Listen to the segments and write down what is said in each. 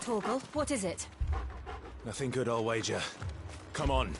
Torgal, what is it? Nothing good, I'll wager. Come on.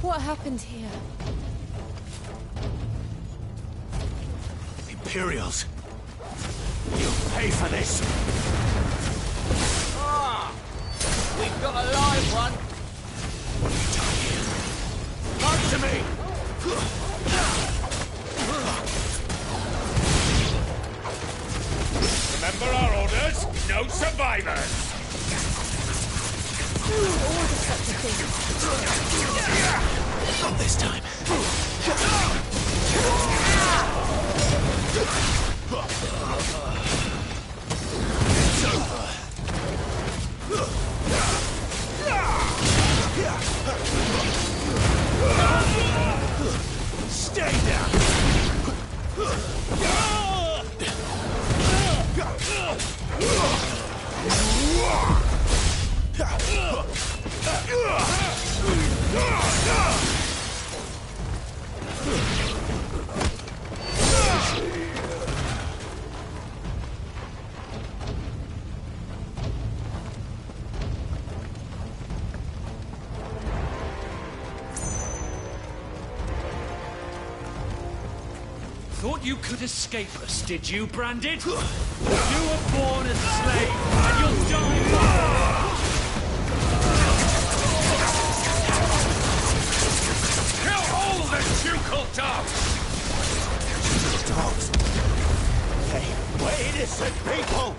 What happened here? Imperials! You'll pay for this! Ah! We've got a live one! What have you done here? Come to me! Remember our orders? No survivors! Order such a thing. Not this time. It's over. Stay down. Thought you could escape us, did you, Branded? You were born a slave, and you'll die one! Kill all the ducal dogs! Dogs? Hey, we're innocent people!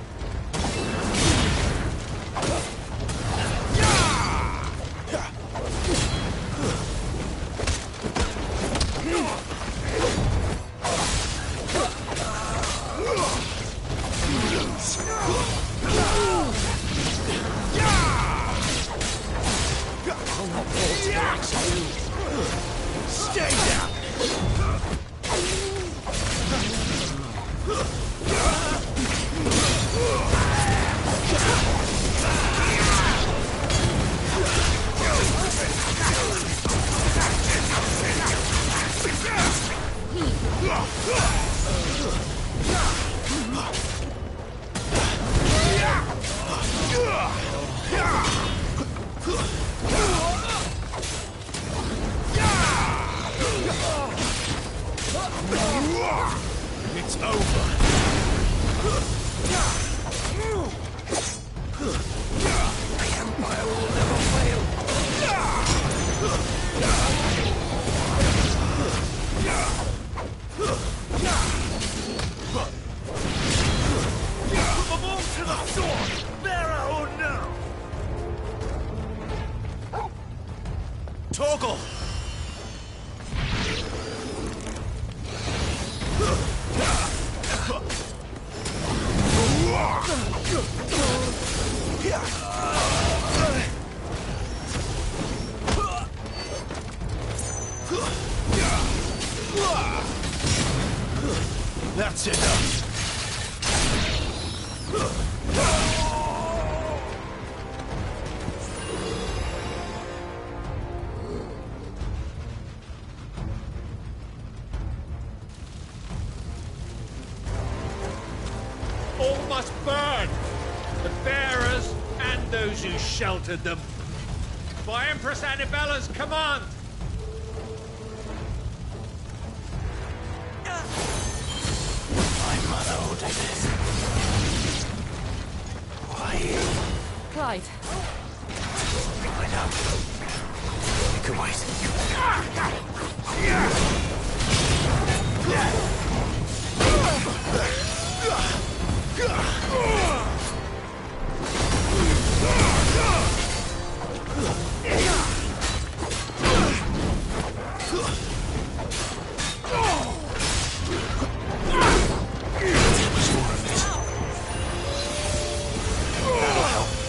Stay down! It's over. The Empire will never fail. Put them all to the sword, bearer or no. Torgal! That's enough. All must burn! The bearers and those who sheltered them. By Empress Annibella's command! My mother ordered this. Why? Clyde. Line up. You can wait. Much more of it. That'll help.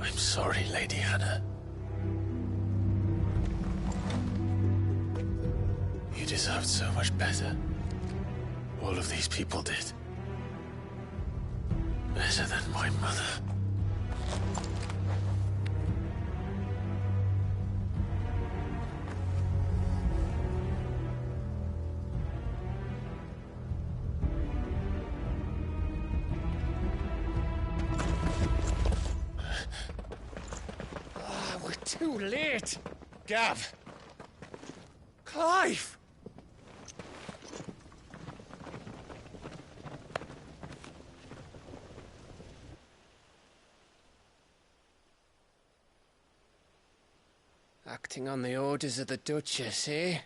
I'm sorry, Lady Hannah. You deserved so much better. All of these people did. Better than my mother. We're too late. Gav. Clive. Acting on the orders of the Duchess, eh?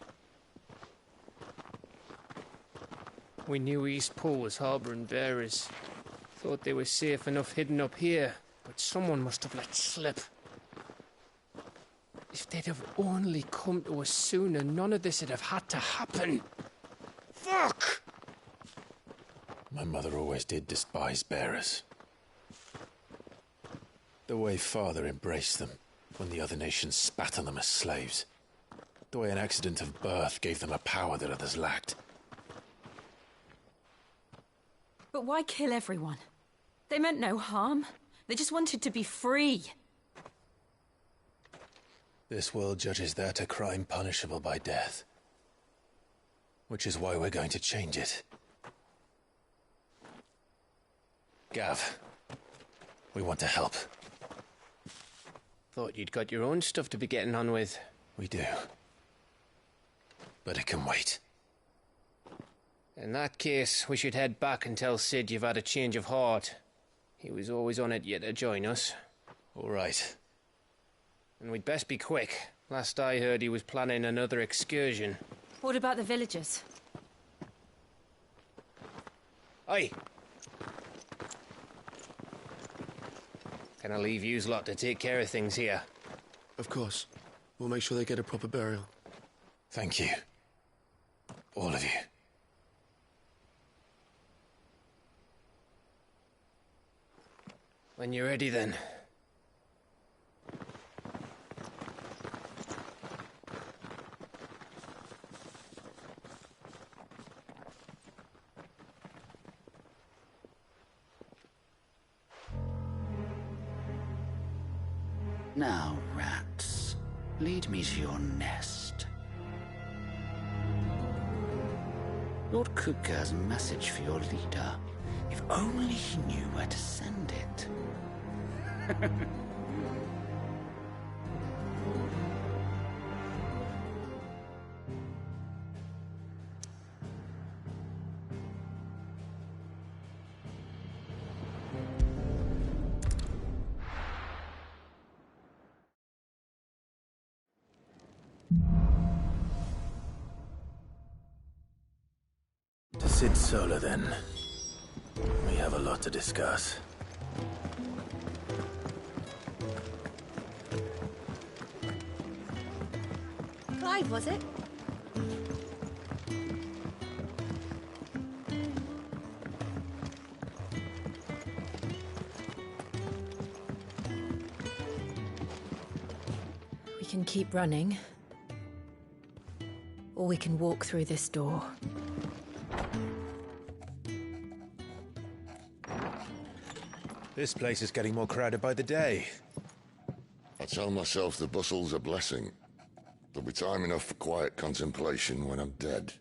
We knew East Pool was harbouring bearers. Thought they were safe enough hidden up here, but someone must have let slip. If they'd have only come to us sooner, none of this would have had to happen. Fuck! My mother always did despise bearers. The way Father embraced them when the other nations spat on them as slaves. The way an accident of birth gave them a power that others lacked. But why kill everyone? They meant no harm. They just wanted to be free. This world judges that a crime punishable by death. Which is why we're going to change it. Gav, we want to help. Thought you'd got your own stuff to be getting on with. We do. But it can wait. In that case, we should head back and tell Sid you've had a change of heart. He was always on it yet to join us. All right. And we'd best be quick. Last I heard, he was planning another excursion. What about the villagers? Aye. Can I leave yous lot to take care of things here? Of course. We'll make sure they get a proper burial. Thank you. All of you. When you're ready, then. Now, rats, lead me to your nest. Lord Kuka has a message for your leader. If only he knew where to send it. To Sid Solar, then. We have a lot to discuss. Clive, was it? We can keep running. Or we can walk through this door. This place is getting more crowded by the day. I tell myself the bustle's a blessing. There'll be time enough for quiet contemplation when I'm dead.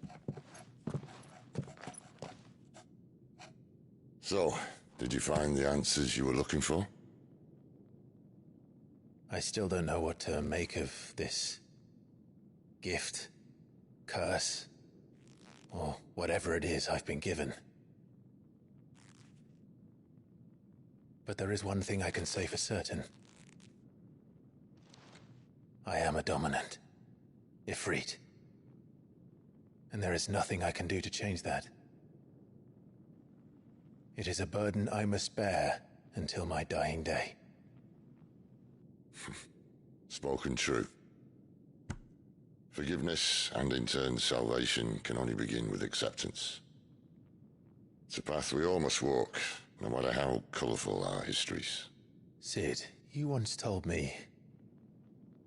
So, did you find the answers you were looking for? I still don't know what to make of this gift, curse, or whatever it is I've been given. But there is one thing I can say for certain. I am a dominant. Ifrit. And there is nothing I can do to change that. It is a burden I must bear until my dying day. Spoken true. Forgiveness, and in turn salvation, can only begin with acceptance. It's a path we all must walk, no matter how colourful our histories. Sid, you once told me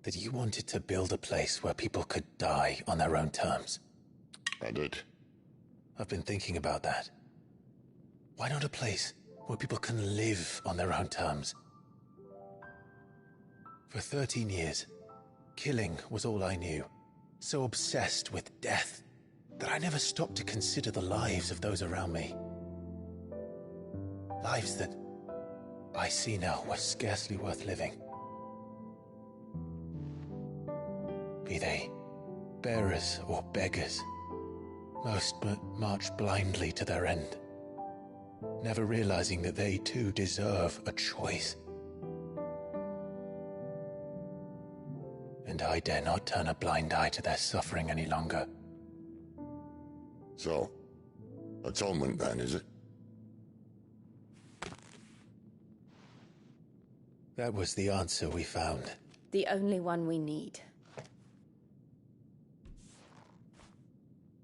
that you wanted to build a place where people could die on their own terms. I did. I've been thinking about that. Why not a place where people can live on their own terms? For 13 years, killing was all I knew. So obsessed with death that I never stopped to consider the lives of those around me. Lives that I see now were scarcely worth living. Be they bearers or beggars, most march blindly to their end, never realizing that they too deserve a choice. And I dare not turn a blind eye to their suffering any longer. So, atonement then, is it? That was the answer we found. The only one we need.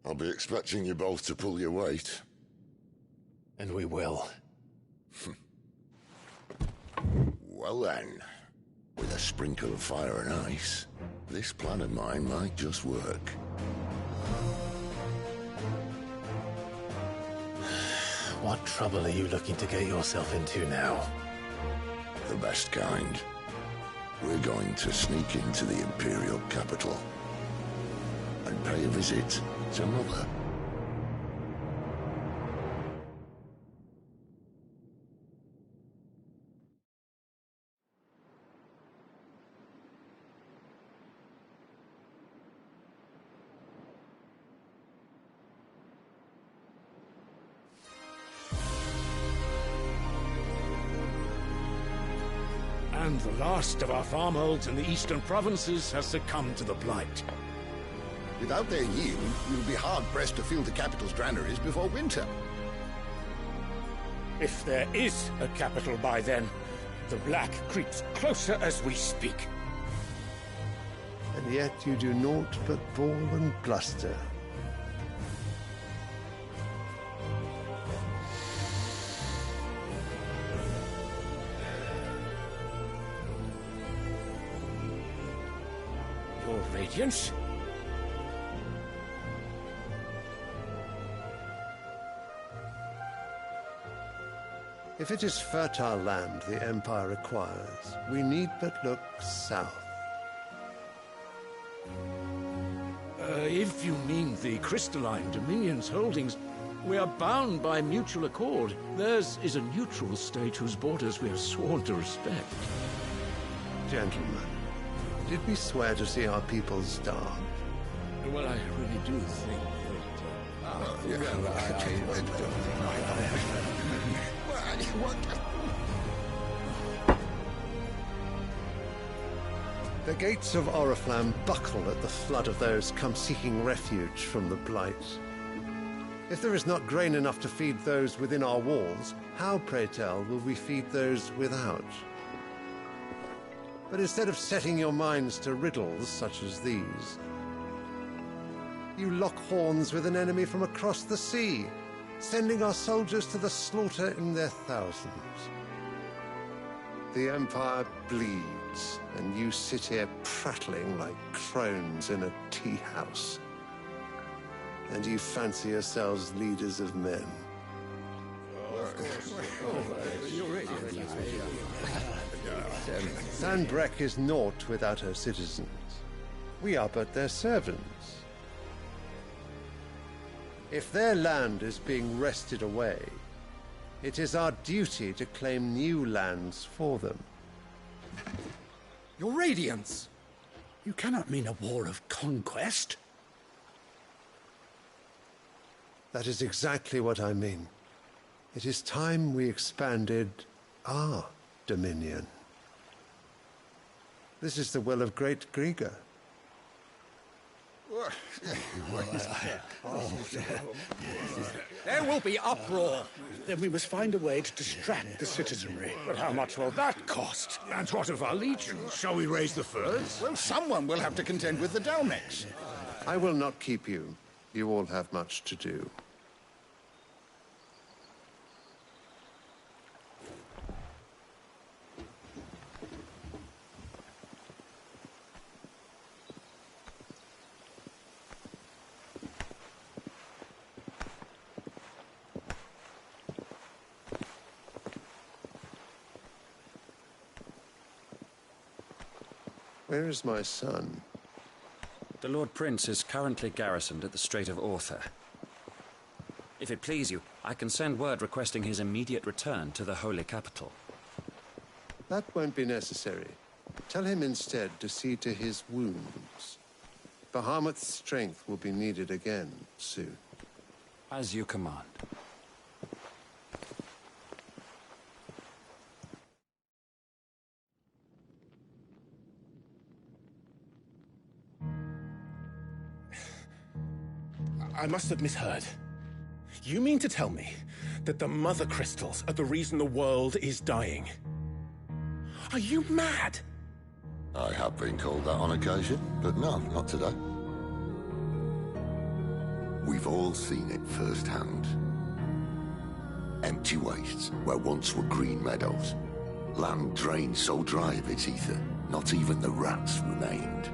I'll be expecting you both to pull your weight. And we will. Well then, with a sprinkle of fire and ice, this plan of mine might just work. What trouble are you looking to get yourself into now? The best kind. We're going to sneak into the Imperial capital and pay a visit to Mother. And the last of our farmholds in the eastern provinces has succumbed to the blight. Without their yield, we'll be hard-pressed to fill the capital's granaries before winter. If there is a capital by then, the black creeps closer as we speak. And yet you do naught but bawl and bluster. Your Radiance? If it is fertile land the Empire requires, we need but look south. If you mean the crystalline Dominion's holdings, we are bound by mutual accord. Theirs is a neutral state whose borders we have sworn to respect. Gentlemen, did we swear to see our people starve? Well, I really do think The gates of Oriflamme buckle at the flood of those come seeking refuge from the Blight. If there is not grain enough to feed those within our walls, how, pray tell, will we feed those without? But instead of setting your minds to riddles such as these, you lock horns with an enemy from across the sea, sending our soldiers to the slaughter in their thousands. The Empire bleeds, and you sit here prattling like crones in a tea house. And you fancy yourselves leaders of men. Sandbreck is naught without her citizens. We are but their servants. If their land is being wrested away, it is our duty to claim new lands for them. Your Radiance! You cannot mean a war of conquest. That is exactly what I mean. It is time we expanded our dominion. This is the well of great Grieger. There will be uproar. Then we must find a way to distract the citizenry. But how much will that cost? And what of our legions? Shall we raise the furs? Well, someone will have to contend with the Dalmeks. I will not keep you. You all have much to do. Where is my son? The Lord Prince is currently garrisoned at the Strait of Arthur. If it please you, I can send word requesting his immediate return to the Holy Capital. That won't be necessary. Tell him instead to see to his wounds. Bahamut's strength will be needed again soon. As you command. I must have misheard. You mean to tell me that the Mother Crystals are the reason the world is dying? Are you mad? I have been called that on occasion, but no, not today. We've all seen it firsthand. Empty wastes where once were green meadows. Land drained so dry of its ether, not even the rats remained.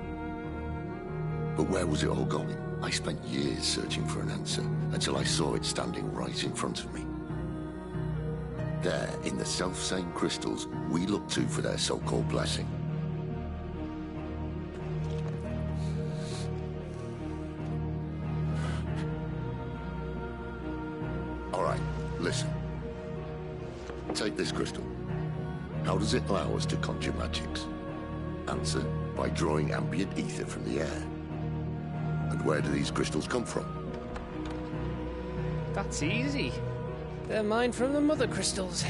But where was it all going? I spent years searching for an answer, until I saw it standing right in front of me. There, in the self-same crystals we look to for their so-called blessing. All right, listen. Take this crystal. How does it allow us to conjure magics? Answer, by drawing ambient ether from the air. And where do these crystals come from? That's easy. They're mine from the Mother Crystals.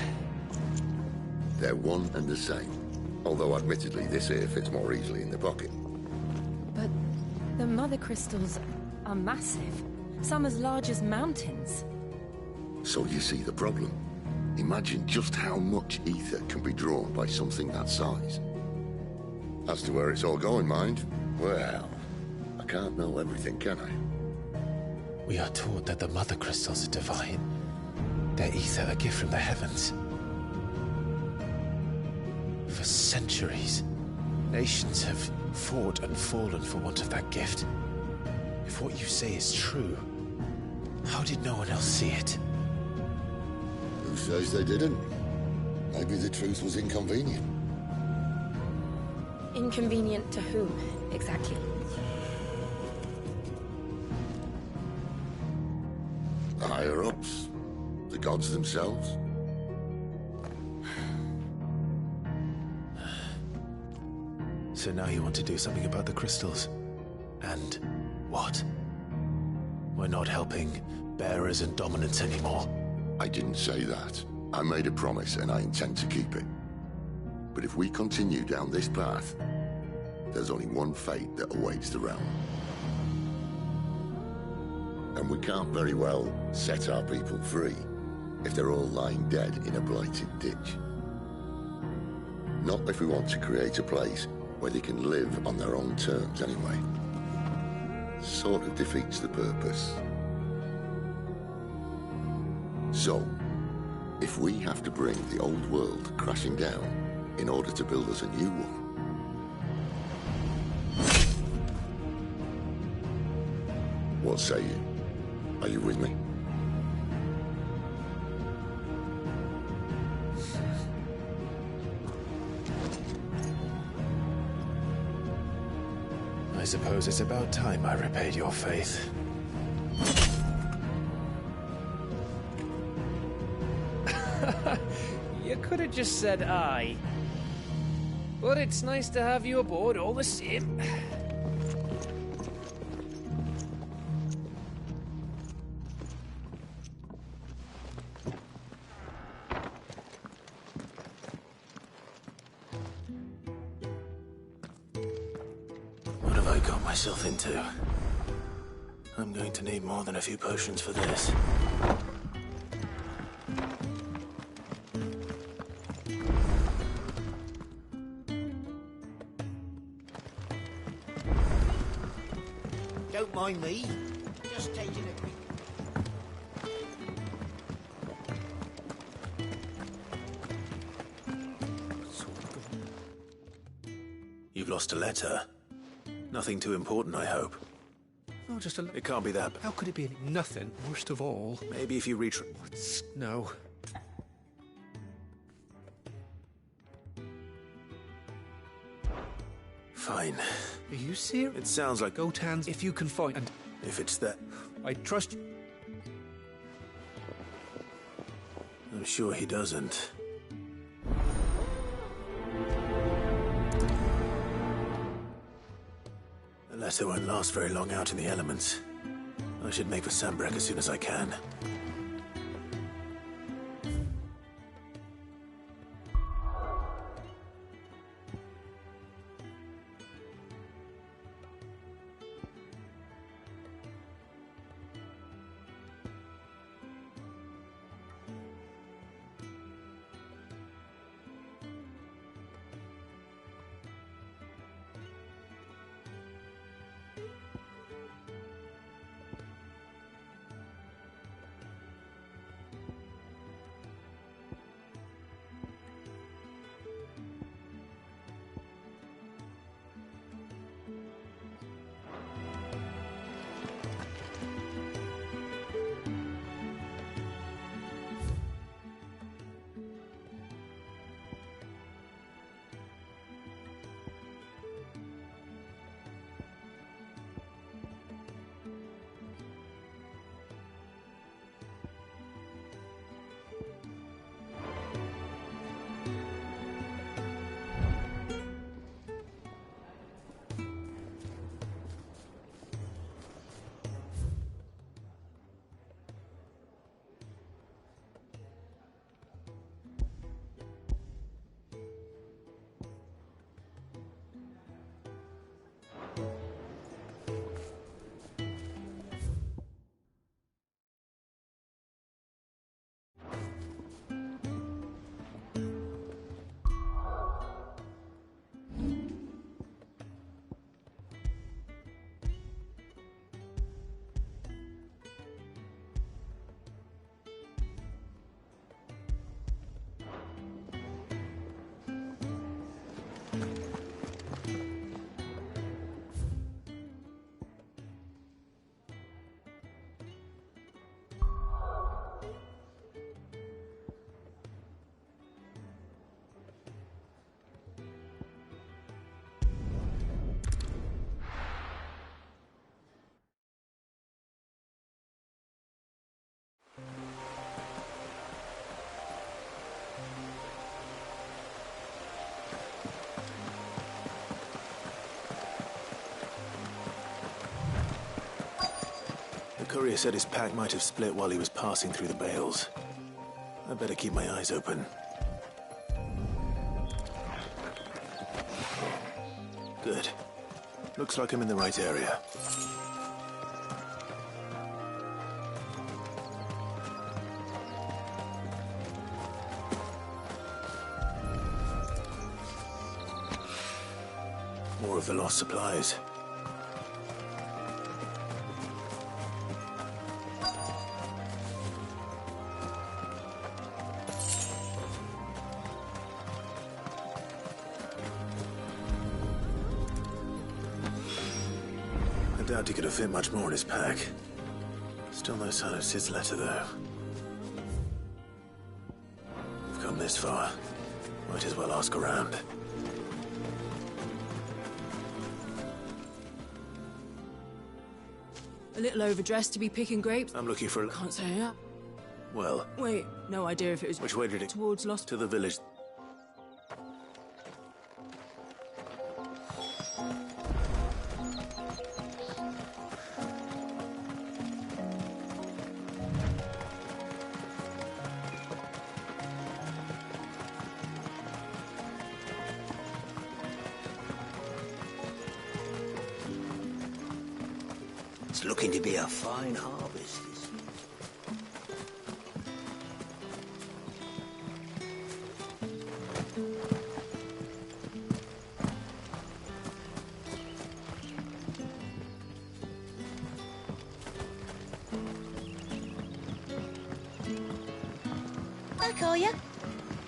They're one and the same. Although admittedly this here fits more easily in the pocket. But the Mother Crystals are massive. Some as large as mountains. So you see the problem. Imagine just how much ether can be drawn by something that size. As to where it's all going, mind, well, I can't know everything, can I? We are taught that the Mother Crystals are divine. Their ether a gift from the heavens. For centuries, nations have fought and fallen for want of that gift. If what you say is true, how did no one else see it? Who says they didn't? Maybe the truth was inconvenient. Inconvenient to whom, exactly? The higher-ups? The gods themselves? So now you want to do something about the crystals? And what? We're not helping bearers and dominants anymore. I didn't say that. I made a promise and I intend to keep it. But if we continue down this path, there's only one fate that awaits the realm. And we can't very well set our people free if they're all lying dead in a blighted ditch. Not if we want to create a place where they can live on their own terms anyway. Sort of defeats the purpose. So, if we have to bring the old world crashing down in order to build us a new one, what say you? Are you with me? I suppose it's about time I repaid your faith. You could have just said aye. But it's nice to have you aboard all the same. got myself into? I'm going to need more than a few potions for this. Don't mind me. Just taking a quick... You've lost a letter. Nothing too important, I hope. Oh, just a... It can't be that. How could it be nothing? Worst of all... Maybe if you reach... No. Fine. Are you serious? It sounds like... Gotan's, if you can find... And if it's that... I trust you. I'm sure he doesn't. The letter won't last very long out in the elements. I should make for Sambrek as soon as I can. The courier said his pack might have split while he was passing through the bales. I better keep my eyes open. Good. Looks like I'm in the right area. More of the lost supplies. I doubt he could have fit much more in his pack. Still no sign of Sid's letter, though. We've come this far. Might as well ask around. A little overdressed to be picking grapes. I'm looking for... Can't say yeah. Well... Wait, no idea if it was... Which way did it... Towards Lost... To the village. It's looking to be a fine harvest. I call you.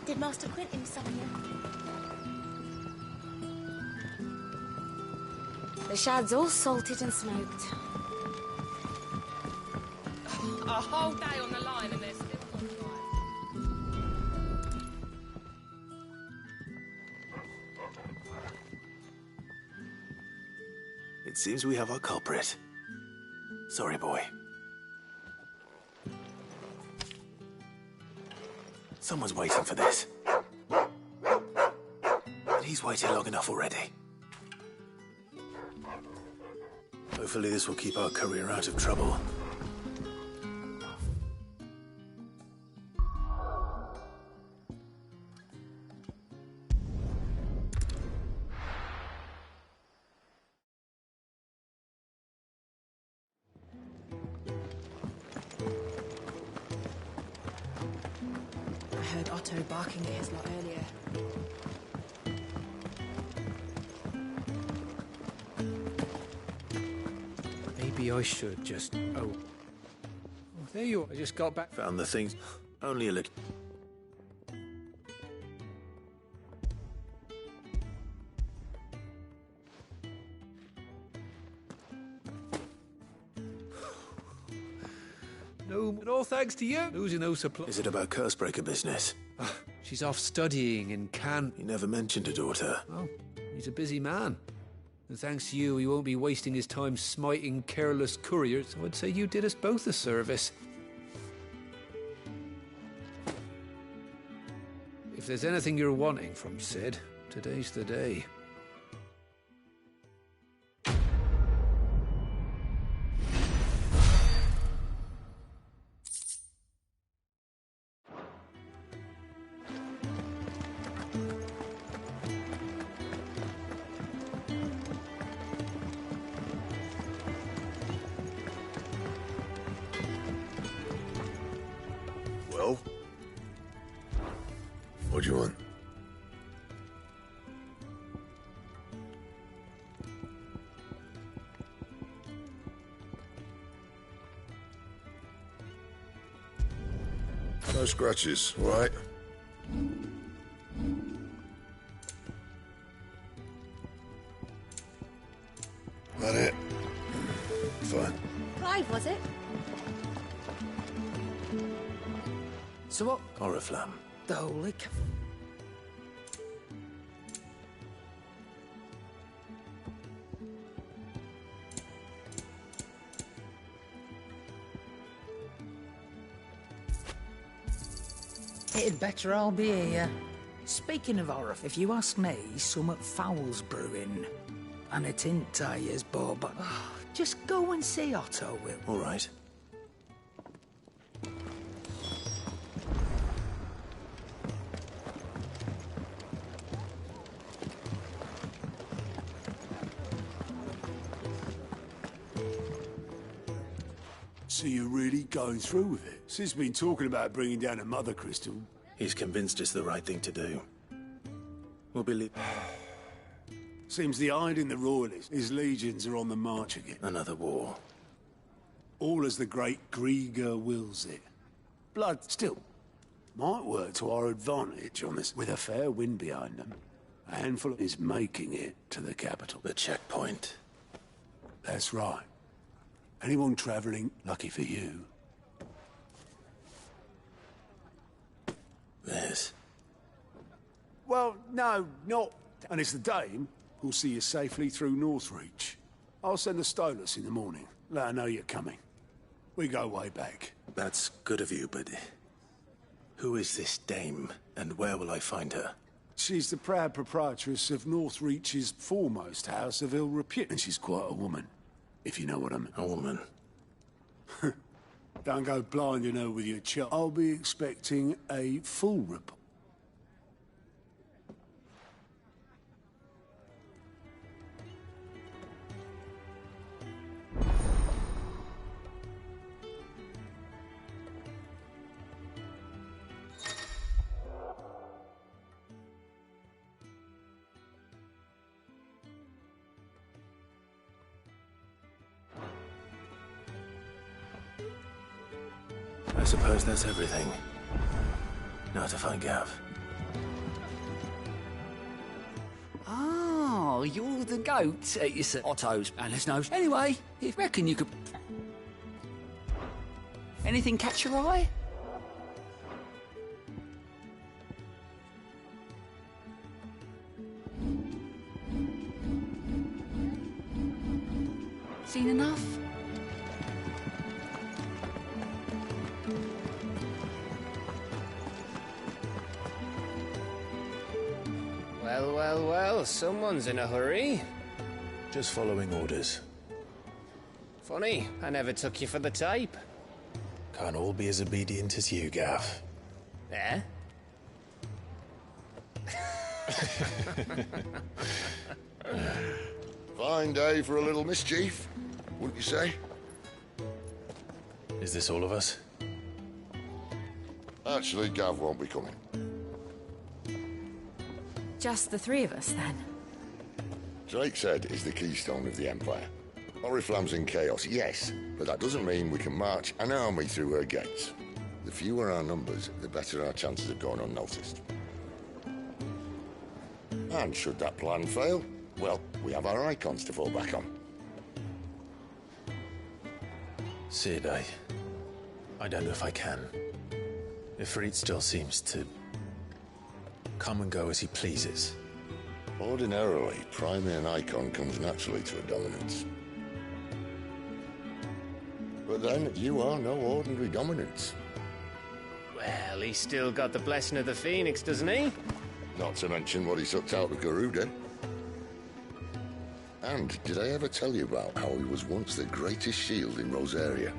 Did Master Quentin summon you? The shad's all salted and smoked. A whole day on the line and they're still not dry. It seems we have our culprit. Sorry, boy. Someone's waiting for this. But he's waited long enough already. Hopefully this will keep our career out of trouble. I heard Otto barking at his lot earlier. Maybe I should just... Oh, there you are. I just got back. Found the things. Only a little. No, but all thanks to you. Losing no supply. Is it about Cursebreaker business? She's off studying in Cannes. He never mentioned a daughter. Oh, he's a busy man. And thanks to you, he won't be wasting his time smiting careless couriers. So I'd say you did us both a service. If there's anything you're wanting from Sid, today's the day. Well? What do you want? No scratches, all right? That it? Fine. Clive, was it? So what? Oriflamme. The holy... It'd better all be here. Speaking of horror, if you ask me, somewhat foul's brewing. And it ain't tires, Bob. Just go and see Otto, Will. All right. So you're really going through with it? Sid's been talking about bringing down a mother crystal. He's convinced it's the right thing to do. We'll be Seems the hiding the royalists. His legions are on the march again. Another war. All as the great Grieger wills it. Blood still might work to our advantage on this. With a fair wind behind them, a handful is making it to the capital. The checkpoint. That's right. Anyone travelling, lucky for you. This. Well, no, not. And it's the Dame who'll see you safely through Northreach. I'll send the Stolas in the morning. Let her know you're coming. We go way back. That's good of you, but who is this Dame, and where will I find her? She's the proud proprietress of Northreach's foremost house of ill repute, and she's quite a woman, if you know what I mean. A woman. Don't go blinding her with your chart. I'll be expecting a full report. I suppose that's everything. Now to find Gav. Oh, you're the goat at your Sir Otto's palace nose. Anyway, I reckon you could... Anything catch your eye? Seen enough? Well, well, well, someone's in a hurry. Just following orders. Funny, I never took you for the type. Can't all be as obedient as you, Gav. Eh? Fine day for a little mischief, wouldn't you say? Is this all of us? Actually, Gav won't be coming. Just the three of us, then? Drake's Head is the keystone of the Empire. Oriflamme's in chaos, yes, but that doesn't mean we can march an army through her gates. The fewer our numbers, the better our chances of going unnoticed. And should that plan fail, well, we have our icons to fall back on. Sid, I don't know if I can. Ifrit still seems to come and go as he pleases. Ordinarily, priming an icon comes naturally to a dominance. But then, you are no ordinary dominance. Well, he's still got the blessing of the Phoenix, doesn't he? Not to mention what he sucked out of Garuda. And did I ever tell you about how he was once the greatest shield in Rosaria?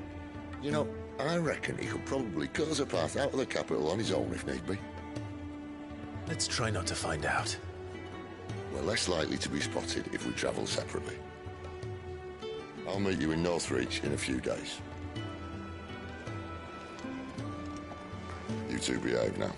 You know, I reckon he could probably cut us a path out of the capital on his own if need be. Let's try not to find out. We're less likely to be spotted if we travel separately. I'll meet you in Northreach in a few days. You two behave now.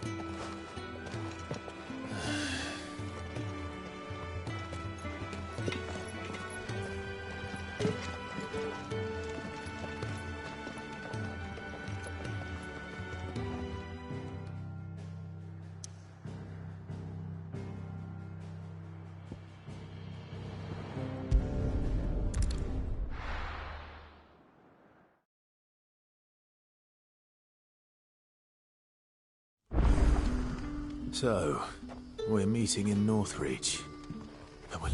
So, we're meeting in Northreach. And we'll...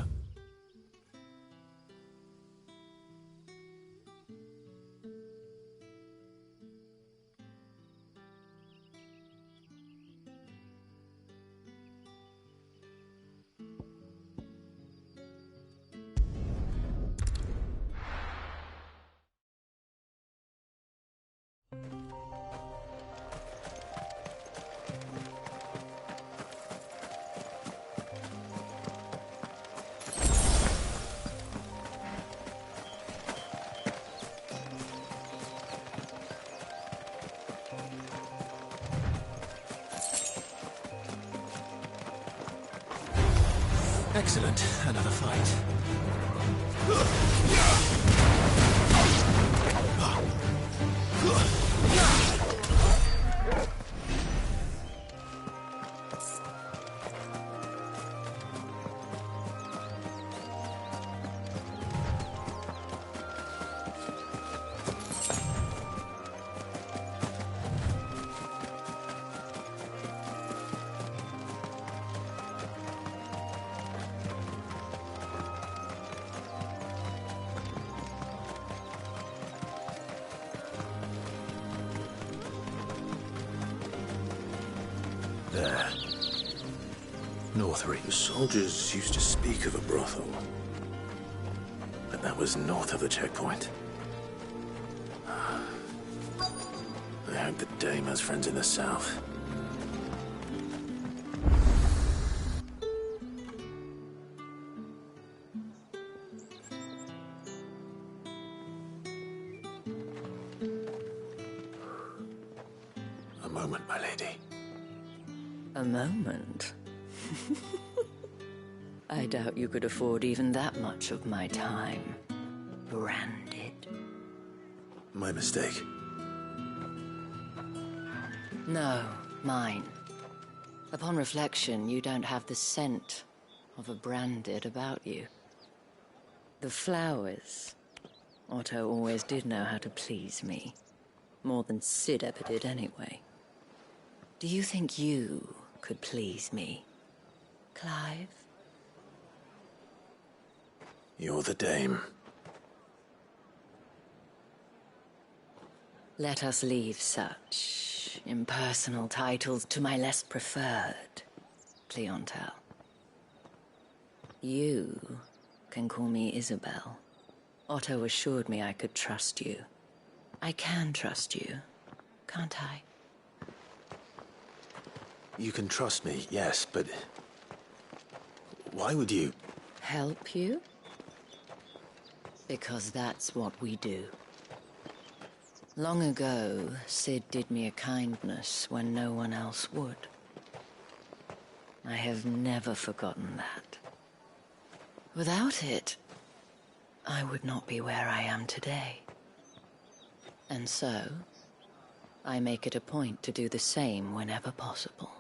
Excellent. Another fight. There. Northreach. The soldiers used to speak of a brothel. But that was north of the checkpoint. I hope the dame has friends in the south. A moment, my lady. A moment? I doubt you could afford even that much of my time. Branded. My mistake. No, mine. Upon reflection, you don't have the scent of a branded about you. The flowers. Otto always did know how to please me. More than Sid ever did anyway. Do you think you could please me, Clive? You're the dame. Let us leave such impersonal titles to my less preferred clientele. You can call me Isabel. Otto assured me I could trust you. I can trust you, can't I? You can trust me, yes, but... why would you? Help you? Because that's what we do. Long ago, Sid did me a kindness when no one else would. I have never forgotten that. Without it, I would not be where I am today. And so, I make it a point to do the same whenever possible.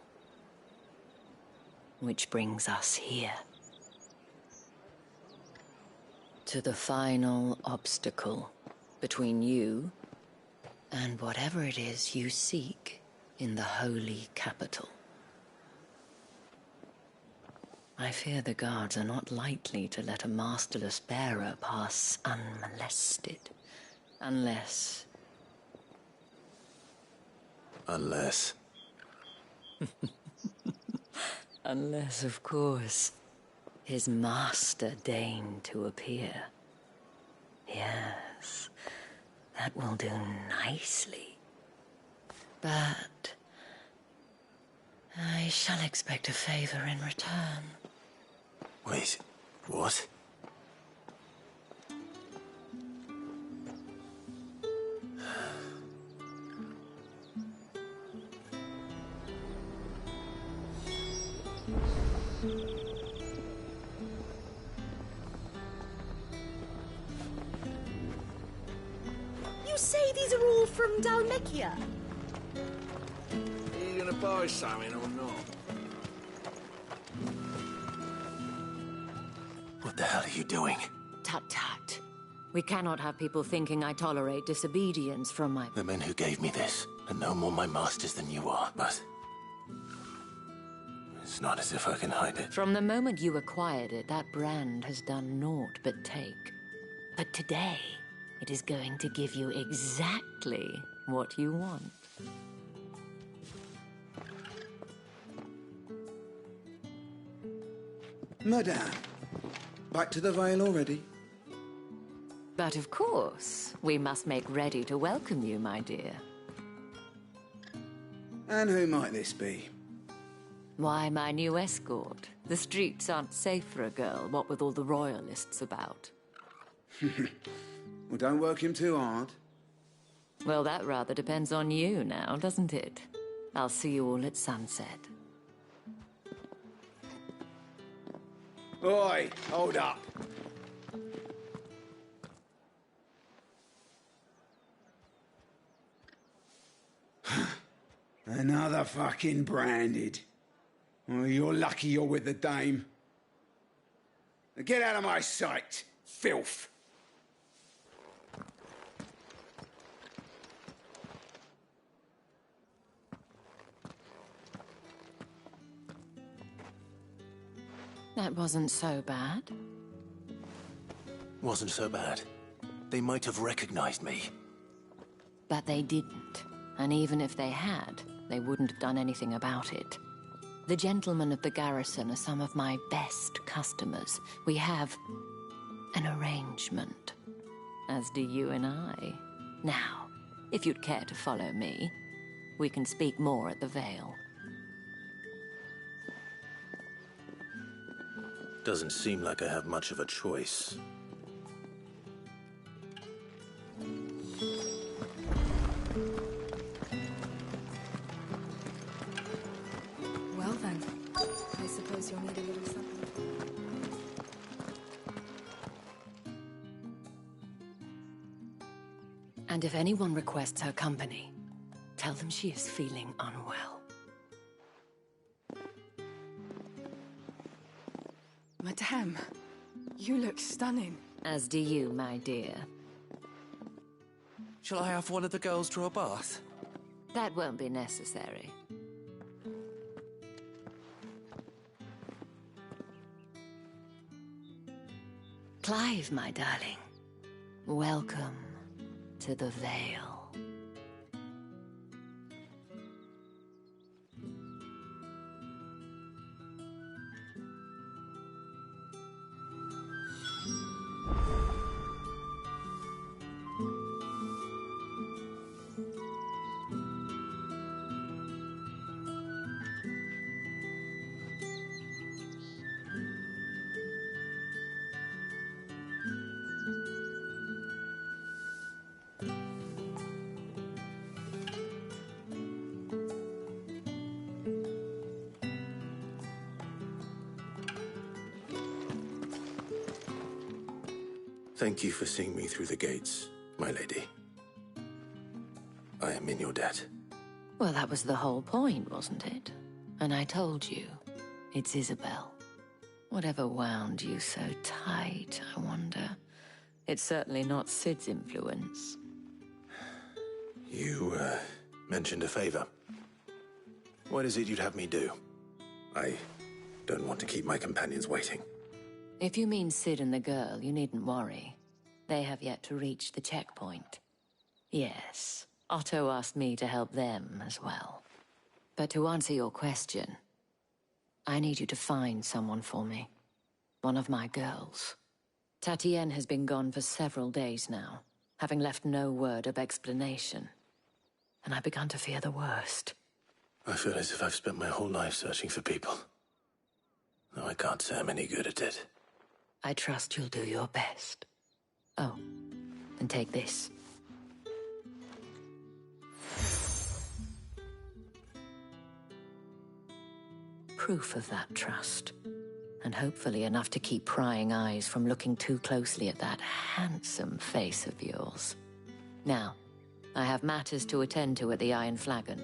Which brings us here. To the final obstacle between you and whatever it is you seek in the holy capital. I fear the guards are not likely to let a masterless bearer pass unmolested. Unless... Unless, of course, his master deigned to appear. Yes, that will do nicely. But I shall expect a favor in return. Wait, what? You say these are all from Dalmekia? Are you gonna buy something or not? What the hell are you doing? Tut-tut. We cannot have people thinking I tolerate disobedience from my... The men who gave me this are no more my masters than you are, but... it's not as if I can hide it. From the moment you acquired it, that brand has done naught but take. But today, it is going to give you exactly what you want. Madame, back to the Vale already? But of course, we must make ready to welcome you, my dear. And who might this be? Why, my new escort. The streets aren't safe for a girl, what with all the royalists about. Well, don't work him too hard. Well, that rather depends on you now, doesn't it? I'll see you all at sunset. Oi, hold up. Another fucking branded. Well, you're lucky you're with the dame. Now get out of my sight, filth. That wasn't so bad. Wasn't so bad. They might have recognized me. But they didn't. And even if they had, they wouldn't have done anything about it. The gentlemen of the garrison are some of my best customers. We have an arrangement, as do you and I. Now, if you'd care to follow me, we can speak more at the Vale. Doesn't seem like I have much of a choice. Well then, I suppose you'll need a little something. And if anyone requests her company, Tell them she is feeling unwell. Madame, you look stunning. As do you, my dear. Shall I have one of the girls draw a bath? That won't be necessary. Clive, my darling. Welcome to the Vale. Thank you for seeing me through the gates, my lady. I am in your debt. Well, that was the whole point, wasn't it? And I told you, it's Isabel. Whatever wound you so tight, I wonder. It's certainly not Sid's influence. You, mentioned a favor. What is it you'd have me do? I don't want to keep my companions waiting. If you mean Sid and the girl, you needn't worry. They have yet to reach the checkpoint. Yes, Otto asked me to help them as well. But to answer your question, I need you to find someone for me. One of my girls. Tatienne has been gone for several days now, having left no word of explanation. And I've begun to fear the worst. I feel as if I've spent my whole life searching for people. No, I can't say I'm any good at it. I trust you'll do your best. Oh, and take this. Proof of that trust. And hopefully enough to keep prying eyes from looking too closely at that handsome face of yours. Now, I have matters to attend to at the Iron Flagon.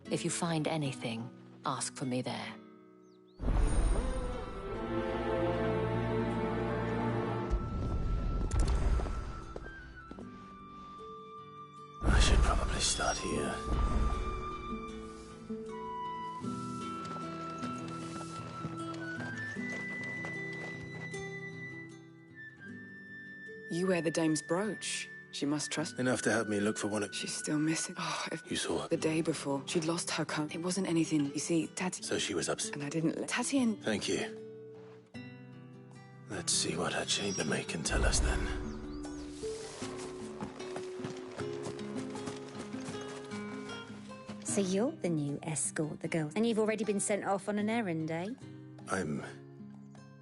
If you find anything, ask for me there. I should probably start here. You wear the dame's brooch. She must trust. Enough to help me look for one of... She's still missing. Oh, if You saw her? the day before, she'd lost her coat. It wasn't anything. You see, Tati... So she was upset. And I didn't let... Tati and... Thank you. Let's see what her chambermaid can tell us then. So you're the new escort, the girls. And you've already been sent off on an errand, eh? I'm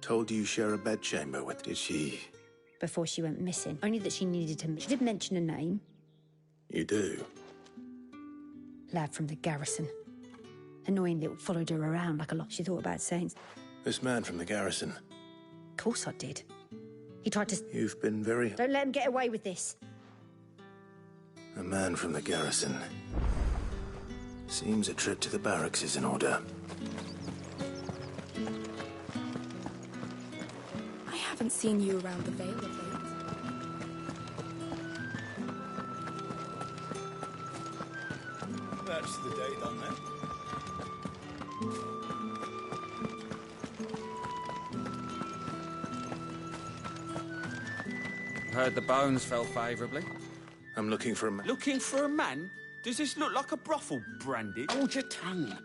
told you share a bedchamber with... Did she... Before she went missing. Only that she needed to... She did mention a name. You do? Lad from the garrison. Annoying that followed her around like a lot she thought about saying. This man from the garrison. Of course I did. He tried to... You've been very... Don't let him get away with this. A man from the garrison. Seems a trip to the barracks is in order. I haven't seen you around the Vale of late. That's the day done then. Heard the bones fell favourably. I'm looking for a man. Looking for a man? Does this look like a brothel, Branded? Hold your tongue.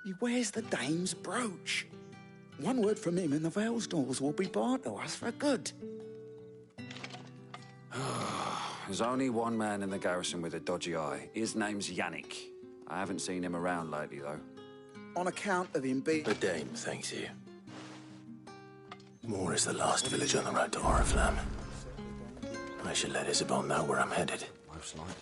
He wears the dame's brooch. One word from him and the Vale's doors will be barred to us for good. There's only one man in the garrison with a dodgy eye. His name's Yannick. I haven't seen him around lately, though. On account of him being... The dame thanks you. Moor is the last village on the road to Oriflamme. I should let Isabel know where I'm headed. Most likely.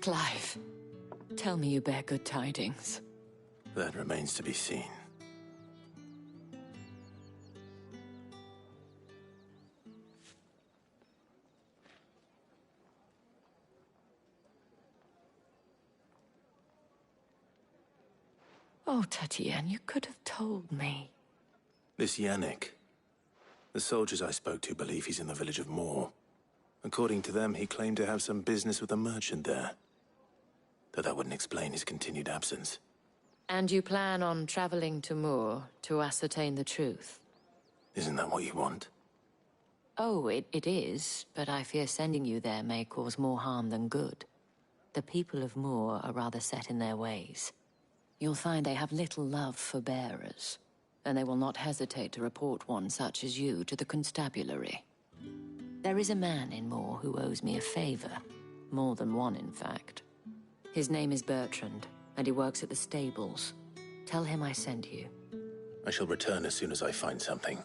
Clive, tell me you bear good tidings. That remains to be seen. Oh, Tatienne, you could have told me. This Yannick. The soldiers I spoke to believe he's in the village of Moor. According to them, he claimed to have some business with a merchant there. Though that wouldn't explain his continued absence. And you plan on traveling to Moor to ascertain the truth? Isn't that what you want? Oh, it is, but I fear sending you there may cause more harm than good. The people of Moor are rather set in their ways. You'll find they have little love for bearers, and they will not hesitate to report one such as you to the constabulary. There is a man in Moor who owes me a favor. More than one, in fact. His name is Bertrand, and he works at the stables. Tell him I sent you. I shall return as soon as I find something.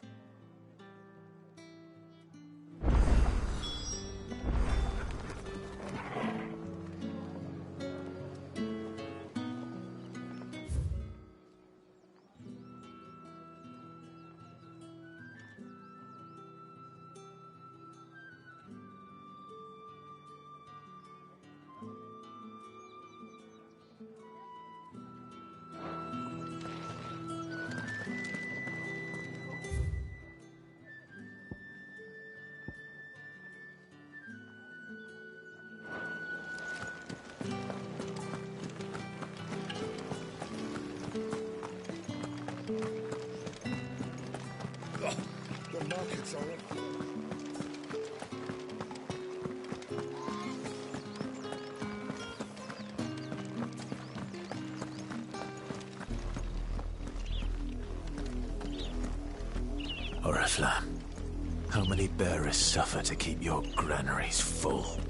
The markets are up. Oriflamme, how many bearers suffer to keep your granaries full?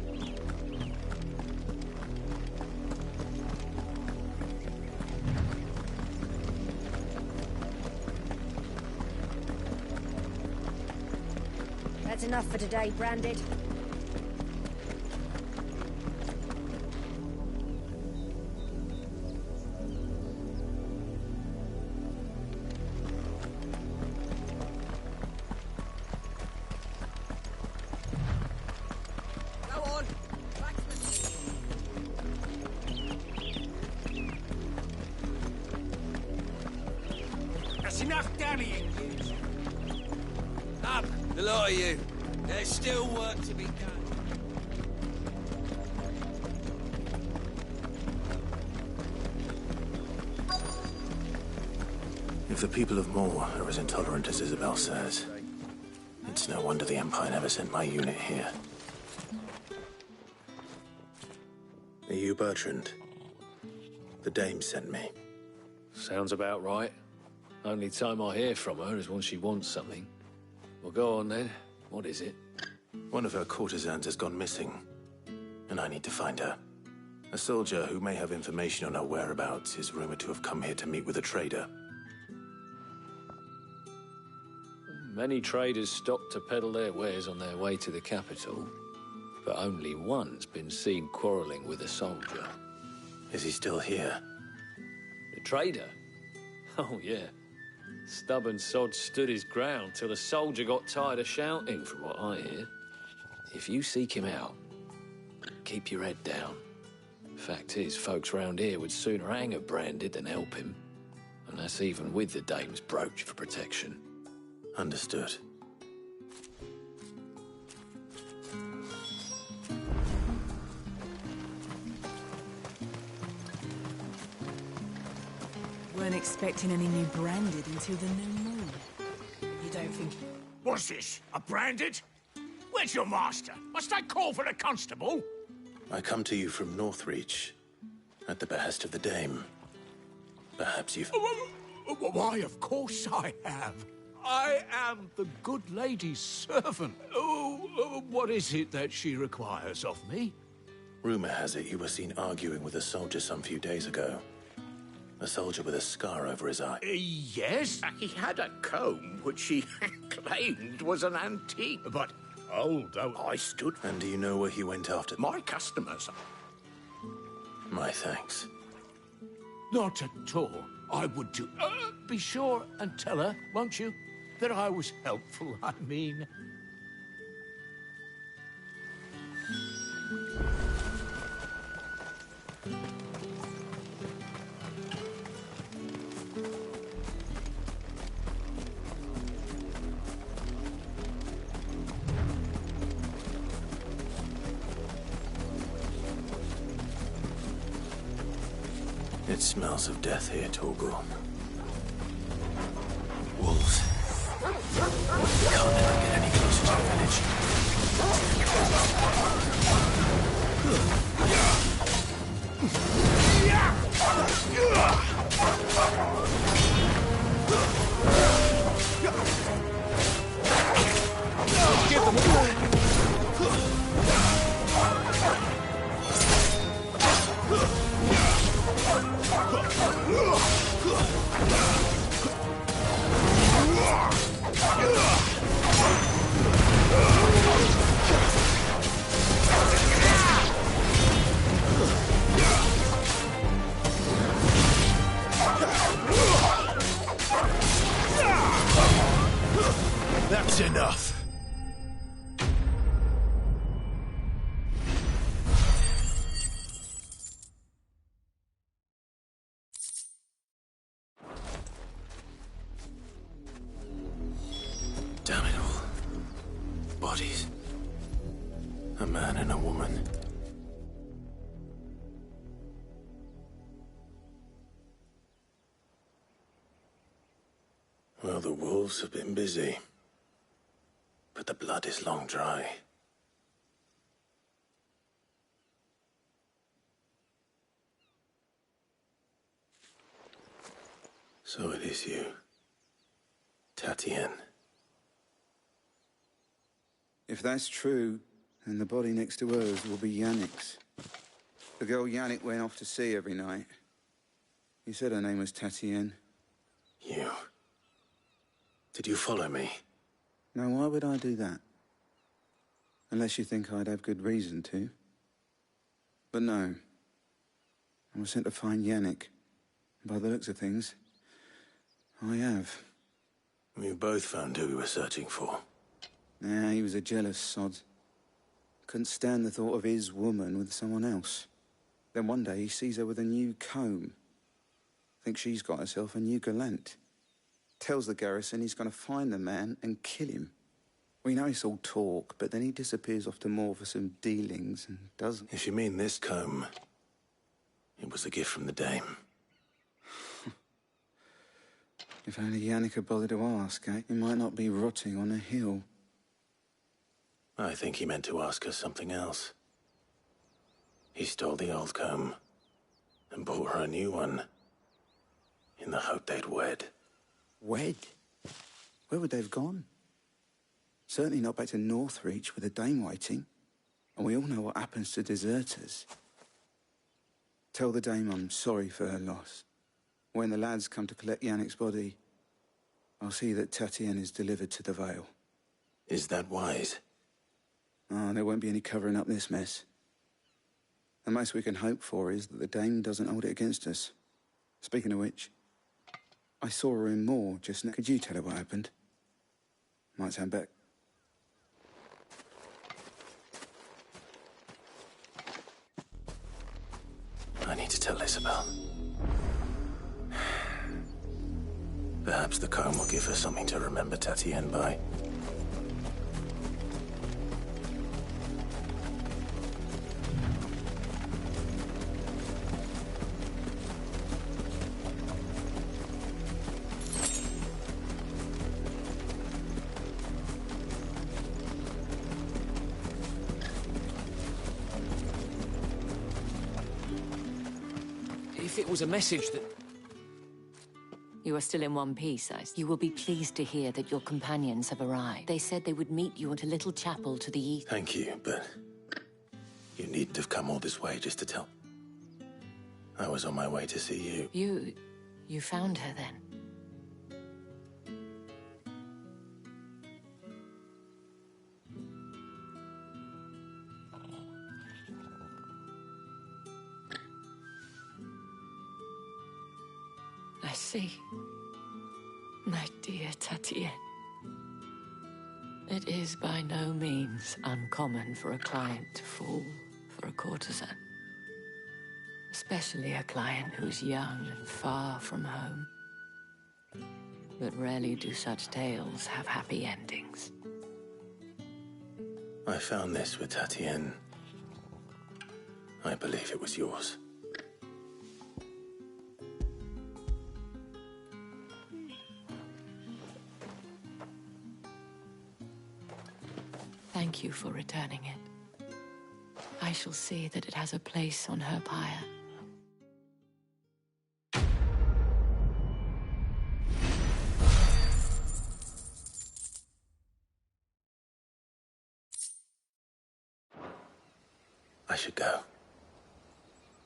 That's enough for today, Branded. Go on. That's enough dallying. Up, the lot of you. There's still work to be done. If the people of Moor are as intolerant as Isabel says, it's no wonder the Empire never sent my unit here. Are you Bertrand? The dame sent me. Sounds about right. Only time I hear from her is when she wants something. Well, go on then. What is it? One of her courtesans has gone missing, and I need to find her. A soldier who may have information on her whereabouts is rumored to have come here to meet with a trader. Many traders stop to peddle their wares on their way to the capital, but only one's been seen quarreling with a soldier. Is he still here? The trader? Oh, yeah. Stubborn sod stood his ground till the soldier got tired of shouting, from what I hear. If you seek him out, keep your head down. Fact is, folks round here would sooner hang a Branded than help him. And that's even with the dame's brooch for protection. Understood. Weren't expecting any new Branded until the new moon. You don't think... What's this? A Branded? Where's your master? Must I call for a constable? I come to you from Northreach, at the behest of the dame. Perhaps you've... Why, of course I have. I am the good lady's servant. What is it that she requires of me? Rumor has it you were seen arguing with a soldier some few days ago. A soldier with a scar over his eye. Yes, he had a comb which he claimed was an antique. But although I stood... And do you know where he went after? My customers. My thanks. Not at all. I would do. Be sure and tell her, won't you? That I was helpful, I mean. It smells of death here, Torgal. Wolves. We can't let them get any closer to the village. Give them a That's enough. Damn it all. Bodies. A man and a woman. Well, the wolves have been busy. But the blood is long dry. So it is you, Tatienne. If that's true, then the body next to hers will be Yannick's. The girl Yannick went off to see every night. You said her name was Tatienne. You. Did you follow me? Now, why would I do that? Unless you think I'd have good reason to. But no. I was sent to find Yannick. By the looks of things, I have. We both found who we were searching for. Nah, he was a jealous sod. Couldn't stand the thought of his woman with someone else. Then one day he sees her with a new comb. Thinks she's got herself a new gallant. Tells the garrison he's going to find the man and kill him. We know it's all talk, but then he disappears off to Moor for some dealings and doesn't. If you mean this comb, it was a gift from the dame. If only Yannick had bothered to ask, eh? He might not be rotting on a hill. I think he meant to ask her something else. He stole the old comb and bought her a new one in the hope they'd wed. Wed? Where would they have gone? Certainly not back to Northreach with a dame waiting. And we all know what happens to deserters. Tell the dame I'm sorry for her loss. When the lads come to collect Yannick's body, I'll see that Tatienne is delivered to the Vale. Is that wise? Ah, there won't be any covering up this mess. The most we can hope for is that the dame doesn't hold it against us. Speaking of which, I saw her in Moor just now. Could you tell her what happened? Might sound back. I need to tell Isabel. Perhaps the comb will give her something to remember Tatienne by. If it was a message that... You are still in one piece, You will be pleased to hear that your companions have arrived. They said they would meet you at a little chapel to the east. Thank you, but you needn't have come all this way just to tell. I was on my way to see you. You found her then? I see. My dear Tatienne. It is by no means uncommon for a client to fall for a courtesan. Especially a client who's young and far from home. But rarely do such tales have happy endings. I found this with Tatienne. I believe it was yours. Thank you for returning it. I shall see that it has a place on her pyre. I should go.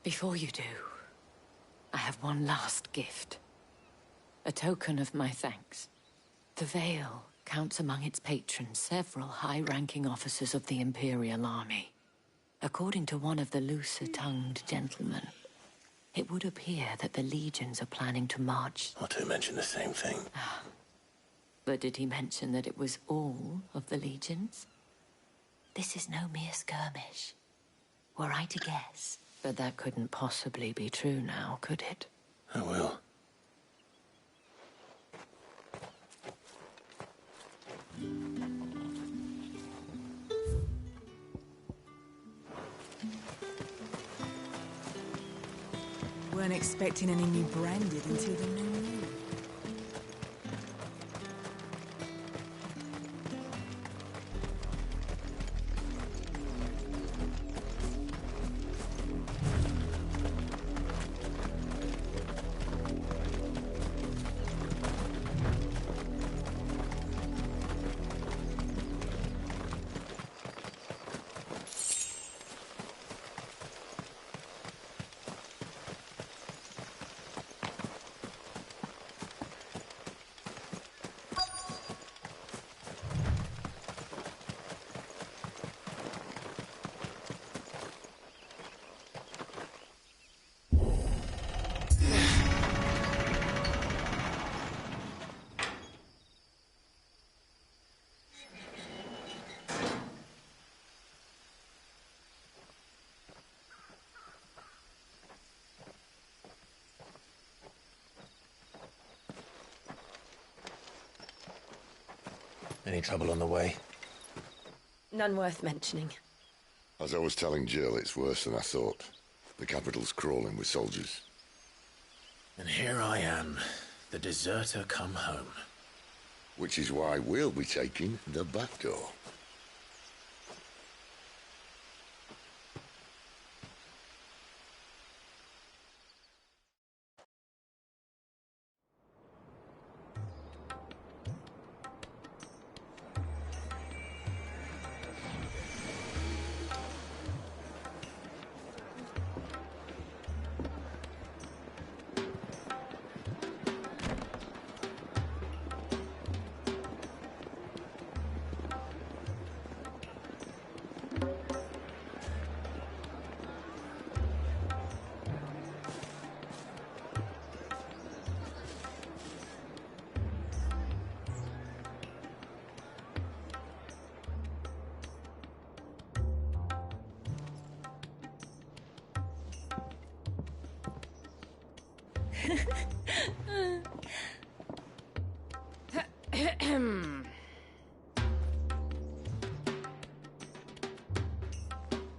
Before you do, I have one last gift. A token of my thanks. The Veil counts among its patrons several high-ranking officers of the Imperial Army. According to one of the looser-tongued gentlemen, it would appear that the legions are planning to march... Or to mention the same thing. But did he mention that it was all of the legions? This is no mere skirmish. Were I to guess. But that couldn't possibly be true now, could it? I will. Weren't expecting any new branded until the new moon. Any trouble on the way? None worth mentioning. As I was telling Jill, it's worse than I thought. The capital's crawling with soldiers. And here I am, the deserter come home. Which is why we'll be taking the back door.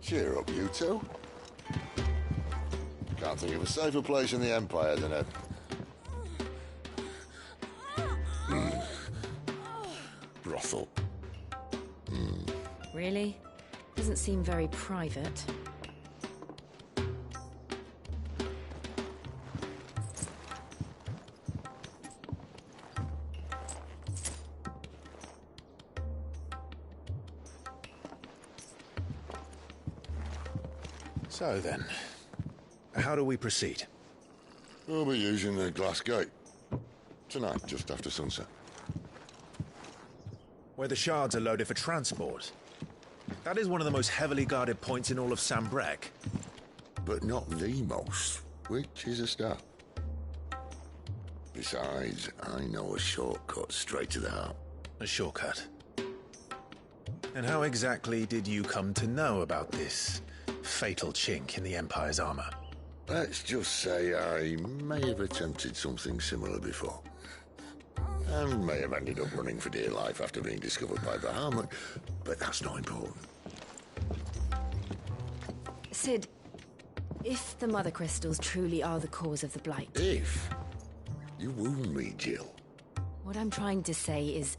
Cheer up, you two. Can't think of a safer place in the Empire than a... brothel. Really? Doesn't seem very private. So then, how do we proceed? We'll be using the glass gate. Tonight, just after sunset. Where the shards are loaded for transport. That is one of the most heavily guarded points in all of Sambrec. But not the most, which is a start. Besides, I know a shortcut straight to the heart. A shortcut? And how exactly did you come to know about this fatal chink in the Empire's armor? Let's just say I may have attempted something similar before. And may have ended up running for dear life after being discovered by Bahamut, but that's not important. Sid, if the Mother Crystals truly are the cause of the Blight... If? You wound me, Jill. What I'm trying to say is,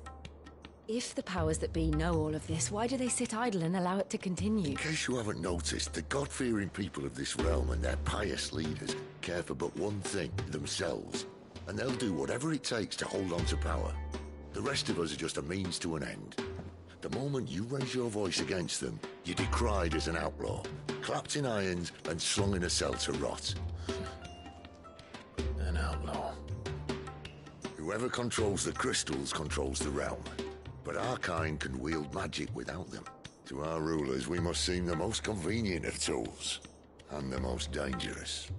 if the powers that be know all of this, why do they sit idle and allow it to continue? In case you haven't noticed, the God-fearing people of this realm and their pious leaders care for but one thing, themselves. And they'll do whatever it takes to hold on to power. The rest of us are just a means to an end. The moment you raise your voice against them, you're decried as an outlaw, clapped in irons and slung in a cell to rot. An outlaw. Whoever controls the crystals controls the realm. But our kind can wield magic without them. To our rulers, we must seem the most convenient of tools, and the most dangerous.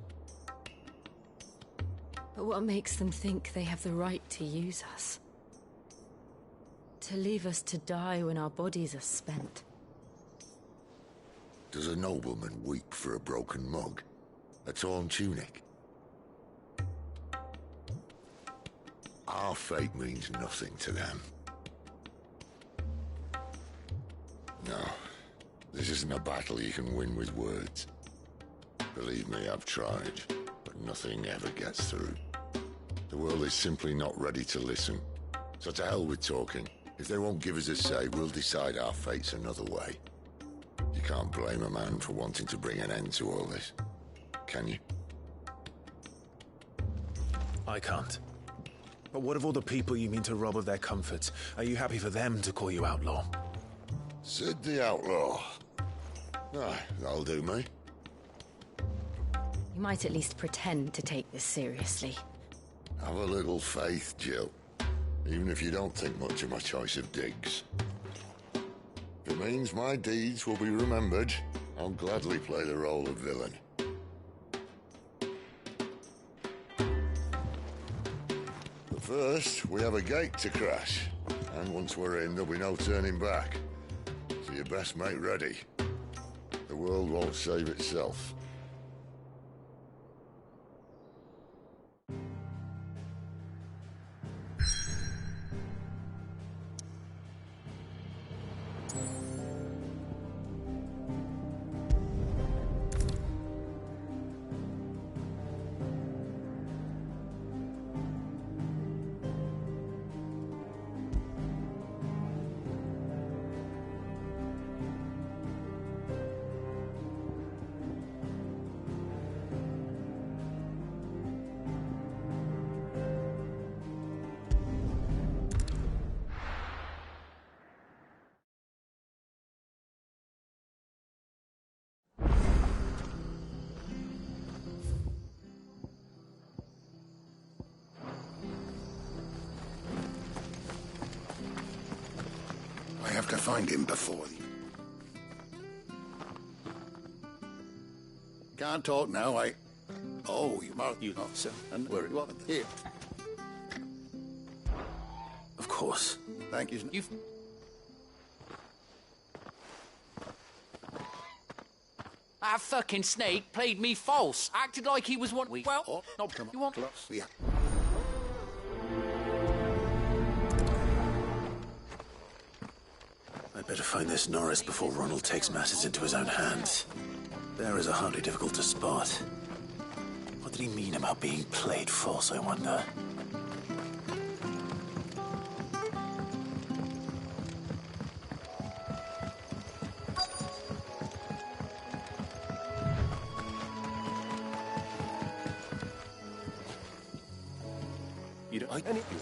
But what makes them think they have the right to use us? To leave us to die when our bodies are spent? Does a nobleman weep for a broken mug? A torn tunic? Our fate means nothing to them. No, this isn't a battle you can win with words. Believe me, I've tried, but nothing ever gets through. The world is simply not ready to listen. So to hell with talking. If they won't give us a say, we'll decide our fates another way. You can't blame a man for wanting to bring an end to all this, can you? I can't. But what of all the people you mean to rob of their comforts? Are you happy for them to call you outlaw? Sid the Outlaw. Ah, that'll do me. You might at least pretend to take this seriously. Have a little faith, Jill. Even if you don't think much of my choice of digs. If it means my deeds will be remembered, I'll gladly play the role of villain. But first, we have a gate to crash. And once we're in, there'll be no turning back. So you best make ready. The world won't save itself. I have to find him before you. Can't talk now, Oh, you know, sir. And where you are here. Of course. Thank you. That fucking snake played me false. Acted like he was one. Well, no, come on. You want? Yeah. I'd better find this Norris before Ronald takes matters into his own hands. Bearers are hardly difficult to spot. What did he mean about being played false, I wonder? You don't like anything.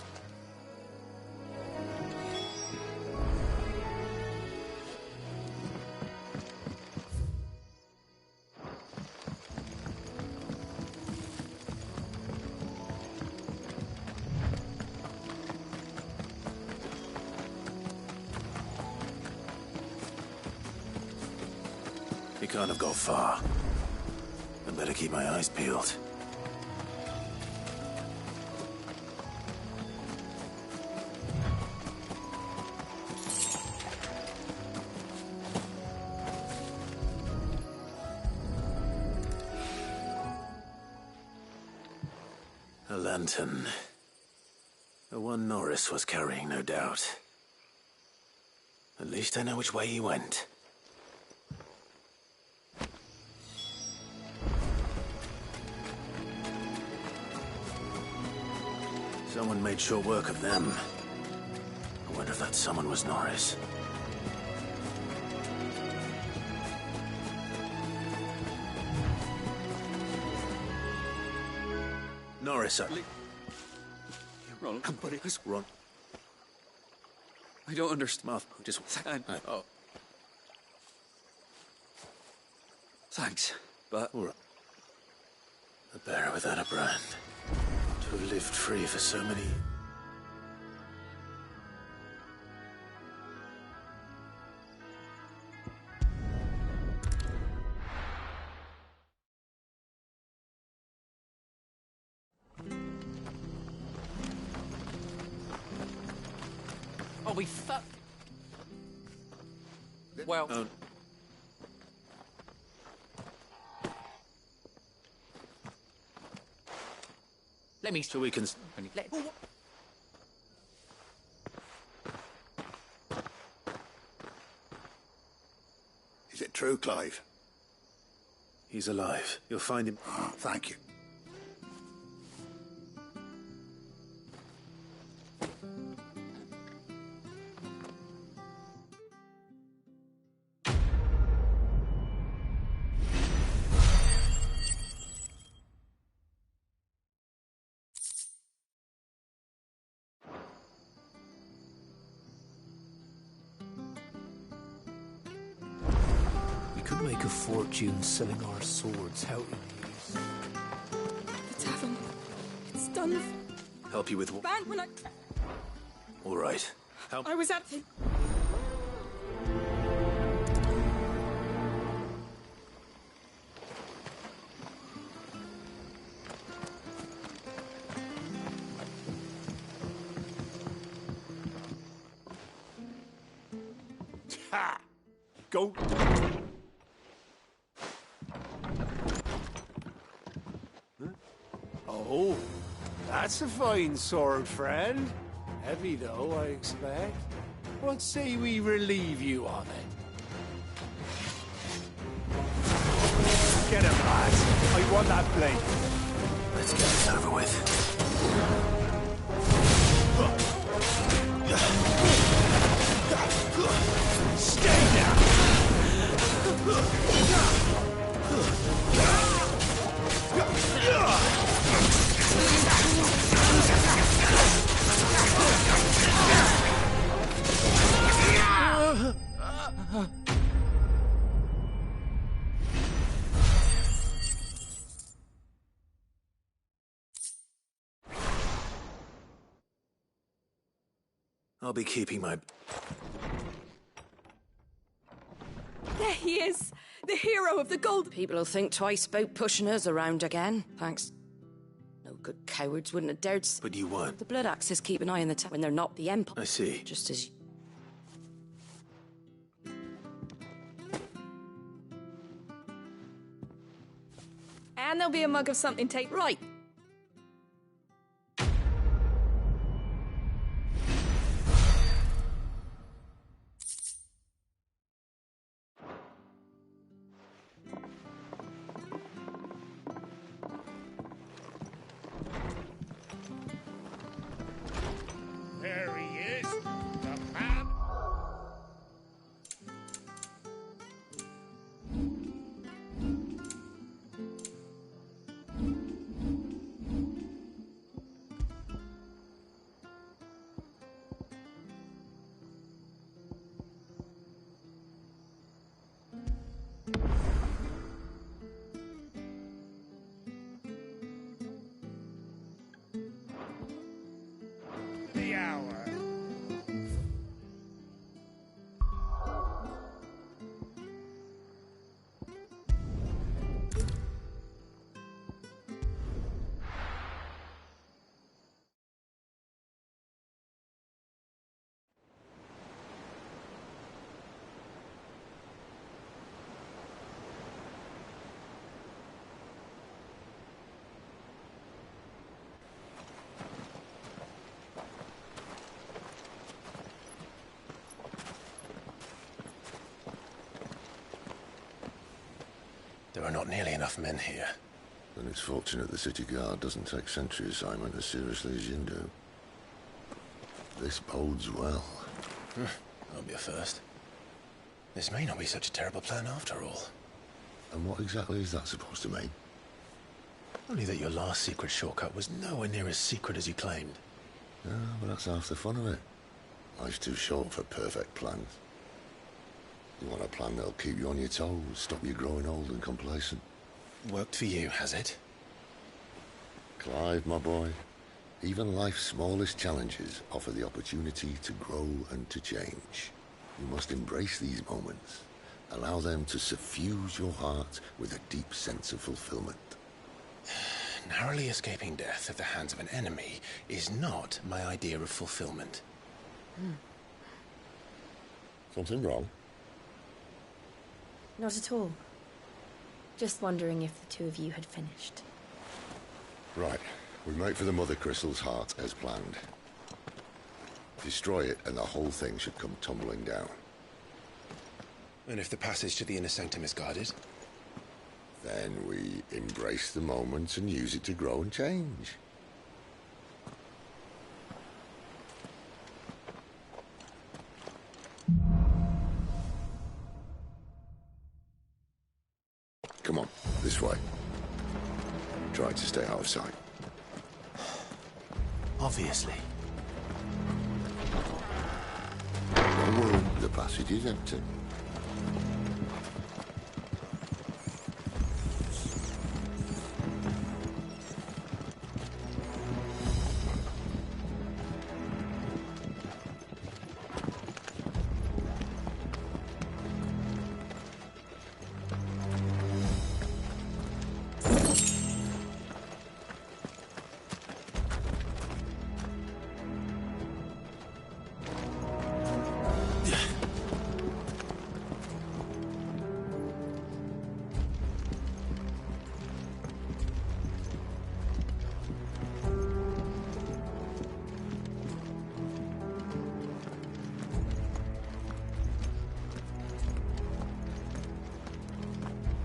He can't have got far. I'd better keep my eyes peeled. A lantern. The one Norris was carrying, no doubt. At least I know which way he went. Someone made short work of them. I wonder if that someone was Norris. Norris, Ron, buddy, Ron. I don't understand. Muff, just... Oh. Thanks, but... All right. A bearer without a brand. To have lived free for so many... Oh, we fuck. Well. Let me. So we can. Is it true, Clive? He's alive. You'll find him. Oh, thank you. We could make a fortune selling our swords out in these. The tavern. It's done. Help you with what? Banned when I... All right. Help. I was at the... Ha! Go. Oh, that's a fine sword, friend. Heavy, though, I expect. What say we relieve you of it? Get him, lads. I want that blade. Let's get this over with. Stay down! I'll be keeping my... There he is! The hero of the gold... People will think twice about pushing us around again. Thanks. No good cowards wouldn't have dared... But you weren't. The Blood Axes keep an eye on the town when they're not the Empire. I see. Just as... And there'll be a mug of something take... Right. There he is, the man. There are not nearly enough men here. Then it's fortunate the city guard doesn't take sentry assignment as seriously as you do. This bodes well. That'll be a first. This may not be such a terrible plan after all. And what exactly is that supposed to mean? Only that your last secret shortcut was nowhere near as secret as you claimed. Yeah, but that's half the fun of it. Life's too short for perfect plans. You want a plan that'll keep you on your toes, stop you growing old and complacent. Worked for you, has it? Clive, my boy, even life's smallest challenges offer the opportunity to grow and to change. You must embrace these moments. Allow them to suffuse your heart with a deep sense of fulfillment. Narrowly escaping death at the hands of an enemy is not my idea of fulfillment. Something wrong? Not at all. Just wondering if the two of you had finished. Right. We make for the Mother Crystal's heart as planned. Destroy it and the whole thing should come tumbling down. And if the passage to the inner sanctum is guarded? Then we embrace the moment and use it to grow and change. Come on, this way. Try to stay out of sight. Obviously. Don't worry, the passage is empty.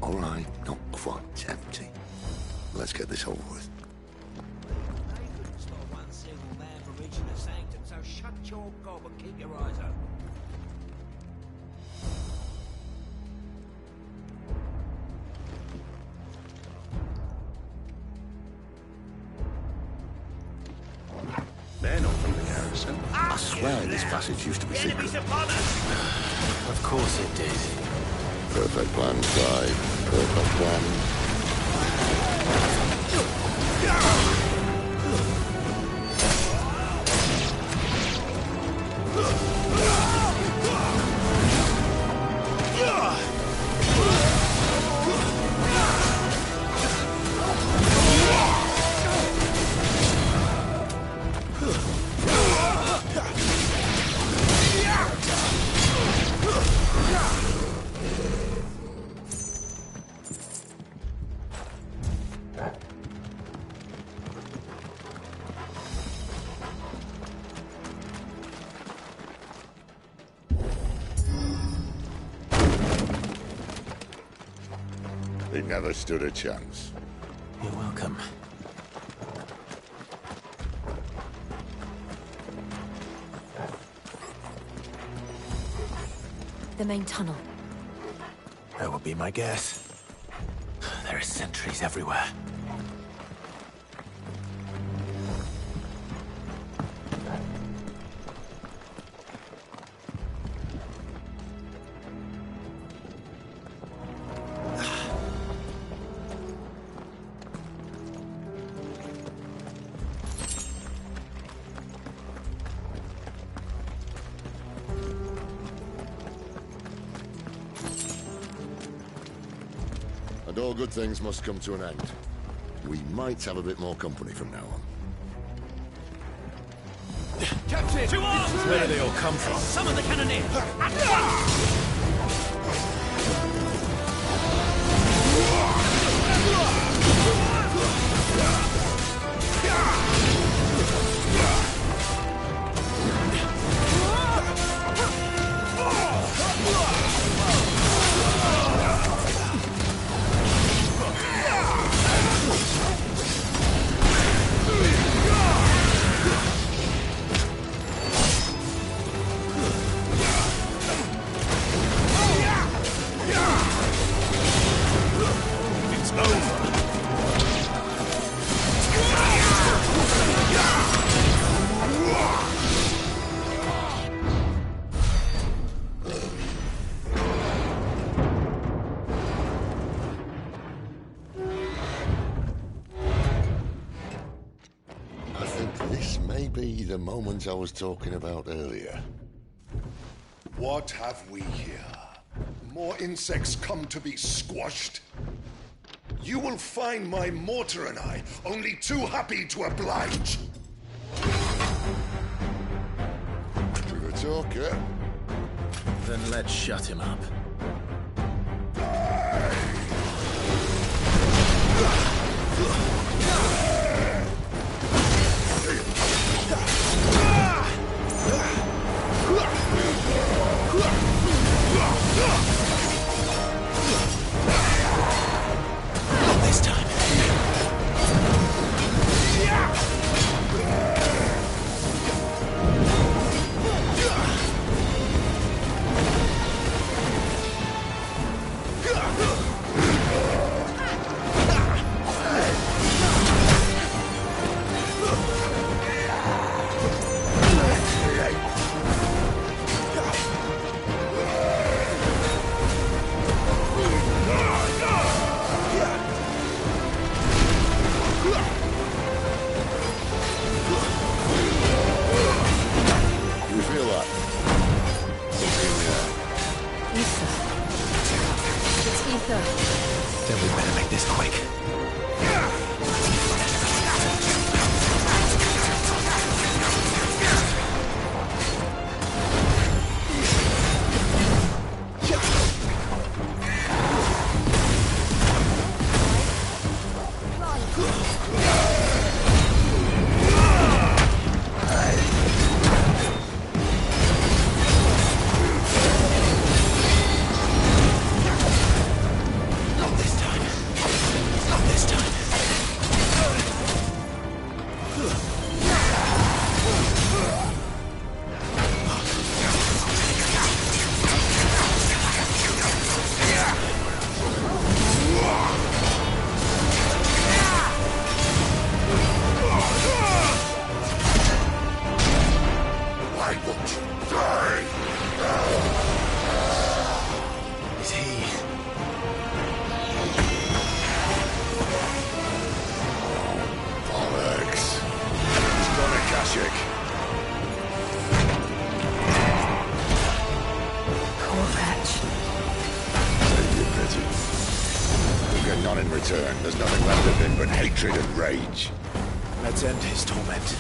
All right, not quite empty. Let's get this over with. They couldn't stop one single man from reaching the sanctum, so shut your gob and keep your eyes open. They're not from the garrison. I swear this passage used to be secret. Of course it did. Perfect plan, Clive. Perfect plan. They never stood a chance. You're welcome. The main tunnel. That would be my guess. There are sentries everywhere. And all good things must come to an end. We might have a bit more company from now on. Captain! To arms! Where do they all come from? Summon the cannoneer! At once! be the moment I was talking about earlier. What have we here? More insects come to be squashed? You will find my mortar and I only too happy to oblige. To the talker. Then let's shut him up. This time. Then we better make this quick. None in return. There's nothing left of him but hatred and rage. Let's end his torment.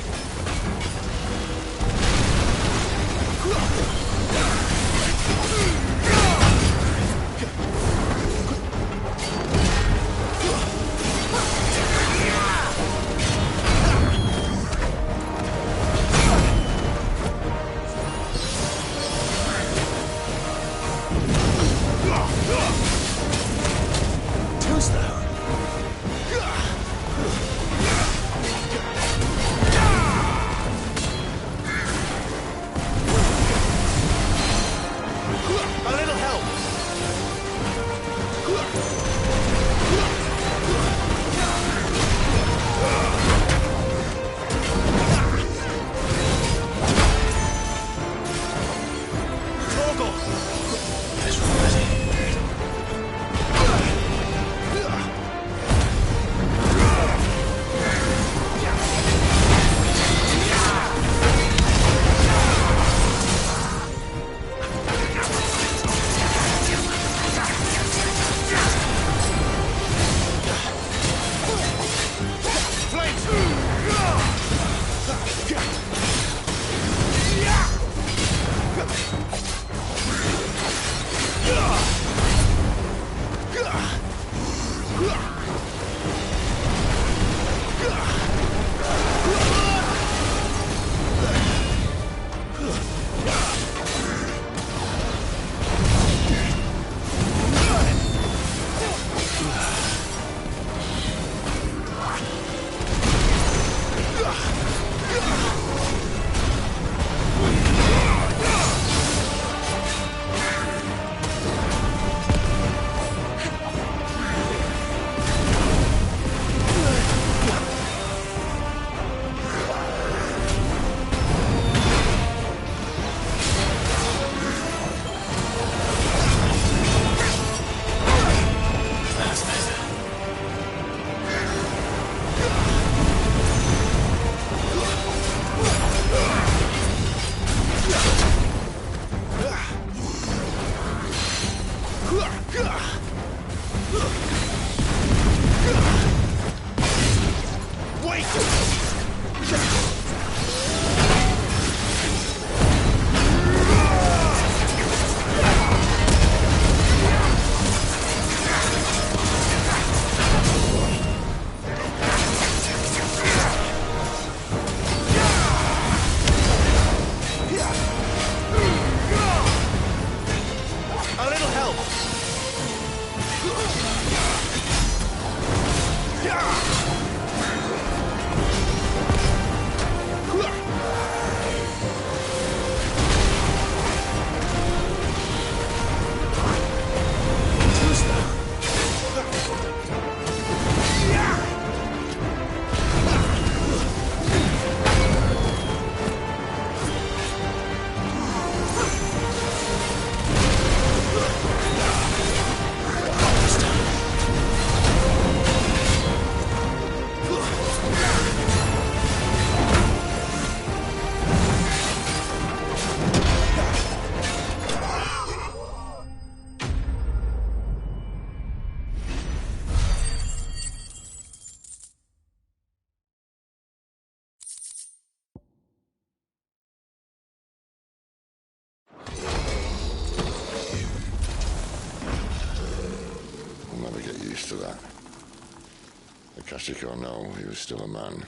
Akashic or no, he was still a man.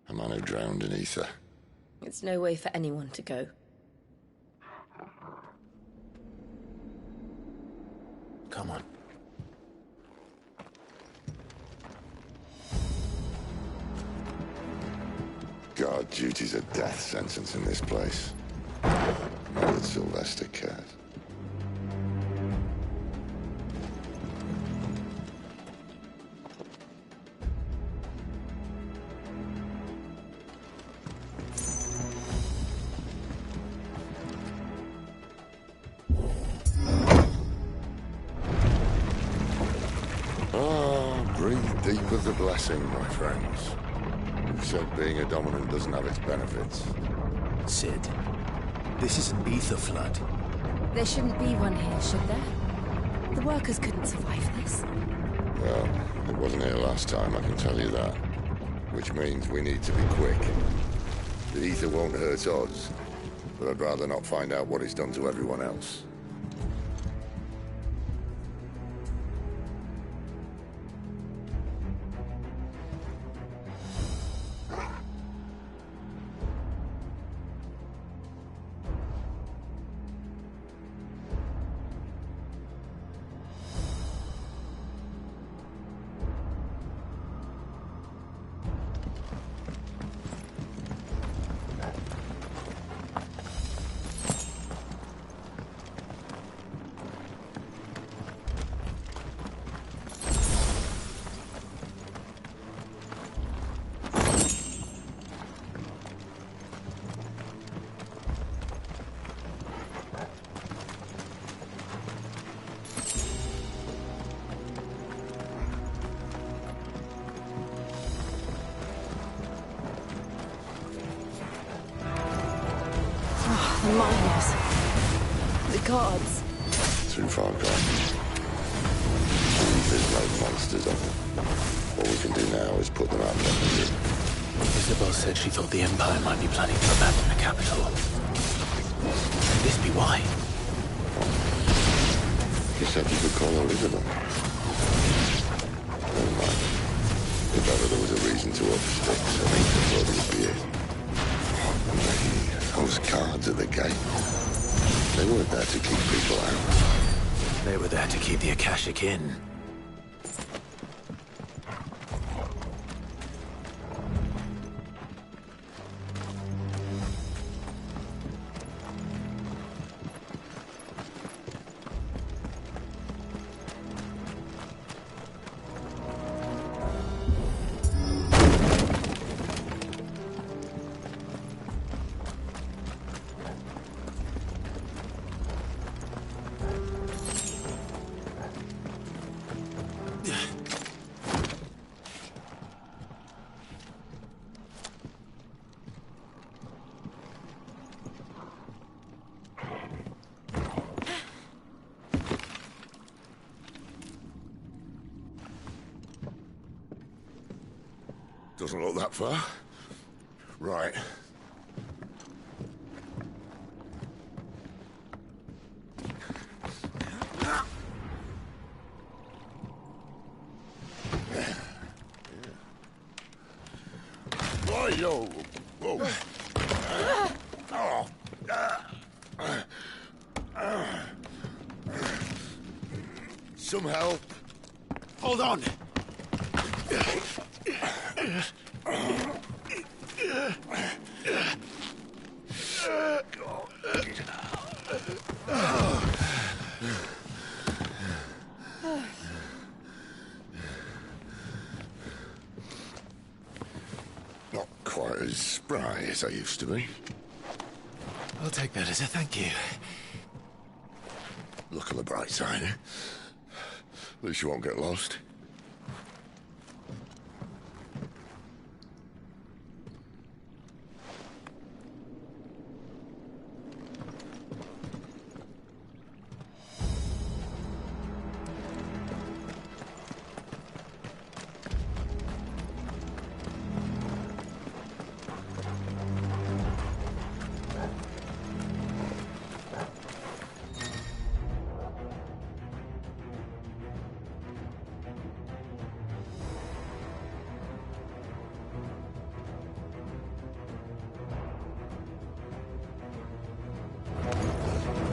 A man who drowned in ether. It's no way for anyone to go. Come on. Guard duty's a death sentence in this place. Not that Sylvester cares. Breathe deep of the blessing, my friends. You've said being a dominant doesn't have its benefits. Sid, this is an ether flood. There shouldn't be one here, should there? The workers couldn't survive this. Well, it wasn't here last time, I can tell you that. Which means we need to be quick. The ether won't hurt us, but I'd rather not find out what it's done to everyone else. The miners. The guards. Too far gone. There's no monsters of them. What we can do now is put them out of their misery. Isabel said she thought the Empire might be planning to abandon the capital. Could this be why? You said you could call her Isabel. Never mind. If ever there was a reason to up sticks, I think I thought it would be it. Those guards at the gate. They weren't there to keep people out. They were there to keep the Akashic in. Doesn't look that far. Right. Whoa, yo. Whoa. Some help. Hold on. Not quite as spry as I used to be. I'll take that as a thank you. Look on the bright side, eh? At least you won't get lost.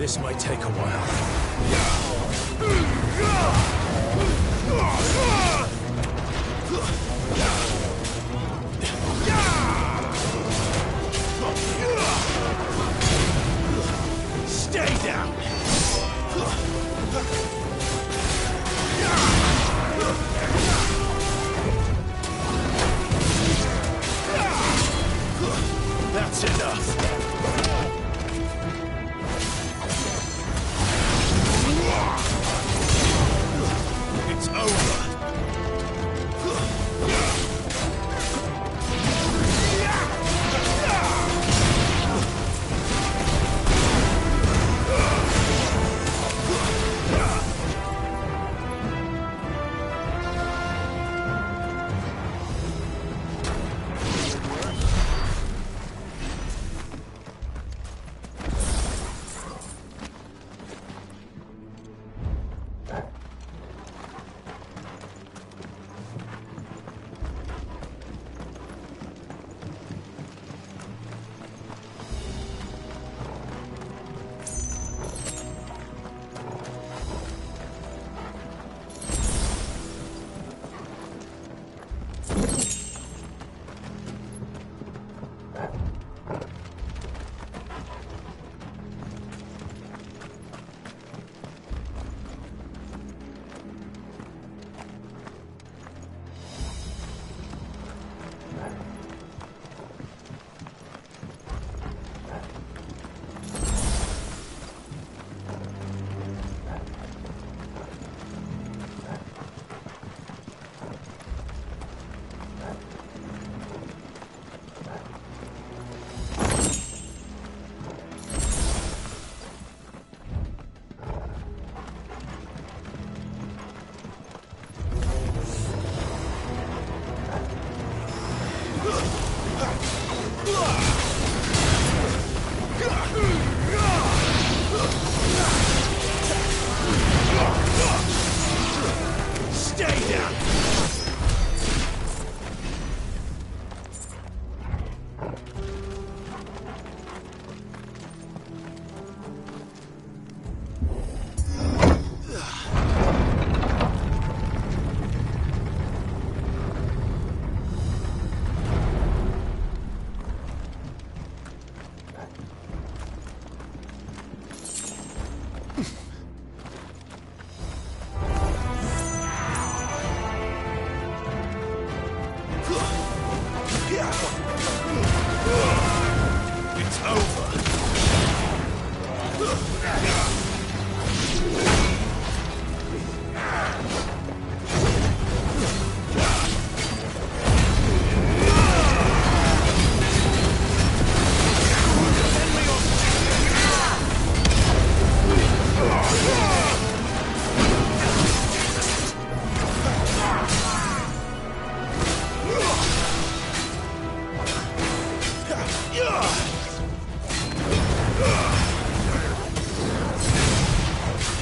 This might take a while. Stay down! That's enough! It's over!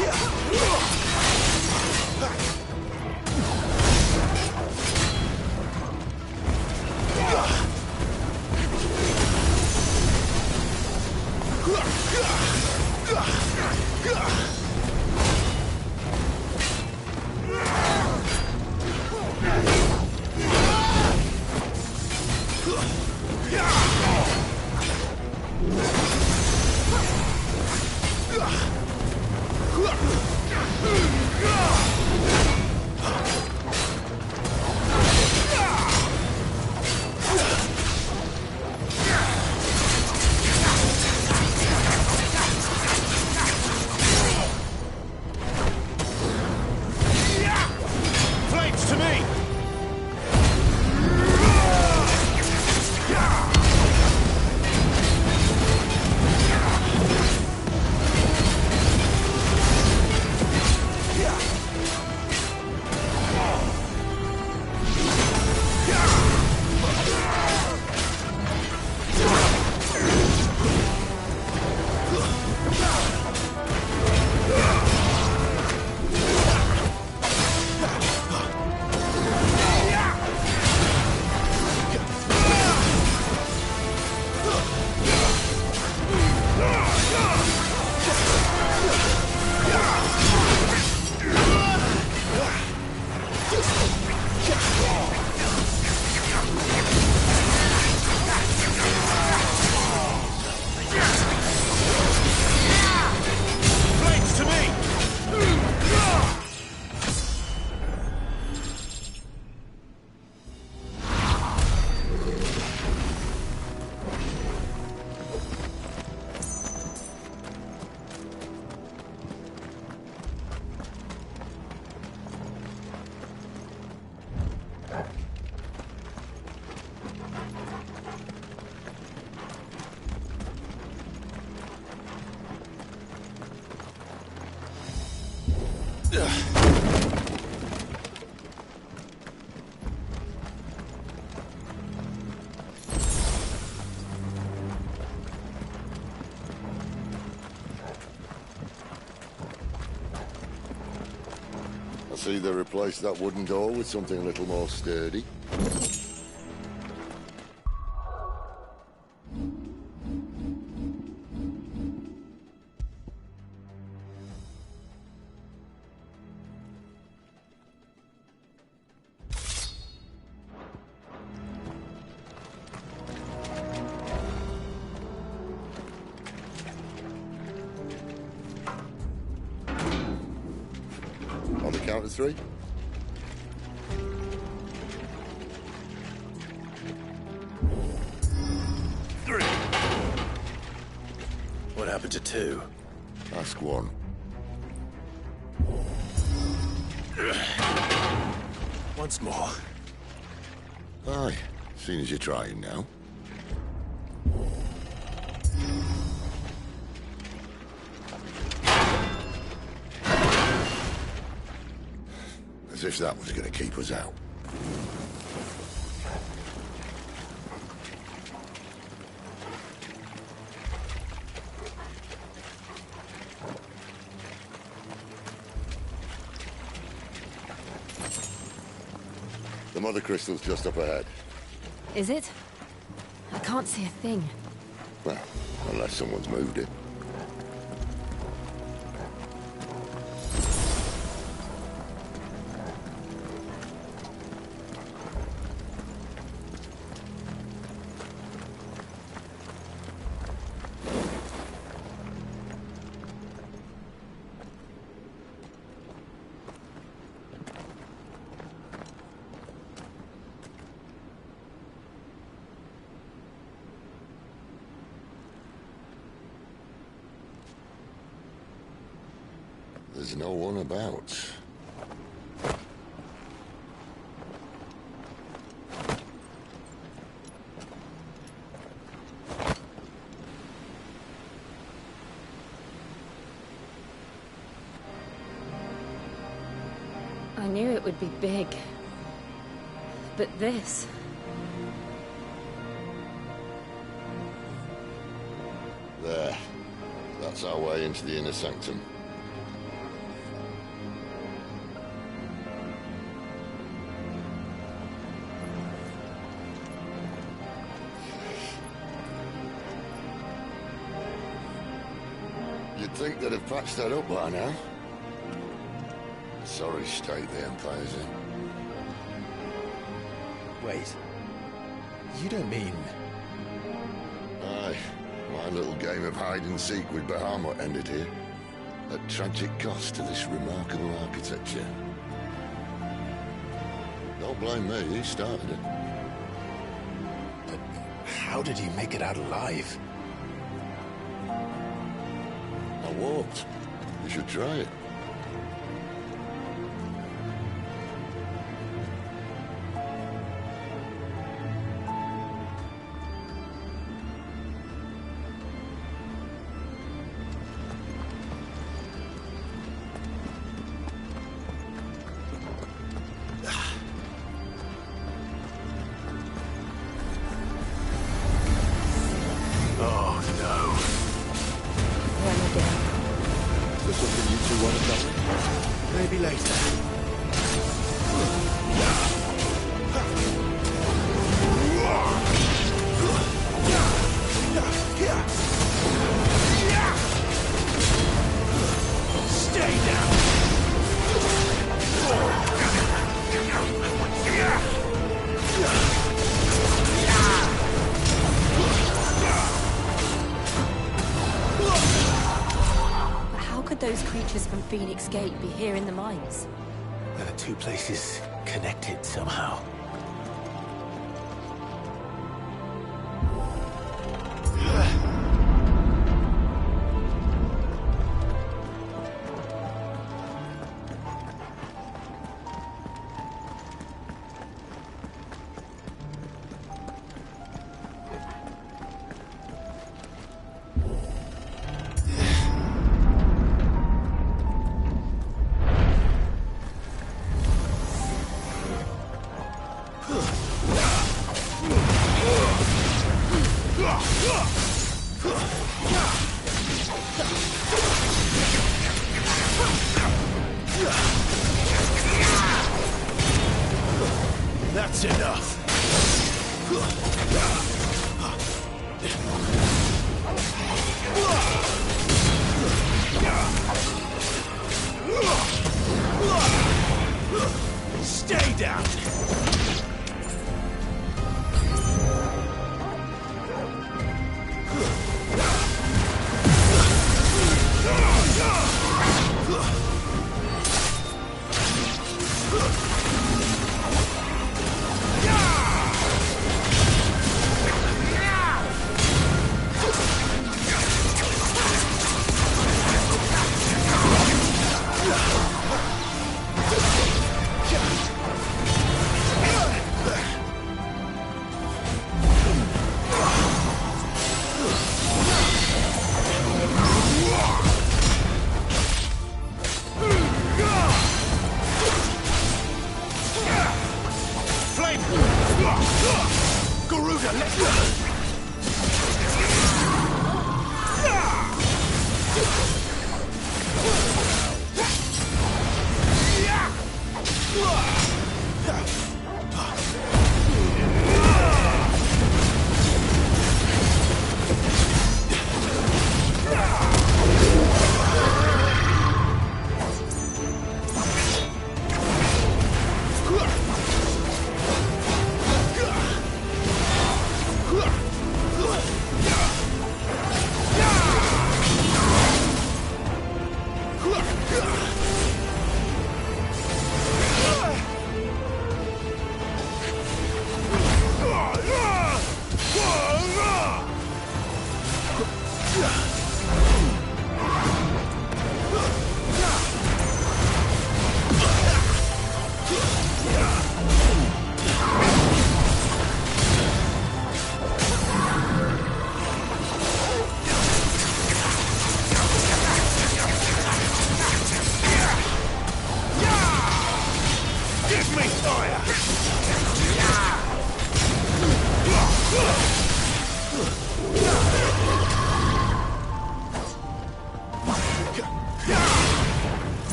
Yeah! Let's either replace that wooden door with something a little more sturdy. On the count of three. Three. What happened to two? Ask one. Once more. Aye, seeing as you're trying now. As if that was going to keep us out. The mother crystal's just up ahead. Is it? I can't see a thing. Well, unless someone's moved it. There's no one about. I knew it would be big. But this... There. That's our way into the inner sanctum. You'd think they'd have patched that up by now. Sorry state the Empire's in. Wait. You don't mean... Aye. My little game of hide-and-seek with Bahamut ended here. At tragic cost to this remarkable architecture. Don't blame me, he started it. But how did he make it out alive? I walked. You should try it. Maybe later. Stay down! How could those creatures from Phoenix Gate be here in the mines? Are the two places connected somehow? That's enough. Stay down. Garuda, let's go!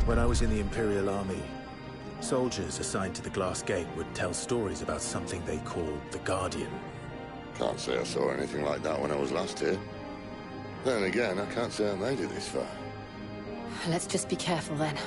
When I was in the Imperial Army, soldiers assigned to the Glass Gate would tell stories about something they called the Guardian. Can't say I saw anything like that when I was last here. Then again, I can't say I made it this far. Let's just be careful then.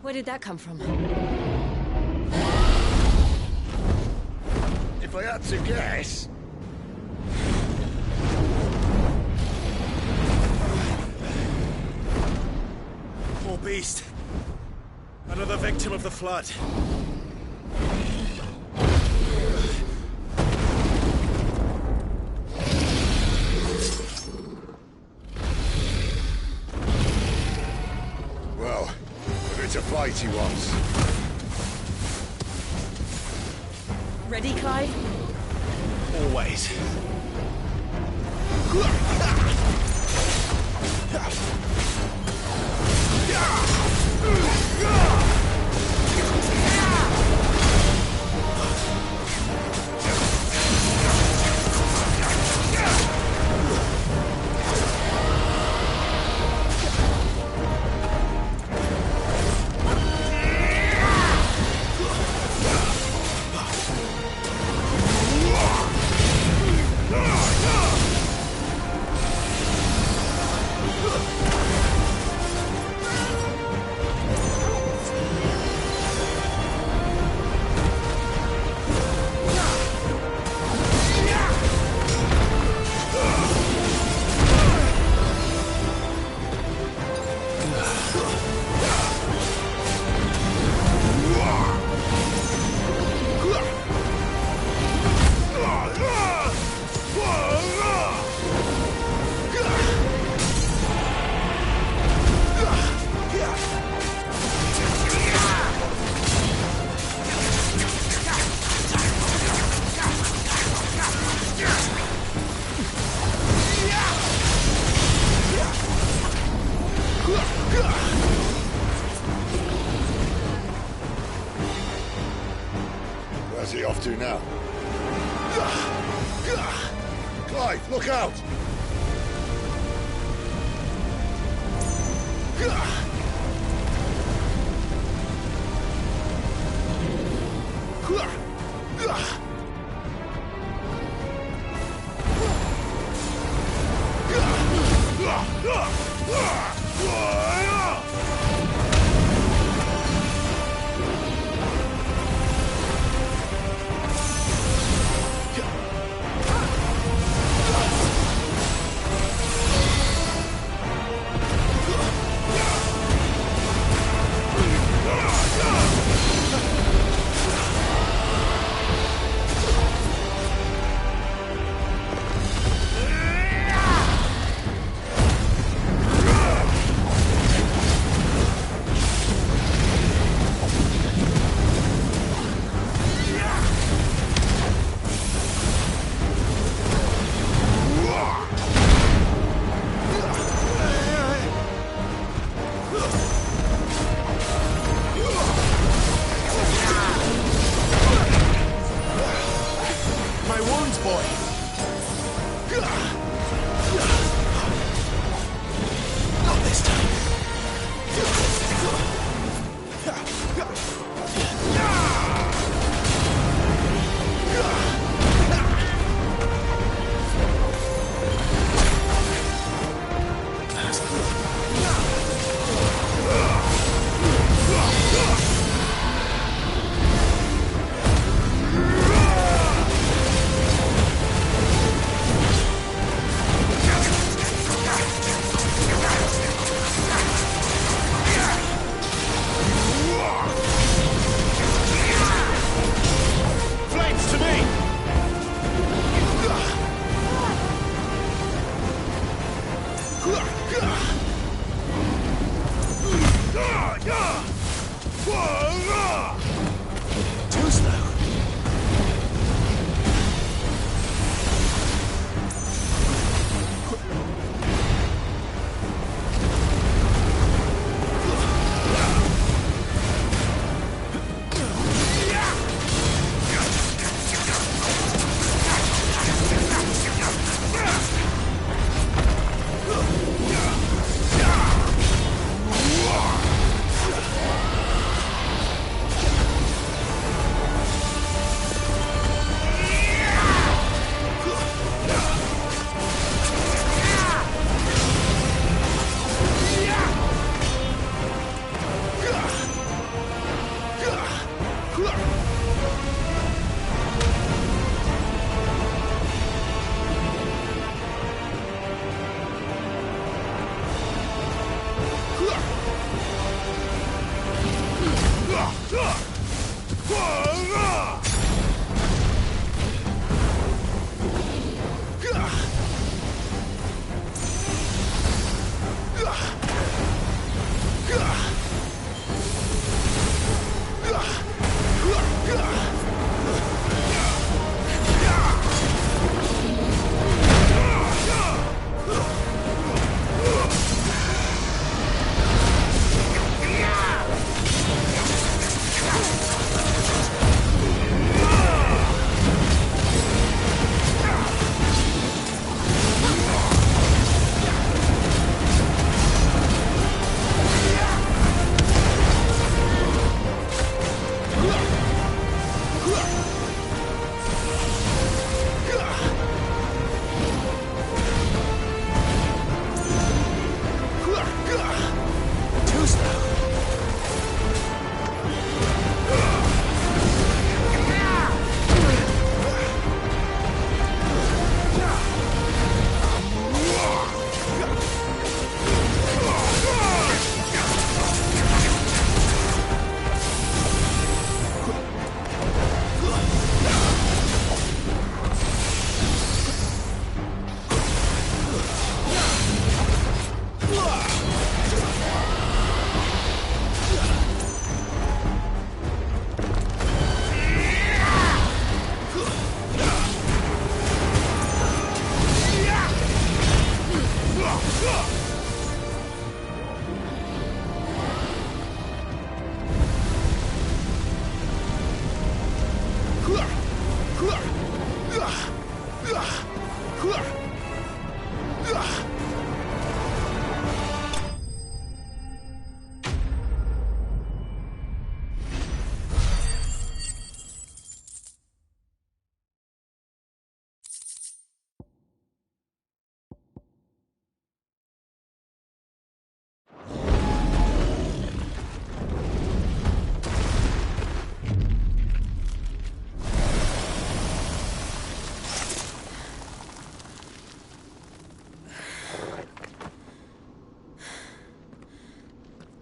Where did that come from? If I had to guess... Poor beast. Another victim of the flood. Well, if it's a fight he wants. Ready, Clive? Always. Clive, look out!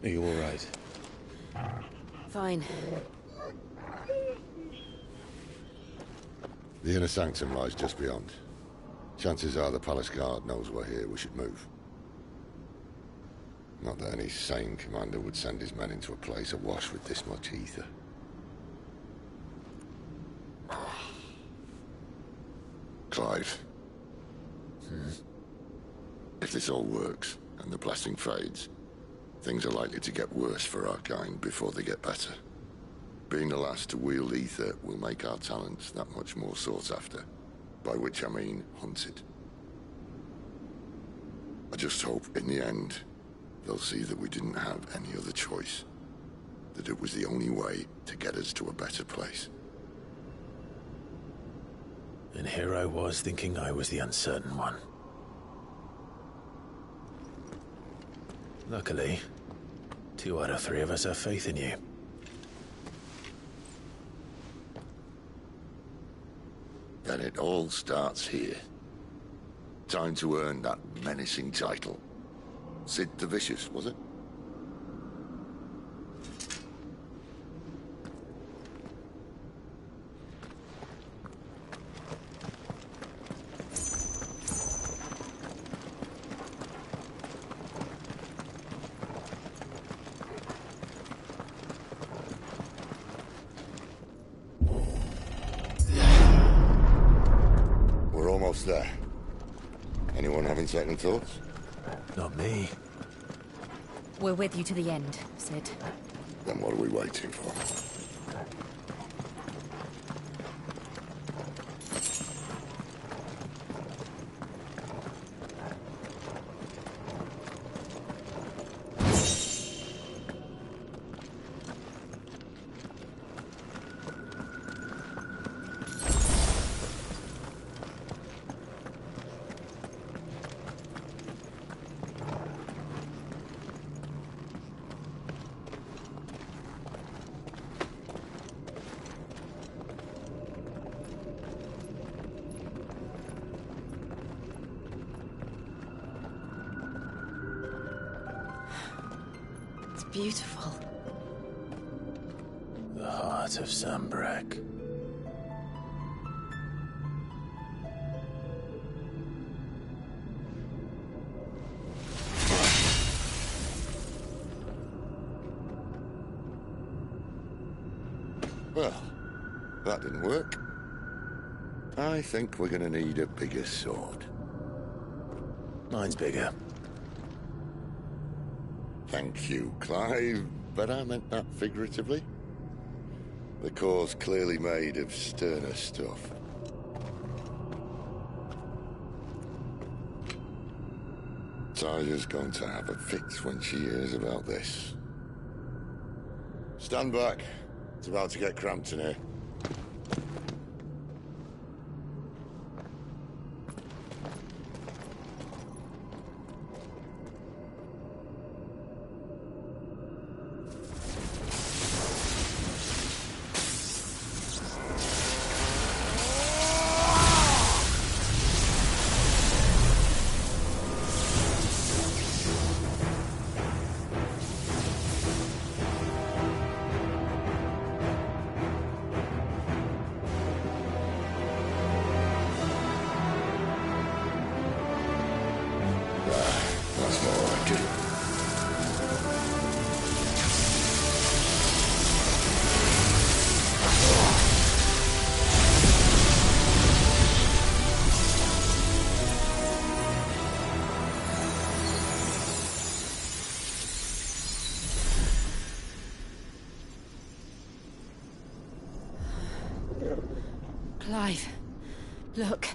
Are you all right? Fine. The inner sanctum lies just beyond. Chances are the palace guard knows we're here. We should move. Not that any sane commander would send his men into a place awash with this much ether. Clive. If this all works, and the blessing fades, things are likely to get worse for our kind before they get better. Being the last to wield ether will make our talents that much more sought after. By which I mean hunted. I just hope, in the end, they'll see that we didn't have any other choice. That it was the only way to get us to a better place. And here I was thinking I was the uncertain one. Luckily, 2 out of 3 of us have faith in you. Then it all starts here. Time to earn that menacing title. Sid the Vicious, was it? We're almost there. Anyone having second thoughts? Not me. We're with you to the end, Sid. Then what are we waiting for? Beautiful. The heart of Sambrek. Well, that didn't work. I think we're gonna need a bigger sword. Mine's bigger. Thank you, Clive, but I meant that figuratively. The core's clearly made of sterner stuff. Tyler's going to have a fit when she hears about this. Stand back. It's about to get cramped in here. That's more like it. Clive, look.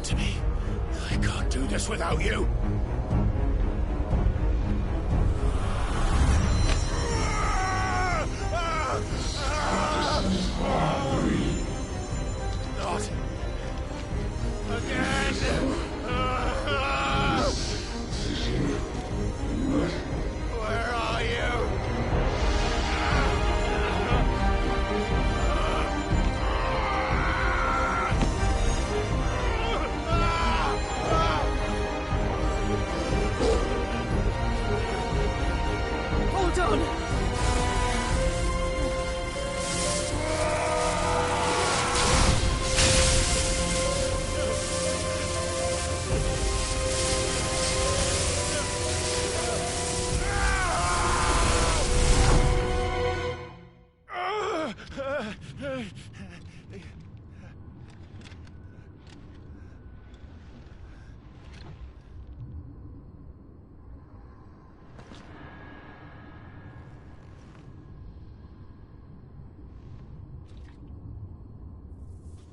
to me. I can't do this without you. Not again. Where are you? Hold on!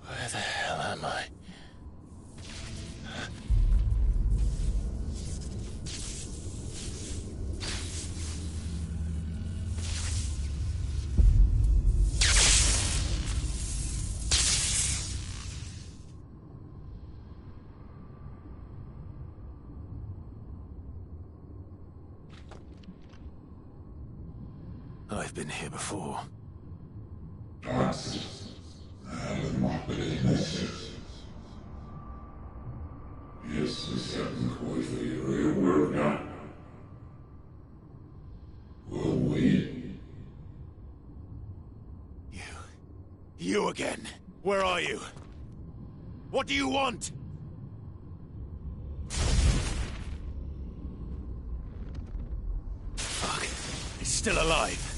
Where the hell am I? I've been here before. You again. Where are you? What do you want? Fuck. He's still alive.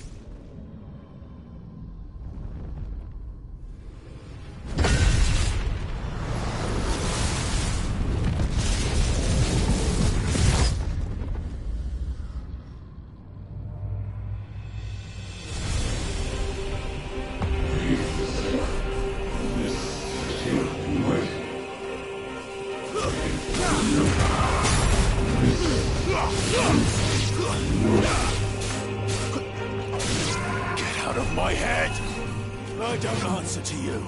Get out of my head! I don't answer to you.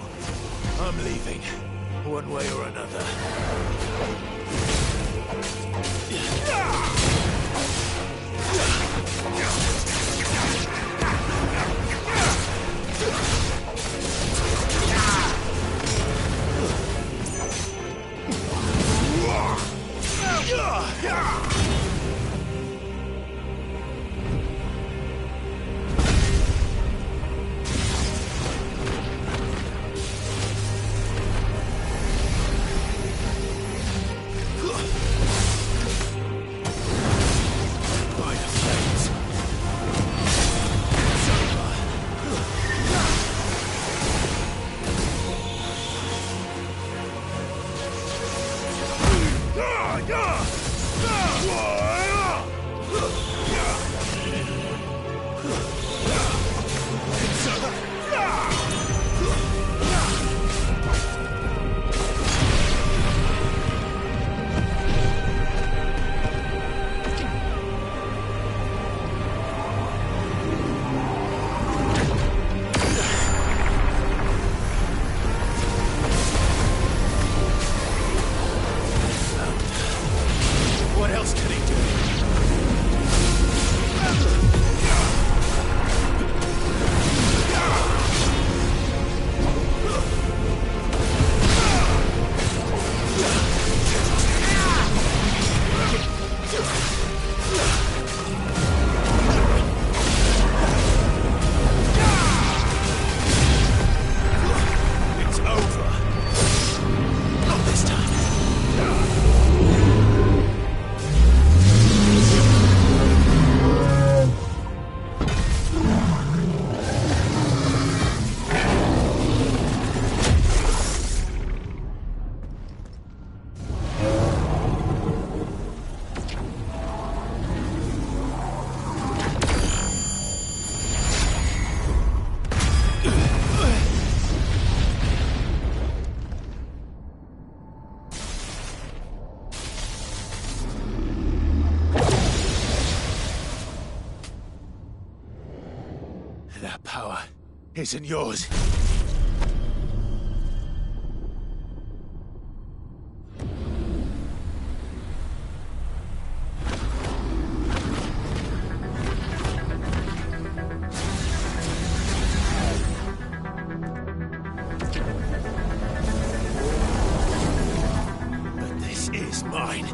I'm leaving, one way or another. What else can he do? isn't yours. But this is mine.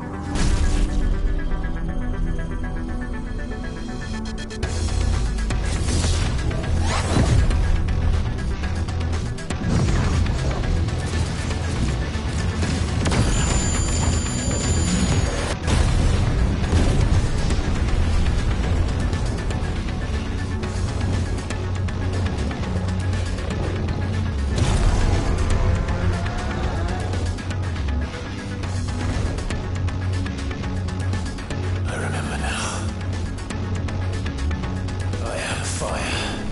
I remember now. I am fire.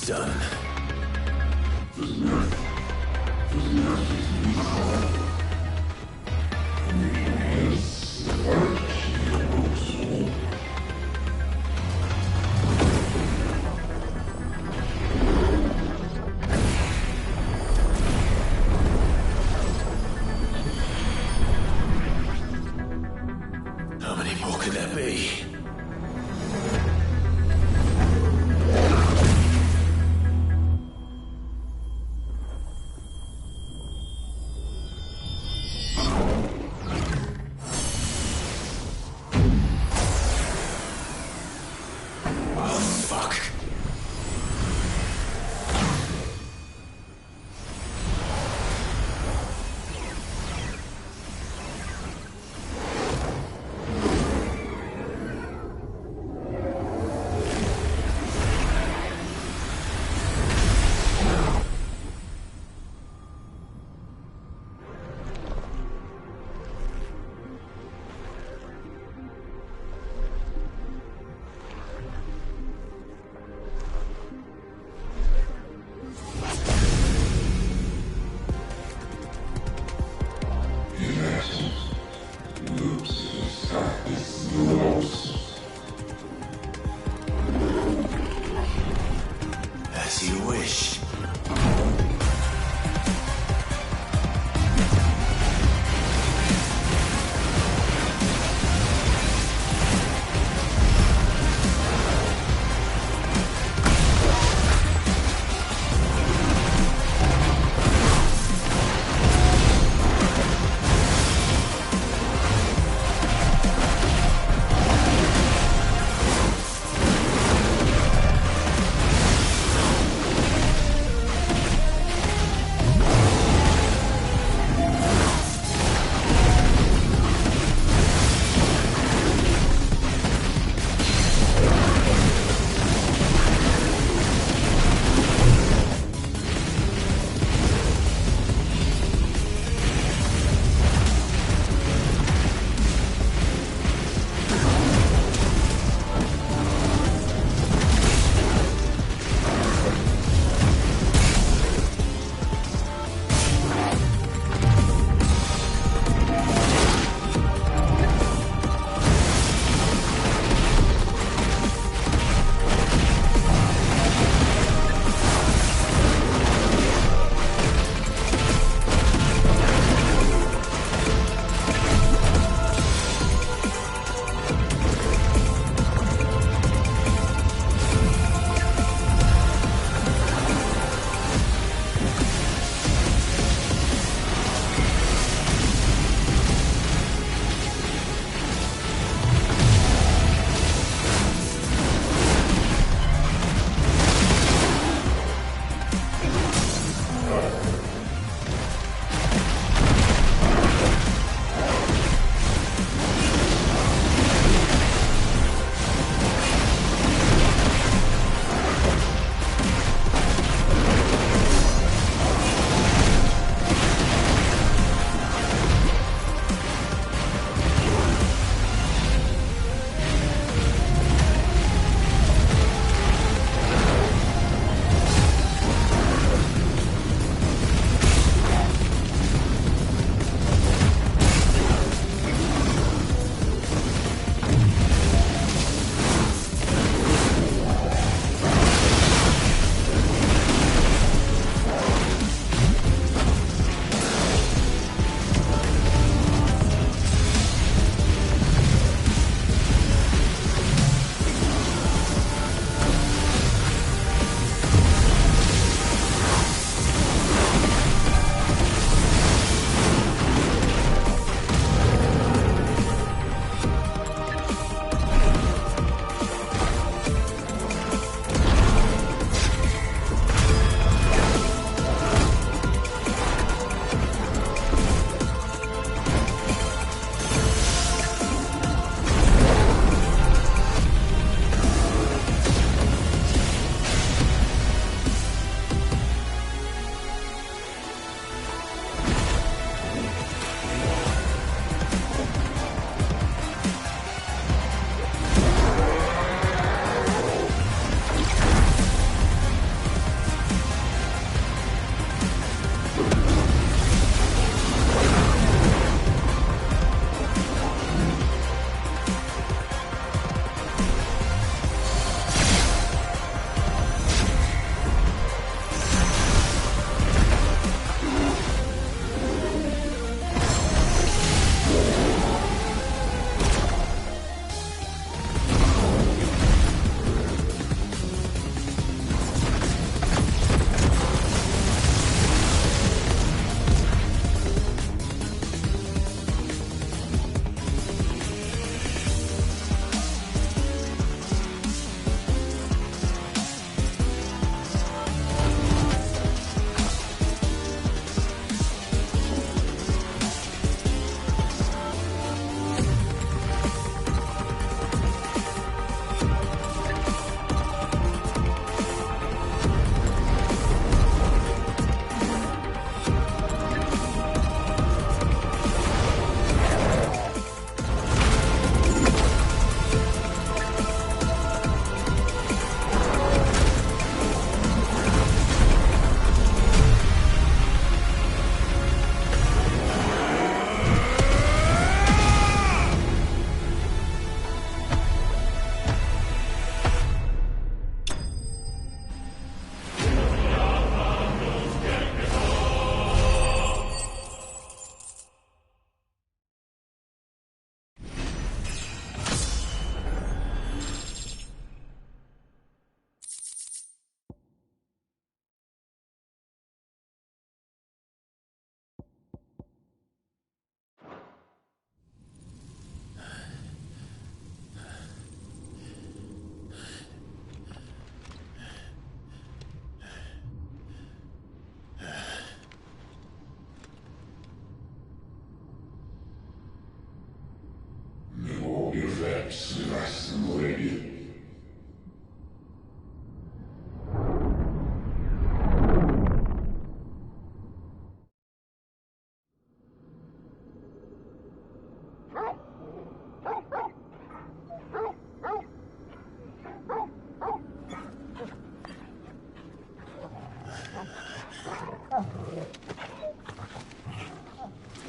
done.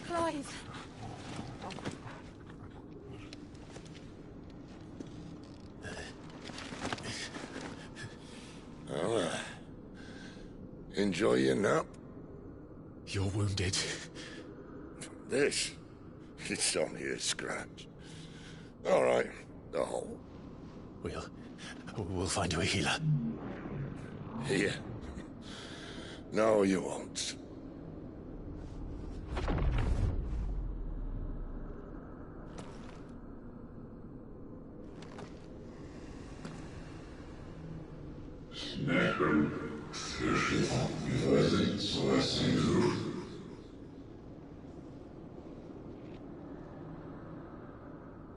Clive. Well, enjoy your nap. You're wounded. This? It's only a scratch. All right, the hole. We'll find you a healer. Here? No, you won't.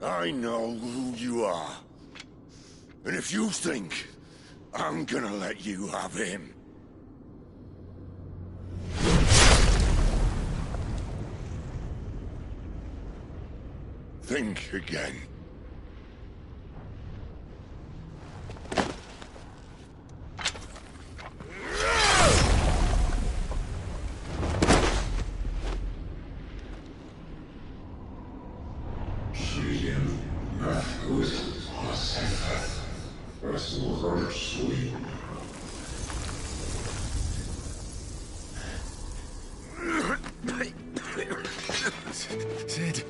I know who you are. And if you think I'm gonna let you have him... think again. Sid.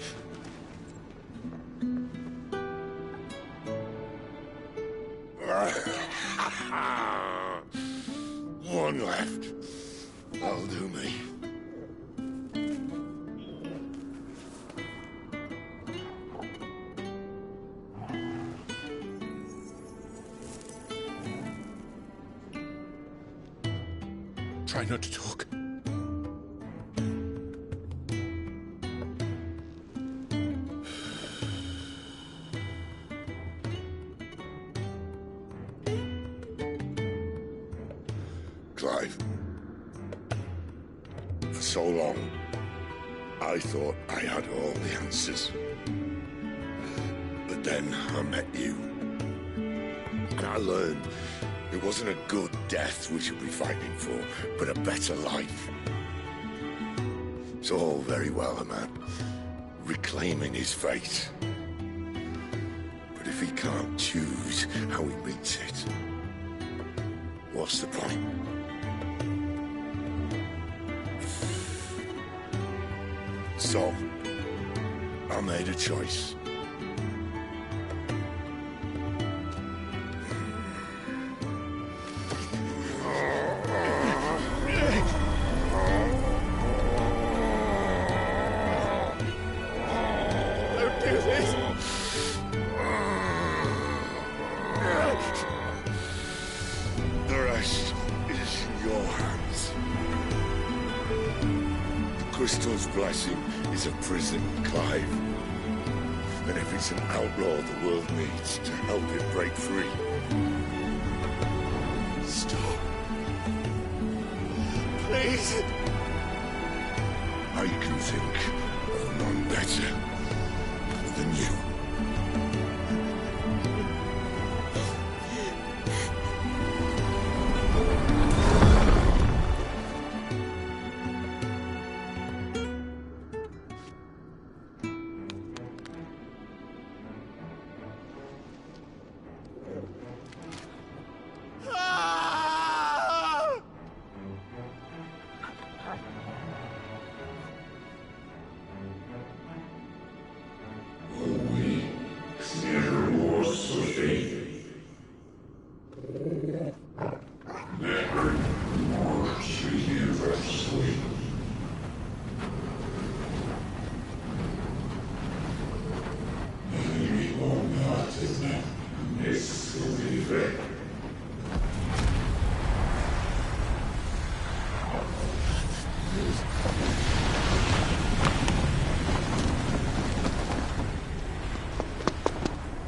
One left. That'll do me. Try not to talk. Clive. For so long, I thought I had all the answers. But then I met you. And I learned it wasn't a good death we should be fighting for, but a better life. It's all very well, a man reclaiming his fate. But if he can't choose how he meets it, what's the point? So, I made a choice. Don't do this! The rest is in your hands. The crystal's blessing is a prison, Clive. And if it's an outlaw the world needs to help it break free... Stop. Please. I can think of none better than you.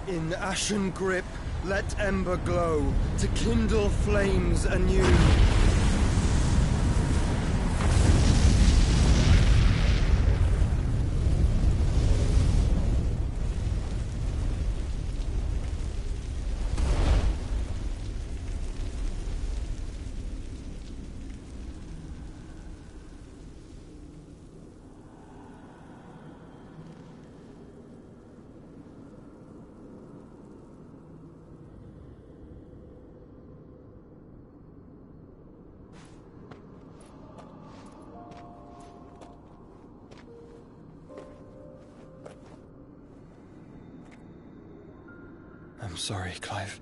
In ashen grip, let ember glow, to kindle flames anew. I'm sorry, Clive.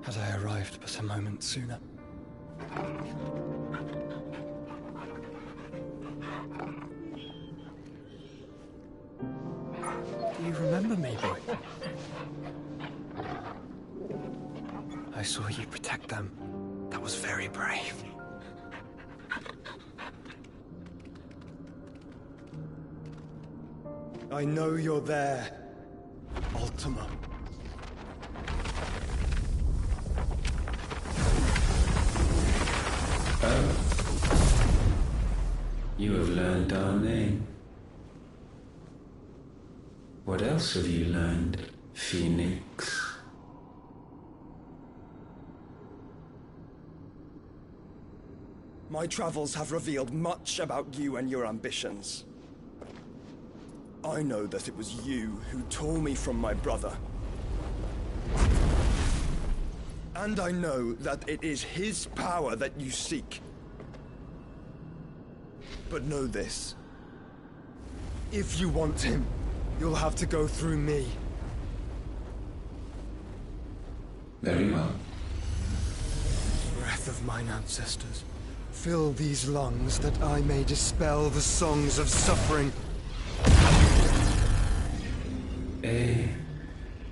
Had I arrived but a moment sooner. Do you remember me, boy? I saw you protect them. That was very brave. I know you're there, Ultima. Oh. You have learned our name. What else have you learned, Phoenix? My travels have revealed much about you and your ambitions. I know that it was you who tore me from my brother. And I know that it is his power that you seek. But know this. If you want him, you'll have to go through me. Very well. Breath of mine ancestors, fill these lungs that I may dispel the songs of suffering. A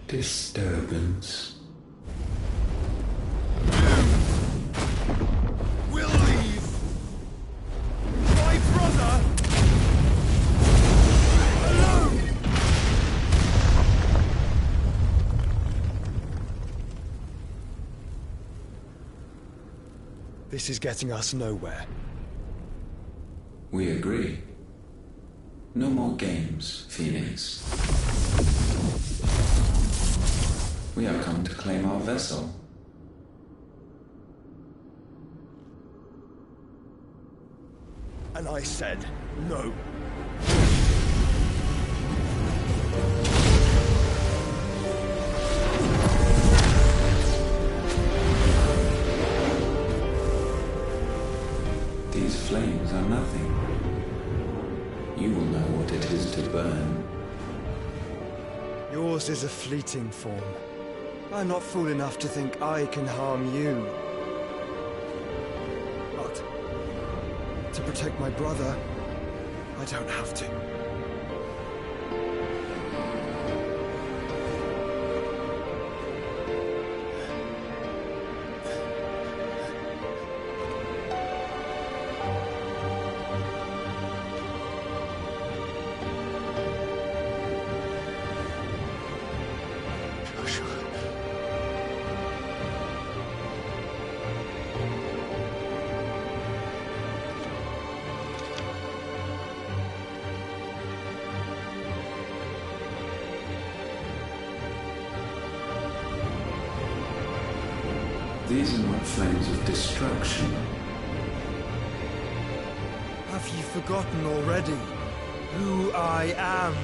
disturbance. We'll leave! My brother! Alone! This is getting us nowhere. We agree. No more games, Phoenix. We have come to claim our vessel. And I said no. These flames are nothing. You will know what it is to burn. Yours is a fleeting form. I'm not fool enough to think I can harm you. But to protect my brother, I don't have to. These are not flames of destruction. Have you forgotten already who I am?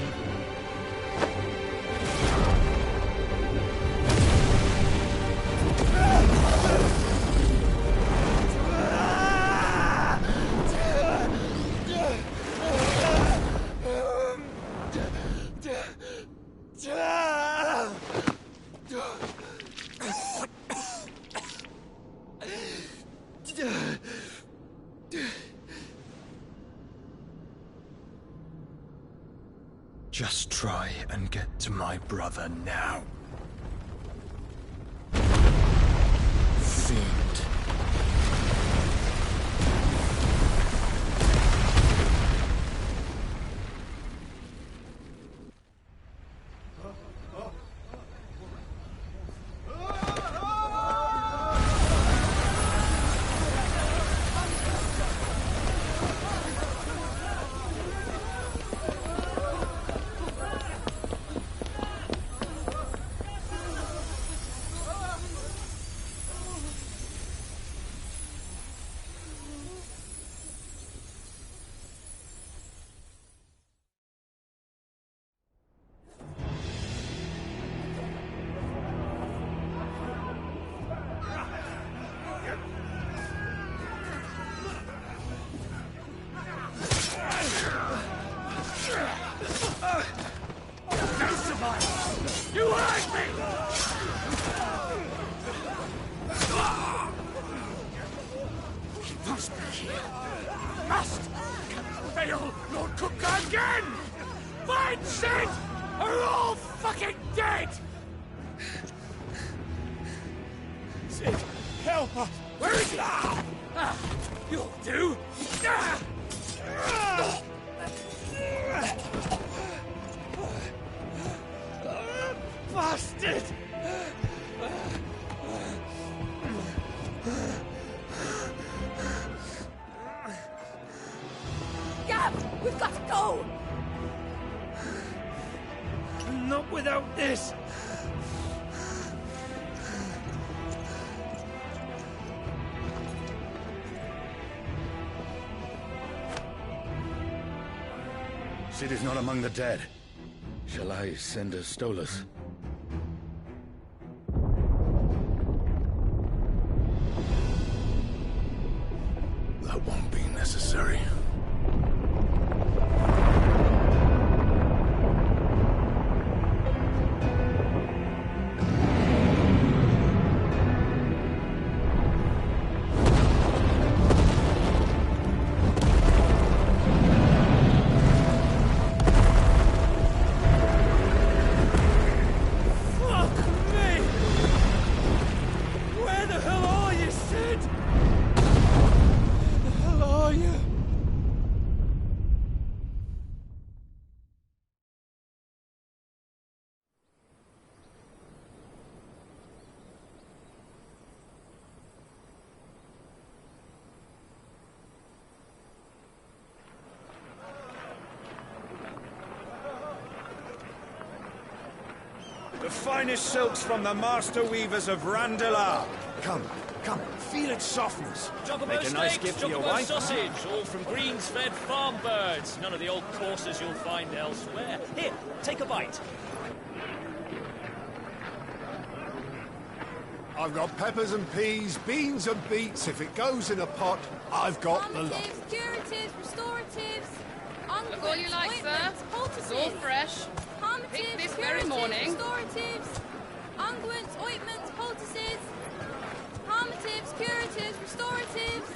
Just try and get to my brother now. Fiend. must be here. Must! Can fail Lord Cook again! Find Sid! Are all fucking dead! Sid, help us! Where is he? You'll do! Bastard! Gab! We've got to go! Not without this! Sid is not among the dead. Shall I send a Stolas? That won't be necessary. The finest silks from the master weavers of Randalar. Come, feel its softness. Make a nice gift for your wife. Sausage, all from greens-fed farm birds. None of the old courses you'll find elsewhere. Here, take a bite. I've got peppers and peas, beans and beets. If it goes in a pot, I've got the lot. Curatives, restoratives, Look all you like, sir. It's all fresh. Picked this very morning. Restoratives, unguents, ointments, poultices, palmatives, curatives, restoratives,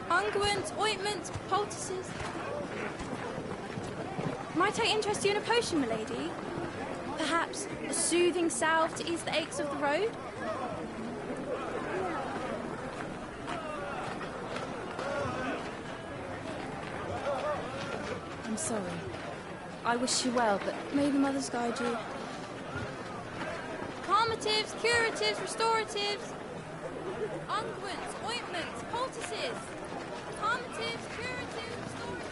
unguents, ointments, poultices. Might I interest you in a potion, milady? Perhaps a soothing salve to ease the aches of the road? I'm sorry. I wish you well, but may the mothers guide you. Palmatives, curatives, restoratives, unguents, ointments, poultices, palmatives, curatives, restoratives.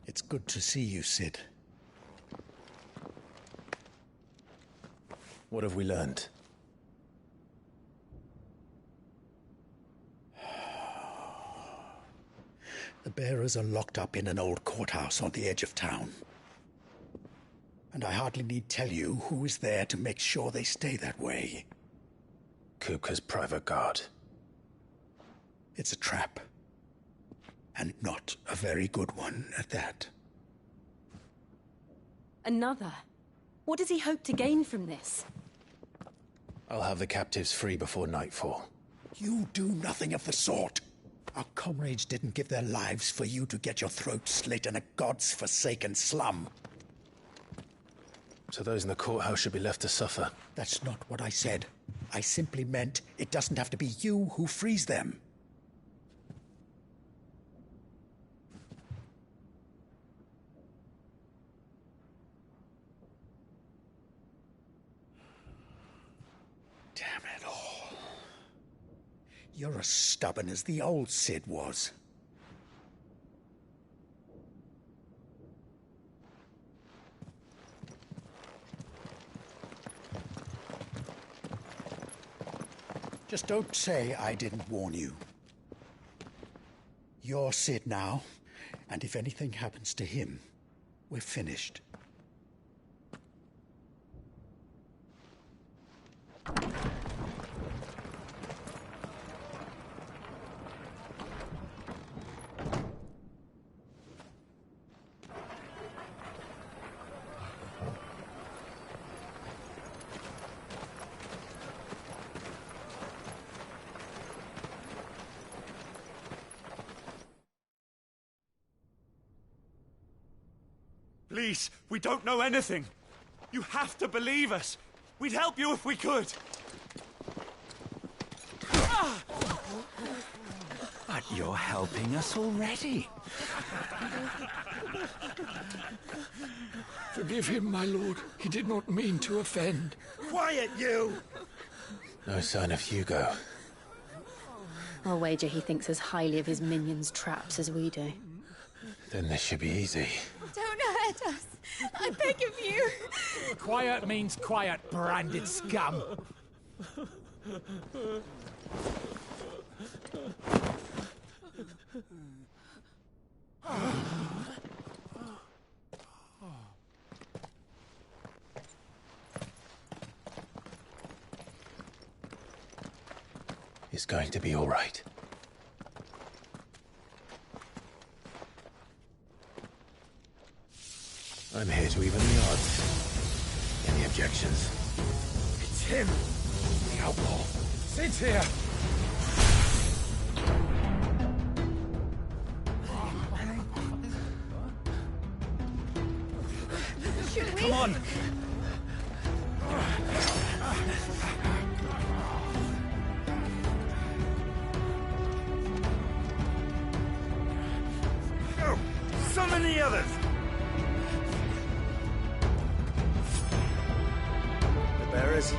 It's good to see you, Sid. What have we learned? The bearers are locked up in an old courthouse on the edge of town. And I hardly need tell you who is there to make sure they stay that way. Kuka's private guard. It's a trap. And not a very good one at that. Another? What does he hope to gain from this? I'll have the captives free before nightfall. You do nothing of the sort. Our comrades didn't give their lives for you to get your throat slit in a god's forsaken slum. So those in the courthouse should be left to suffer. That's not what I said. I simply meant it doesn't have to be you who frees them. Damn it all. You're as stubborn as the old Sid was. Just don't say I didn't warn you. You're Sid now, and if anything happens to him, we're finished. Please, we don't know anything. You have to believe us. We'd help you if we could. But you're helping us already. Forgive him, my lord. He did not mean to offend. Quiet, you! No sign of Hugo. I'll wager he thinks as highly of his minions' traps as we do. Then this should be easy. Don't hurt us. I beg of you. Quiet means quiet, branded scum. It's going to be all right. I'm here to even the odds. Any objections? It's him, the outlaw. Sit here. Should we? Come on. Go! Summon the others! The bearers?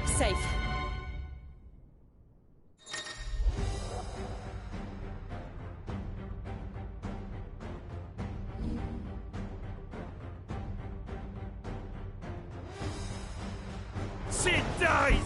Safe. Sid dies!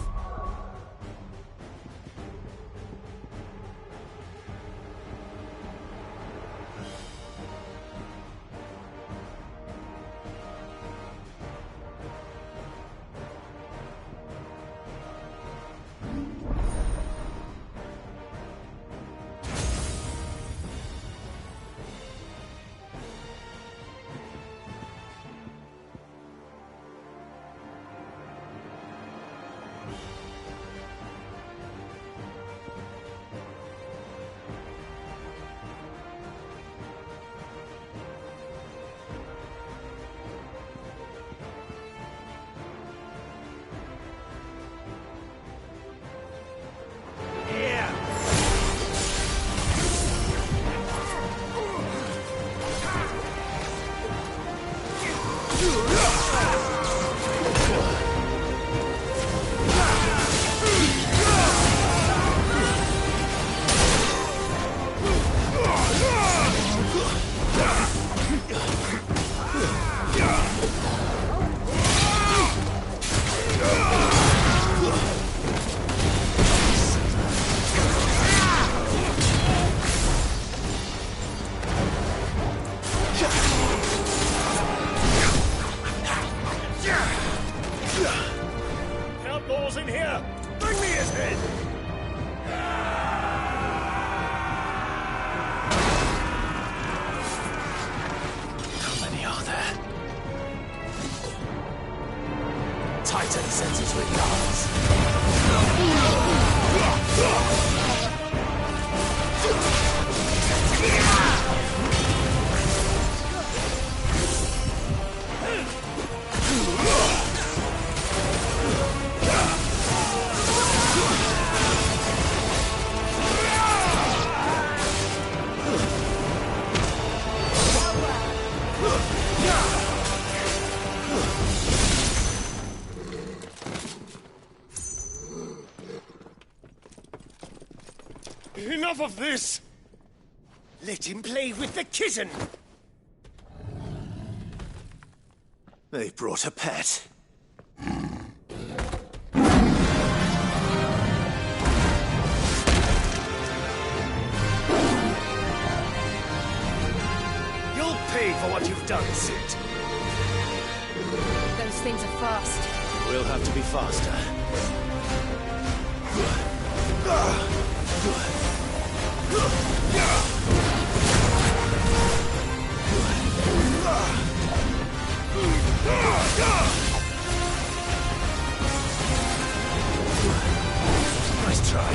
Outlaws in here! Bring me his head! How many are there? Titan sends his regards. Enough of this! Let him play with the kitten! They brought a pet. You'll pay for what you've done, Sid. Those things are fast. We'll have to be faster. Nice try.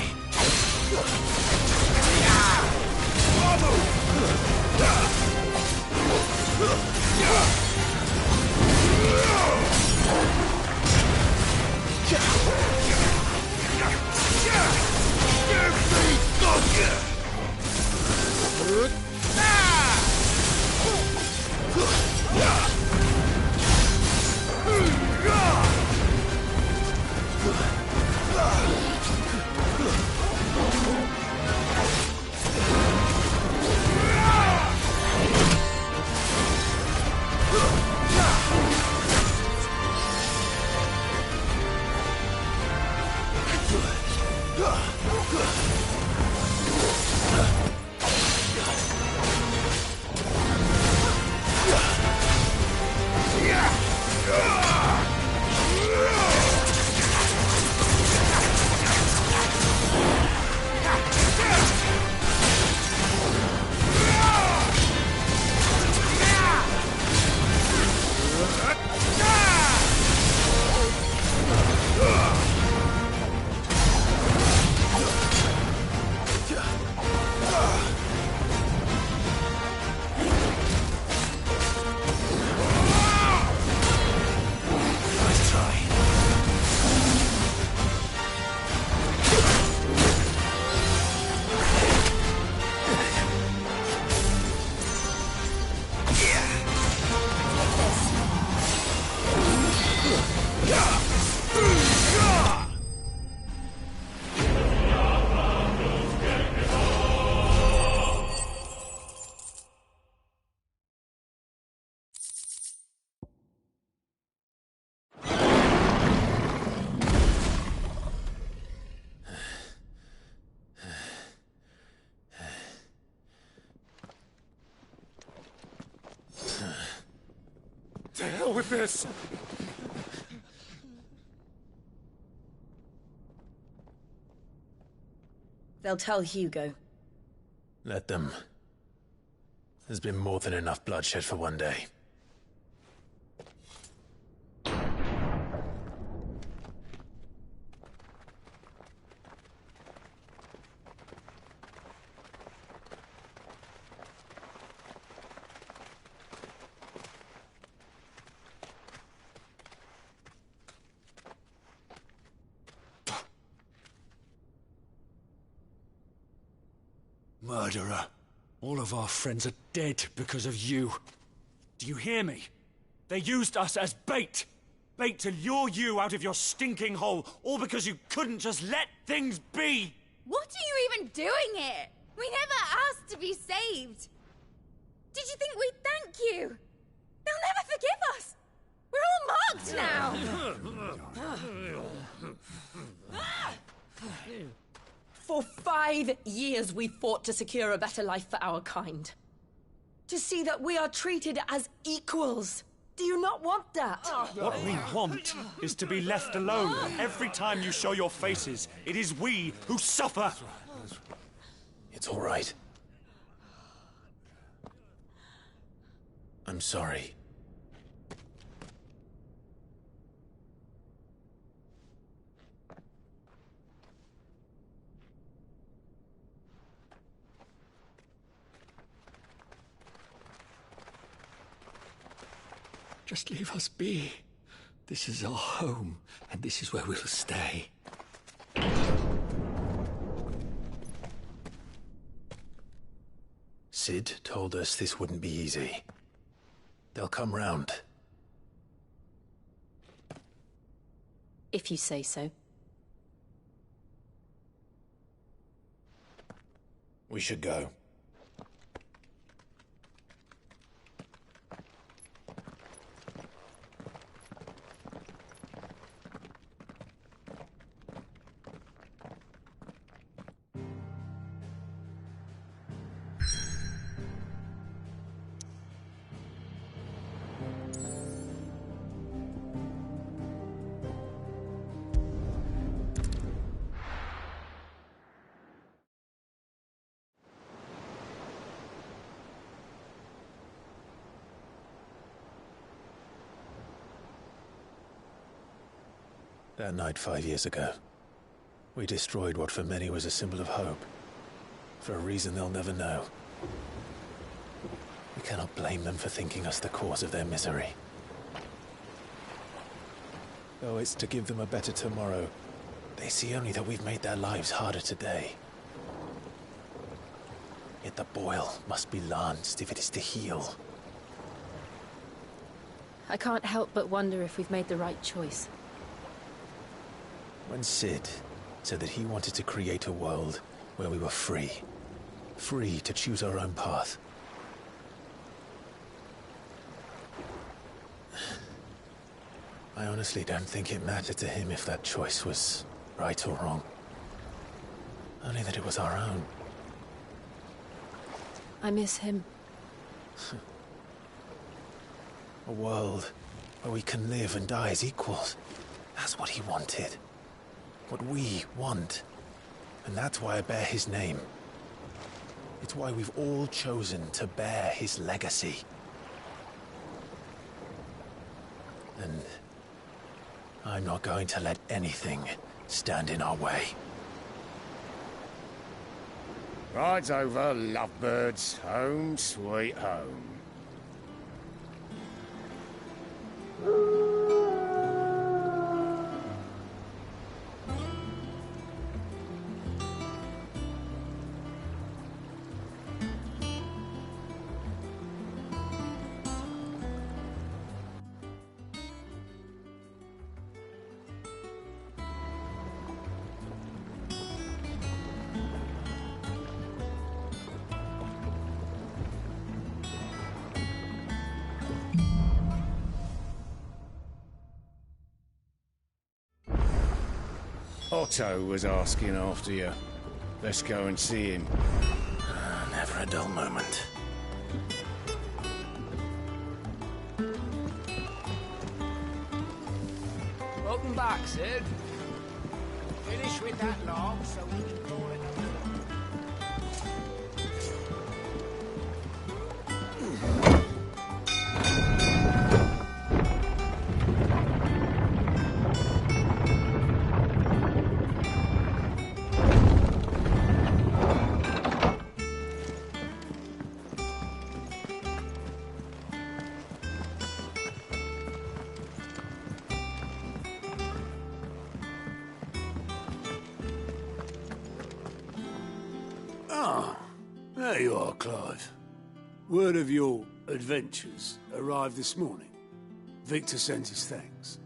To hell with this! They'll tell Hugo. Let them. There's been more than enough bloodshed for one day. Murderer. All of our friends are dead because of you. Do you hear me? They used us as bait. Bait to lure you out of your stinking hole, all because you couldn't just let things be. What are you even doing here? We never asked to be saved. Did you think we'd thank you? They'll never forgive us. We're all marked now. For 5 years we fought to secure a better life for our kind. To see that we are treated as equals. Do you not want that? What we want is to be left alone. Every time you show your faces, it is we who suffer. It's all right. I'm sorry. Just leave us be. This is our home, and this is where we'll stay. Sid told us this wouldn't be easy. They'll come round. If you say so. We should go. That night 5 years ago, we destroyed what for many was a symbol of hope. For a reason they'll never know. We cannot blame them for thinking us the cause of their misery. Though it's to give them a better tomorrow, they see only that we've made their lives harder today. Yet the boil must be lanced if it is to heal. I can't help but wonder if we've made the right choice. When Sid said that he wanted to create a world where we were free. Free to choose our own path. I honestly don't think it mattered to him if that choice was right or wrong. Only that it was our own. I miss him. A world where we can live and die as equals. That's what he wanted. What we want. And that's why I bear his name. It's why we've all chosen to bear his legacy. And I'm not going to let anything stand in our way. Ride's over, lovebirds. Home sweet home. Otto was asking after you. Let's go and see him. Never a dull moment. Welcome back, Sid. Finish with that log so we can call it a... There you are, Clive. Word of your adventures arrived this morning. Victor sends his thanks.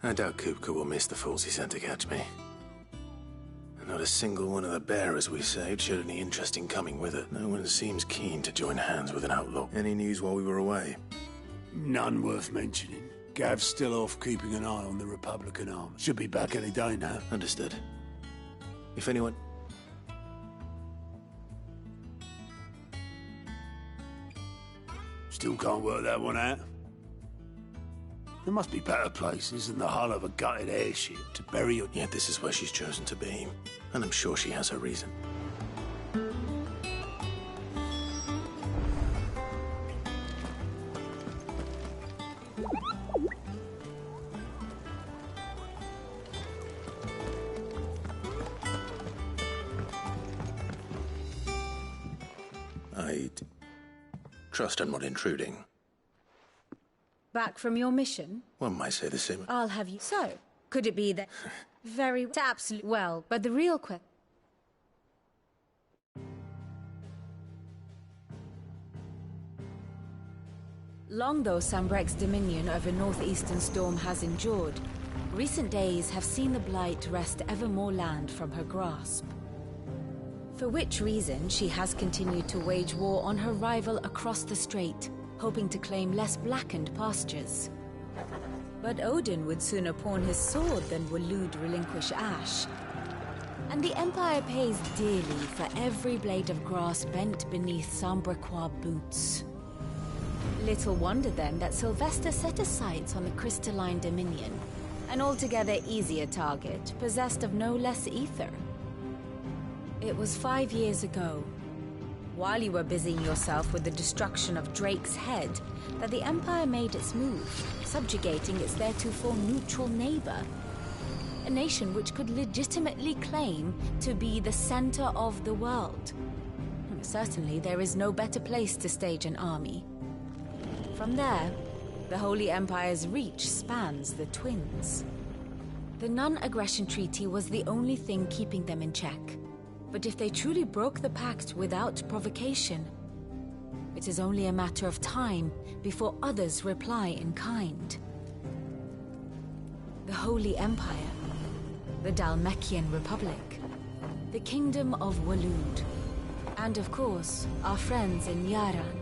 I doubt Kupka will miss the fools he sent to catch me. Not a single one of the bearers we saved showed any interest in coming with it. No one seems keen to join hands with an outlaw. Any news while we were away? None worth mentioning. Gav's still off keeping an eye on the Republican army. Should be back any day now. Understood. If anyone... Still can't work that one out. There must be better places than the hull of a gutted airship to bury your... Yet this is where she's chosen to be. And I'm sure she has her reason. I'd trust I'm not intruding. Back from your mission? One might say the same. I'll have you. So, could it be that... Very... Absolutely. Well, but the real question... Long though Sambrek's dominion over northeastern Storm has endured, recent days have seen the Blight wrest ever more land from her grasp. For which reason she has continued to wage war on her rival across the strait, hoping to claim less blackened pastures. But Odin would sooner pawn his sword than Waloed relinquish Ash. And the Empire pays dearly for every blade of grass bent beneath Sambrequois boots. Little wonder then that Sylvester set his sights on the Crystalline Dominion, an altogether easier target, possessed of no less ether. It was 5 years ago, while you were busying yourself with the destruction of Drake's head, that the Empire made its move, subjugating its theretofore neutral neighbor. A nation which could legitimately claim to be the center of the world. Certainly, there is no better place to stage an army. From there, the Holy Empire's reach spans the Twins. The non-aggression treaty was the only thing keeping them in check. But if they truly broke the pact without provocation, it is only a matter of time before others reply in kind. The Holy Empire, the Dhalmekian Republic, the Kingdom of Waloed, and of course, our friends in Yaran.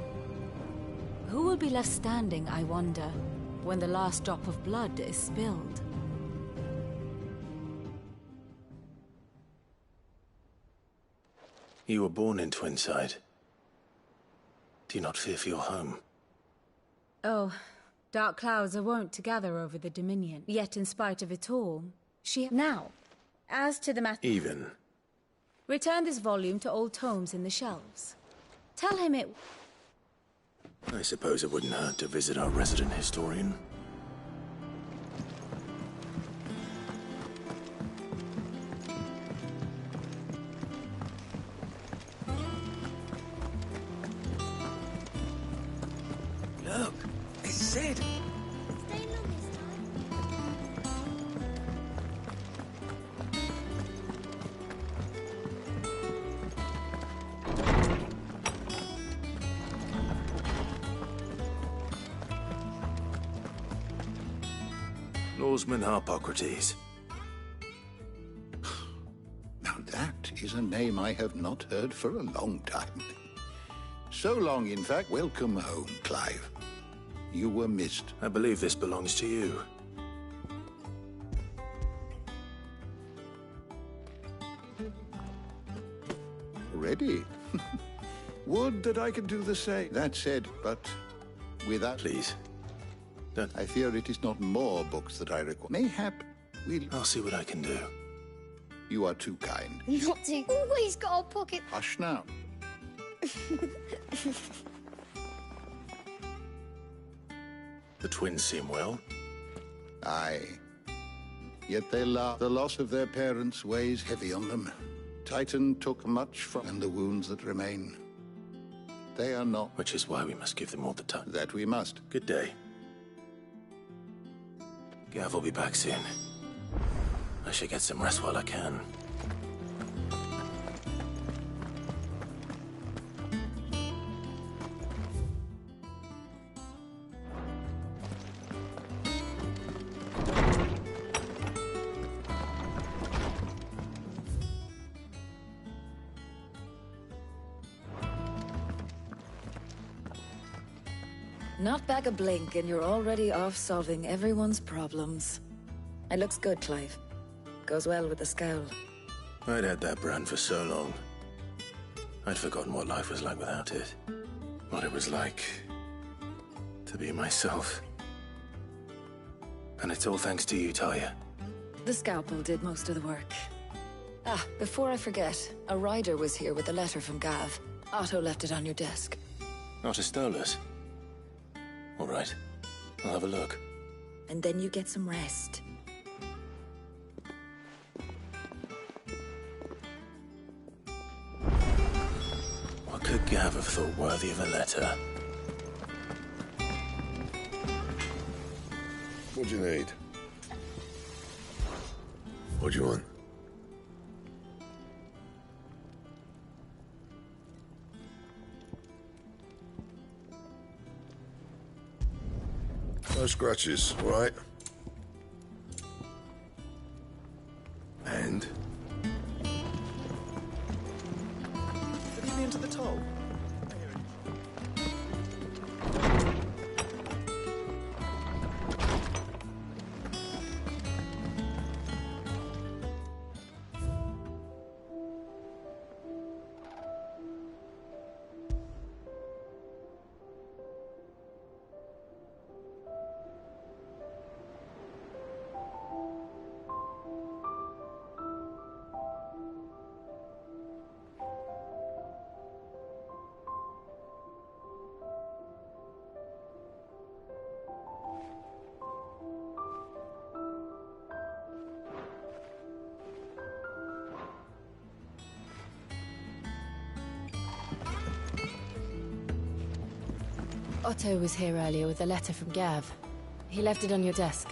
Who will be left standing, I wonder, when the last drop of blood is spilled? You were born in Twinside. Do you not fear for your home? Oh, dark clouds are wont to gather over the Dominion. Yet in spite of it all, she... Now, as to the matter... Even. Return this volume to old tomes in the shelves. Tell him it... I suppose it wouldn't hurt to visit our resident historian. Look, it's Sid. Lawsman Harpocrates. Now that is a name I have not heard for a long time. So long, in fact. Welcome home, Clive. You were missed. I believe this belongs to you. Ready? Would that I could do the same. That said, but without... Please. Don't... I fear it is not more books that I require. Mayhap we'll... I'll see what I can do. You are too kind. Not to. Always got a pocket. Hush now. The twins seem well. Aye. Yet they laugh. The loss of their parents weighs heavy on them. Titan took much from and the wounds that remain. They are not. Which is why we must give them all the time. That we must. Good day. Gav will be back soon. I should get some rest while I can. Not back a blink and you're already off solving everyone's problems. It looks good, Clive. Goes well with the scowl. I'd had that brand for so long. I'd forgotten what life was like without it. What it was like to be myself. And it's all thanks to you, Talia. The scalpel did most of the work. Ah, before I forget, a rider was here with a letter from Gav. Otto left it on your desk. Not a stolus. All right. I'll have a look. And then you get some rest. What could Gav have thought worthy of a letter? What do you need? What do you want? No scratches, all right? And? Have you been to the toll? Otto was here earlier with a letter from Gav. He left it on your desk.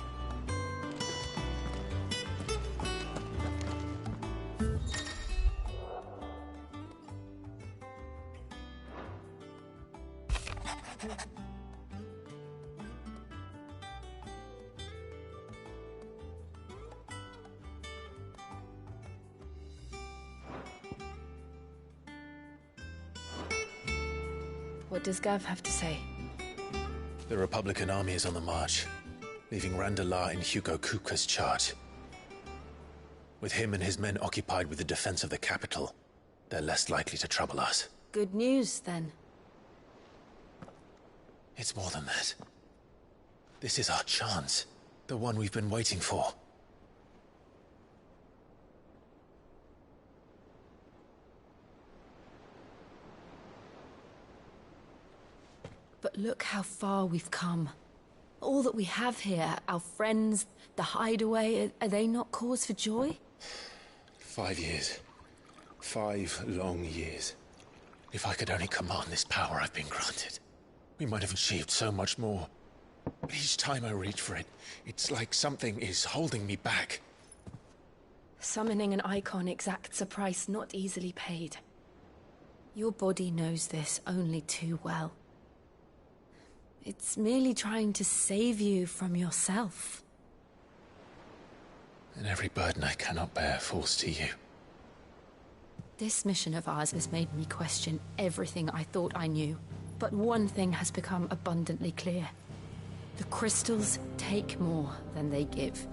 What does Gav have to say? The Republican army is on the march, leaving Randalar in Hugo Kuka's charge. With him and his men occupied with the defense of the capital, they're less likely to trouble us. Good news, then. It's more than that. This is our chance. The one we've been waiting for. But look how far we've come. All that we have here, our friends, the hideaway, are they not cause for joy? 5 years. 5 long years. If I could only command this power I've been granted, we might have achieved so much more. But each time I reach for it, it's like something is holding me back. Summoning an icon exacts a price not easily paid. Your body knows this only too well. It's merely trying to save you from yourself. And every burden I cannot bear falls to you. This mission of ours has made me question everything I thought I knew. But one thing has become abundantly clear. The crystals take more than they give.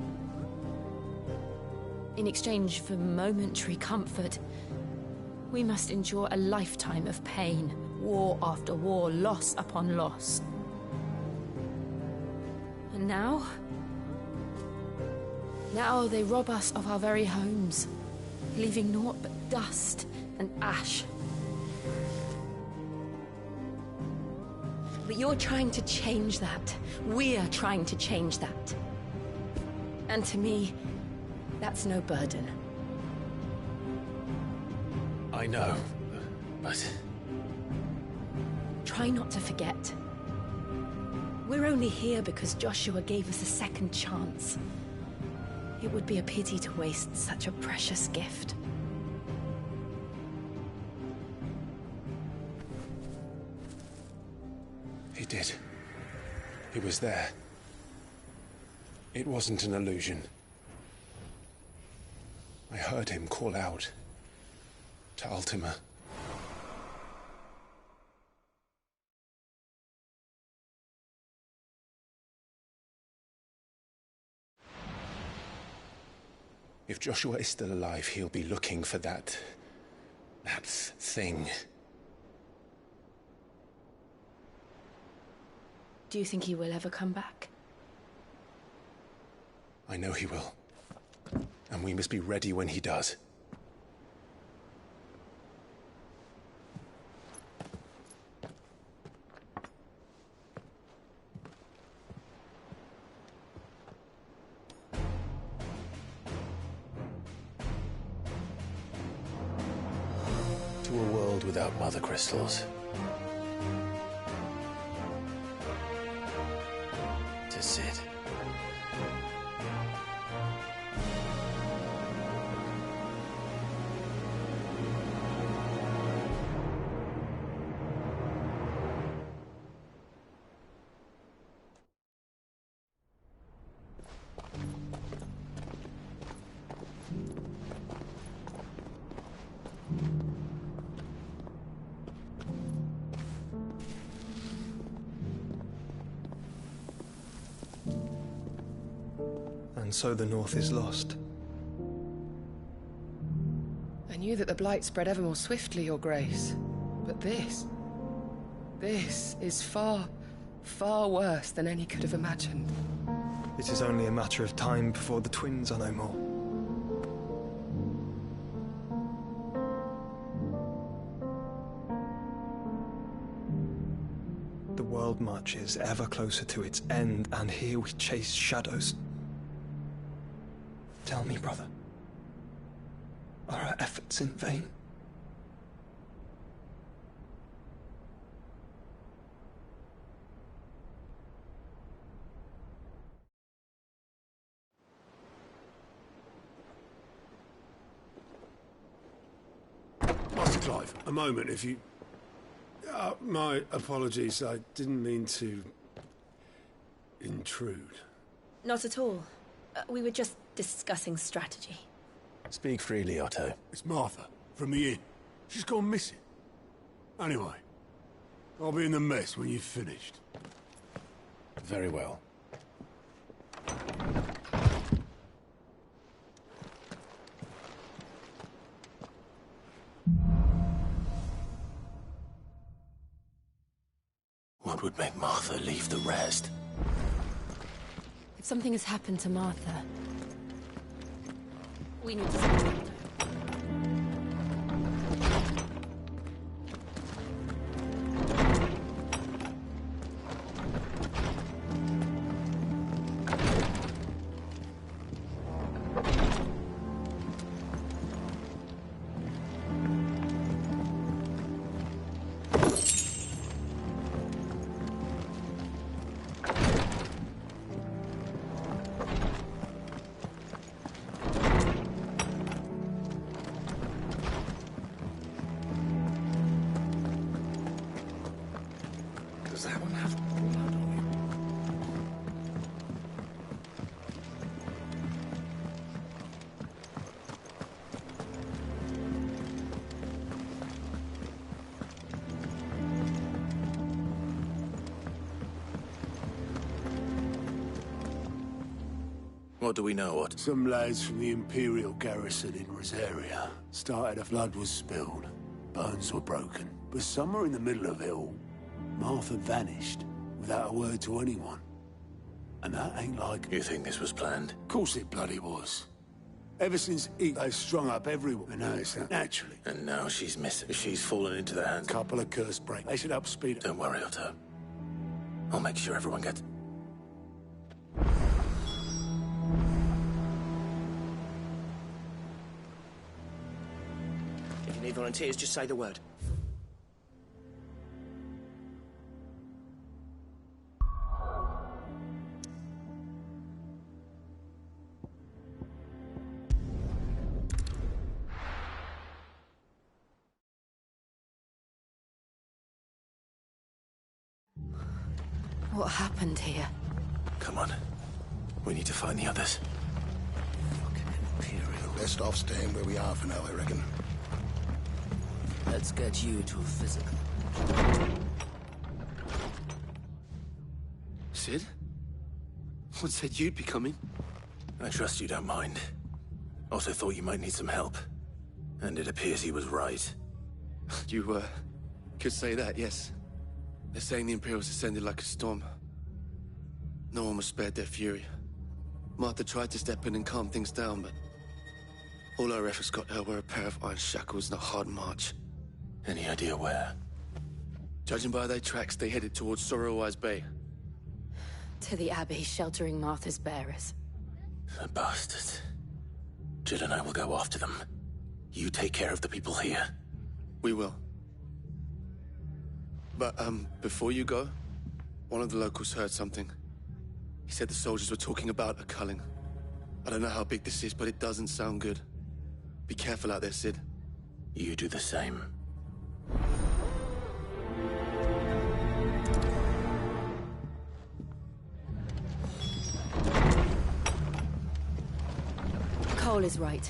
In exchange for momentary comfort, we must endure a lifetime of pain, war after war, loss upon loss. And now they rob us of our very homes, leaving naught but dust and ash. But you're trying to change that. We're trying to change that. And to me, that's no burden. I know, but... Try not to forget. We're only here because Joshua gave us a second chance. It would be a pity to waste such a precious gift. He did. He was there. It wasn't an illusion. I heard him call out to Ultima. If Joshua is still alive, he'll be looking for that thing. Do you think he will ever come back? I know he will. And we must be ready when he does. To a world without mother crystals. To Sid. And so the North is lost. I knew that the Blight spread ever more swiftly, Your Grace. But this is far, far worse than any could have imagined. It is only a matter of time before the twins are no more. The world marches ever closer to its end, and here we chase shadows. Tell me, brother, are our efforts in vain? Master Clive, a moment, if you... my apologies, I didn't mean to... intrude. Not at all. We were just discussing strategy. Speak freely, Otto. It's Martha, from the inn. She's gone missing. Anyway, I'll be in the mess when you've finished. Very well. What would make Martha leave the rest? If something has happened to Martha, We need to see. Does that one have blood on it? What do we know? Some lads from the Imperial garrison in Rosaria started a blood was spilled. Bones were broken. But somewhere in the middle of it all, Martha vanished without a word to anyone. And that ain't like... You think this was planned? Of course it bloody was. Ever since they've strung up everyone, and now it's naturally. And now she's missing. She's fallen into their hands. Couple of curse break. They should help speed it. Don't worry, Otto. I'll make sure everyone gets... If you need volunteers, just say the word. what happened here? Come on. We need to find the others. Best off staying where we are for now, I reckon. Let's get you to physical. Sid? What said you'd be coming? I trust you don't mind. Also thought you might need some help. And it appears he was right. You, could say that, yes. They're saying the Imperials descended like a storm. No one was spared their fury. Martha tried to step in and calm things down, but all our efforts got her were a pair of iron shackles and a hard march. Any idea where? Judging by their tracks, they headed towards Sorrowwise Bay. To the Abbey, sheltering Martha's bearers. The bastards. Jill and I will go after them. You take care of the people here. We will. But, before you go, one of the locals heard something. He said the soldiers were talking about a culling. I don't know how big this is, but it doesn't sound good. Be careful out there, Sid. You do the same. Cole is right.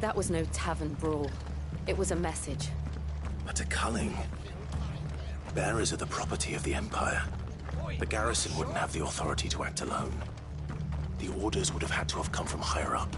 That was no tavern brawl. It was a message. But a culling. Bearers are the property of the Empire. The garrison wouldn't have the authority to act alone. The orders would have had to have come from higher up.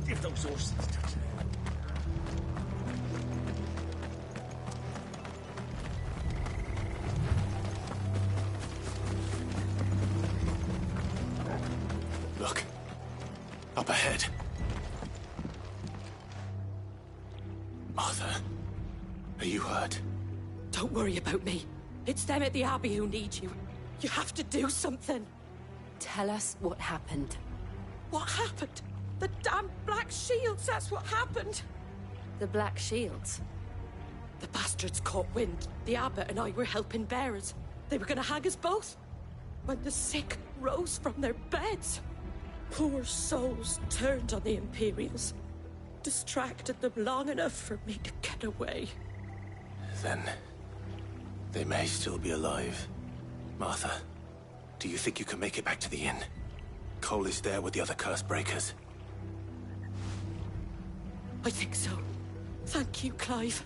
Give those horses a touch. Look. Up ahead. Martha, are you hurt? Don't worry about me. It's them at the Abbey who need you. You have to do something. Tell us what happened. What happened? The damn Black Shields, that's what happened. The Black Shields? The bastards caught wind. The abbot and I were helping bearers. They were gonna hang us both. When the sick rose from their beds. Poor souls turned on the Imperials. Distracted them long enough for me to get away. Then... they may still be alive. Martha, do you think you can make it back to the inn? Cole is there with the other curse breakers. I think so. Thank you, Clive.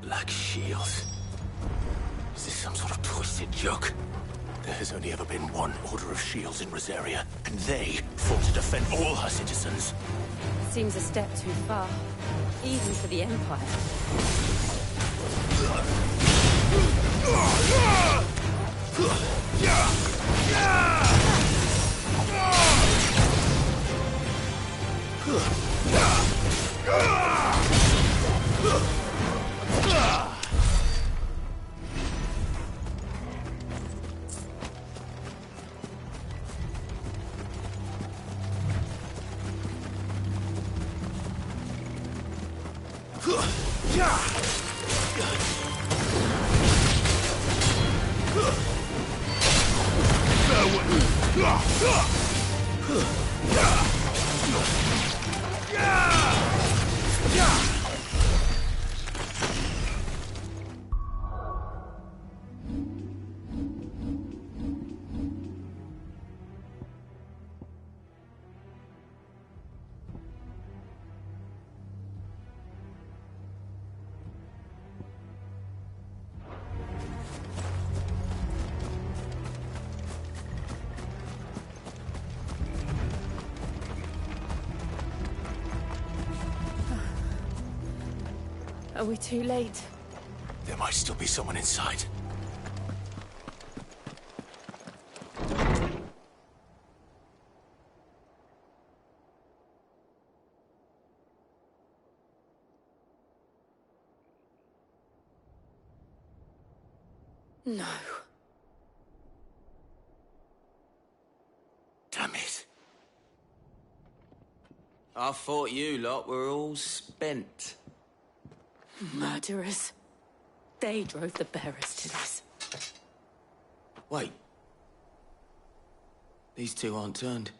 Black shields. Is this some sort of twisted joke? There has only ever been one Order of Shields in Rosaria, and they fought to defend all her citizens. Seems a step too far, even for the Empire. Are we too late? There might still be someone inside. No. Damn it. I thought you lot were all spent. Murderers. They drove the bearers to this. Wait. These two aren't turned.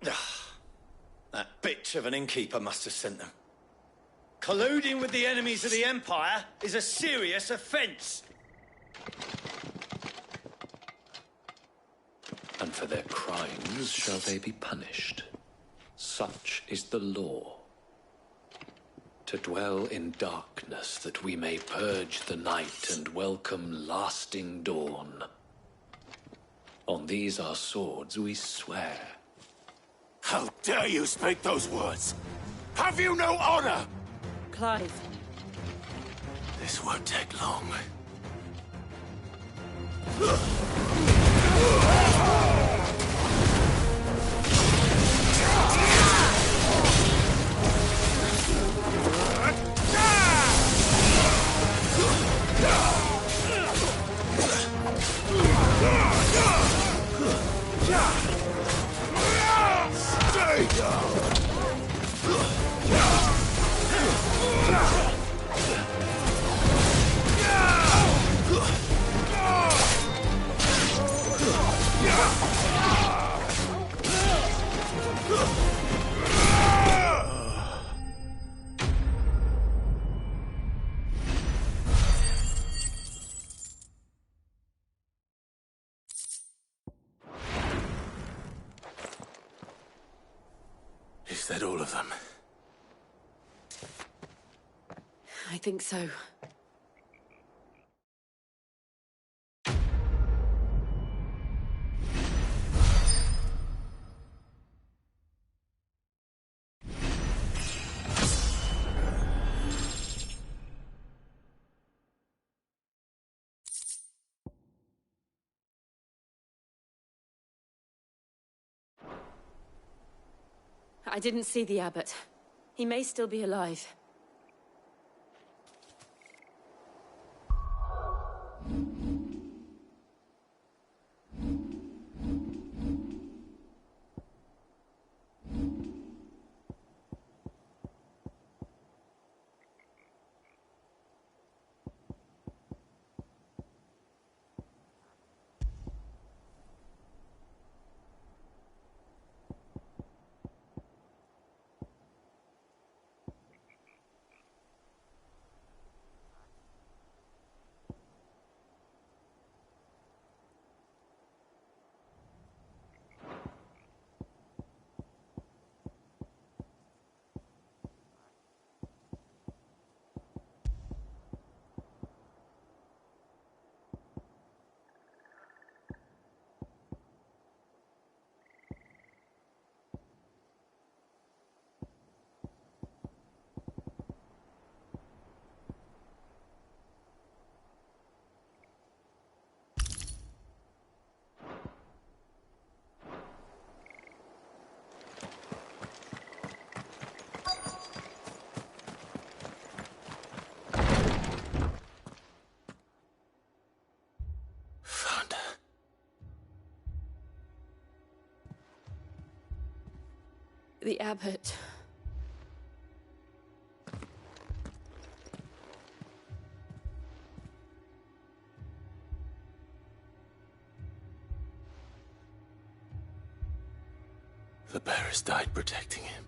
That bitch of an innkeeper must have sent them. Colluding with the enemies of the Empire is a serious offence. And for their crimes shall they be punished. Such is the law. To dwell in darkness that we may purge the night and welcome lasting dawn. On these our swords we swear. How dare you speak those words? Have you no honor? Clive. This won't take long. Is that all of them? I think so. I didn't see the abbot. He may still be alive. The abbot. The bearers died protecting him,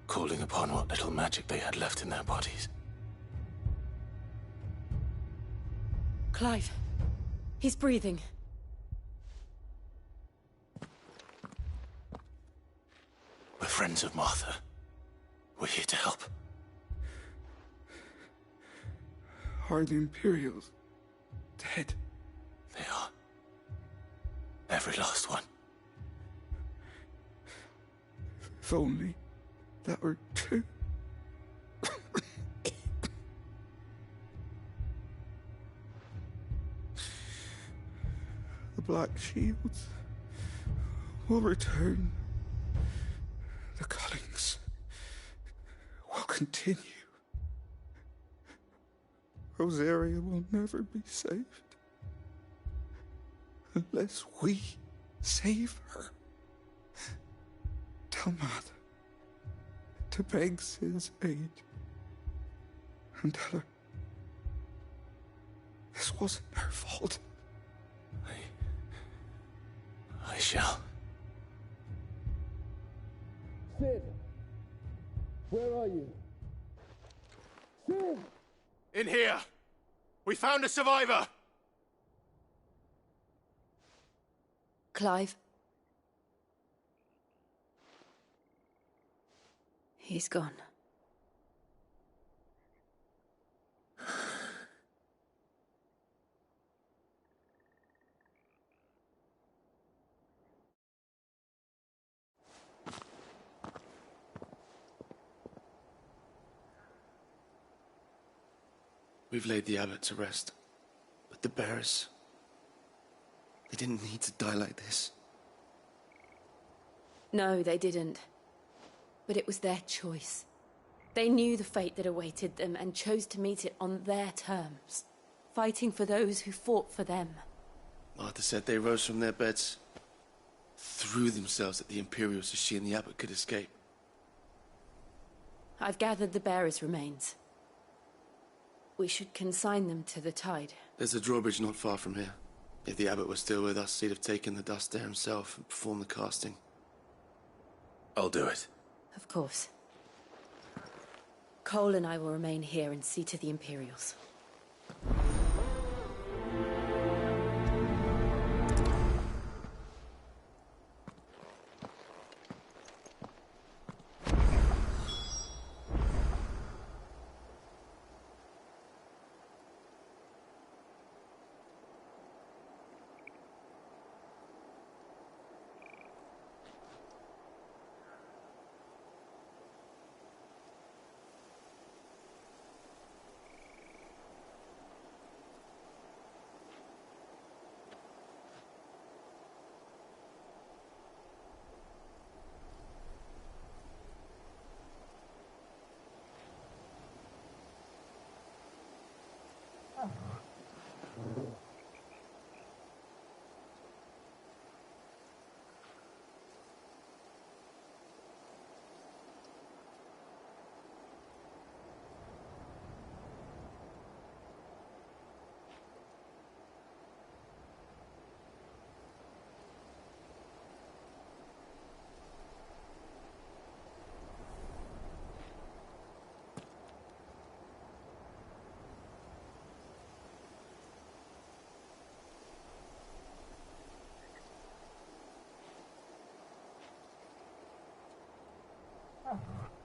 calling upon what little magic they had left in their bodies. Clive. He's breathing. We're friends of Martha. We're here to help. Are the Imperials dead? They are. Every last one. If only that were true. The Black Shields will return. The cullings will continue. Rosaria will never be saved unless we save her. Tell Mother to beg Sid's aid and tell her this wasn't her fault. I shall. Sid! Where are you? Sid! In here! We found a survivor! Clive. He's gone. We've laid the abbot to rest, but the bearers, they didn't need to die like this. No, they didn't. But it was their choice. They knew the fate that awaited them and chose to meet it on their terms, fighting for those who fought for them. Martha said they rose from their beds, threw themselves at the Imperials so she and the abbot could escape. I've gathered the bearers' remains. We should consign them to the tide. There's a drawbridge not far from here. If the abbot was still with us, he'd have taken the dust there himself and performed the casting. I'll do it. Of course. Cole and I will remain here and see to the Imperials. Oh.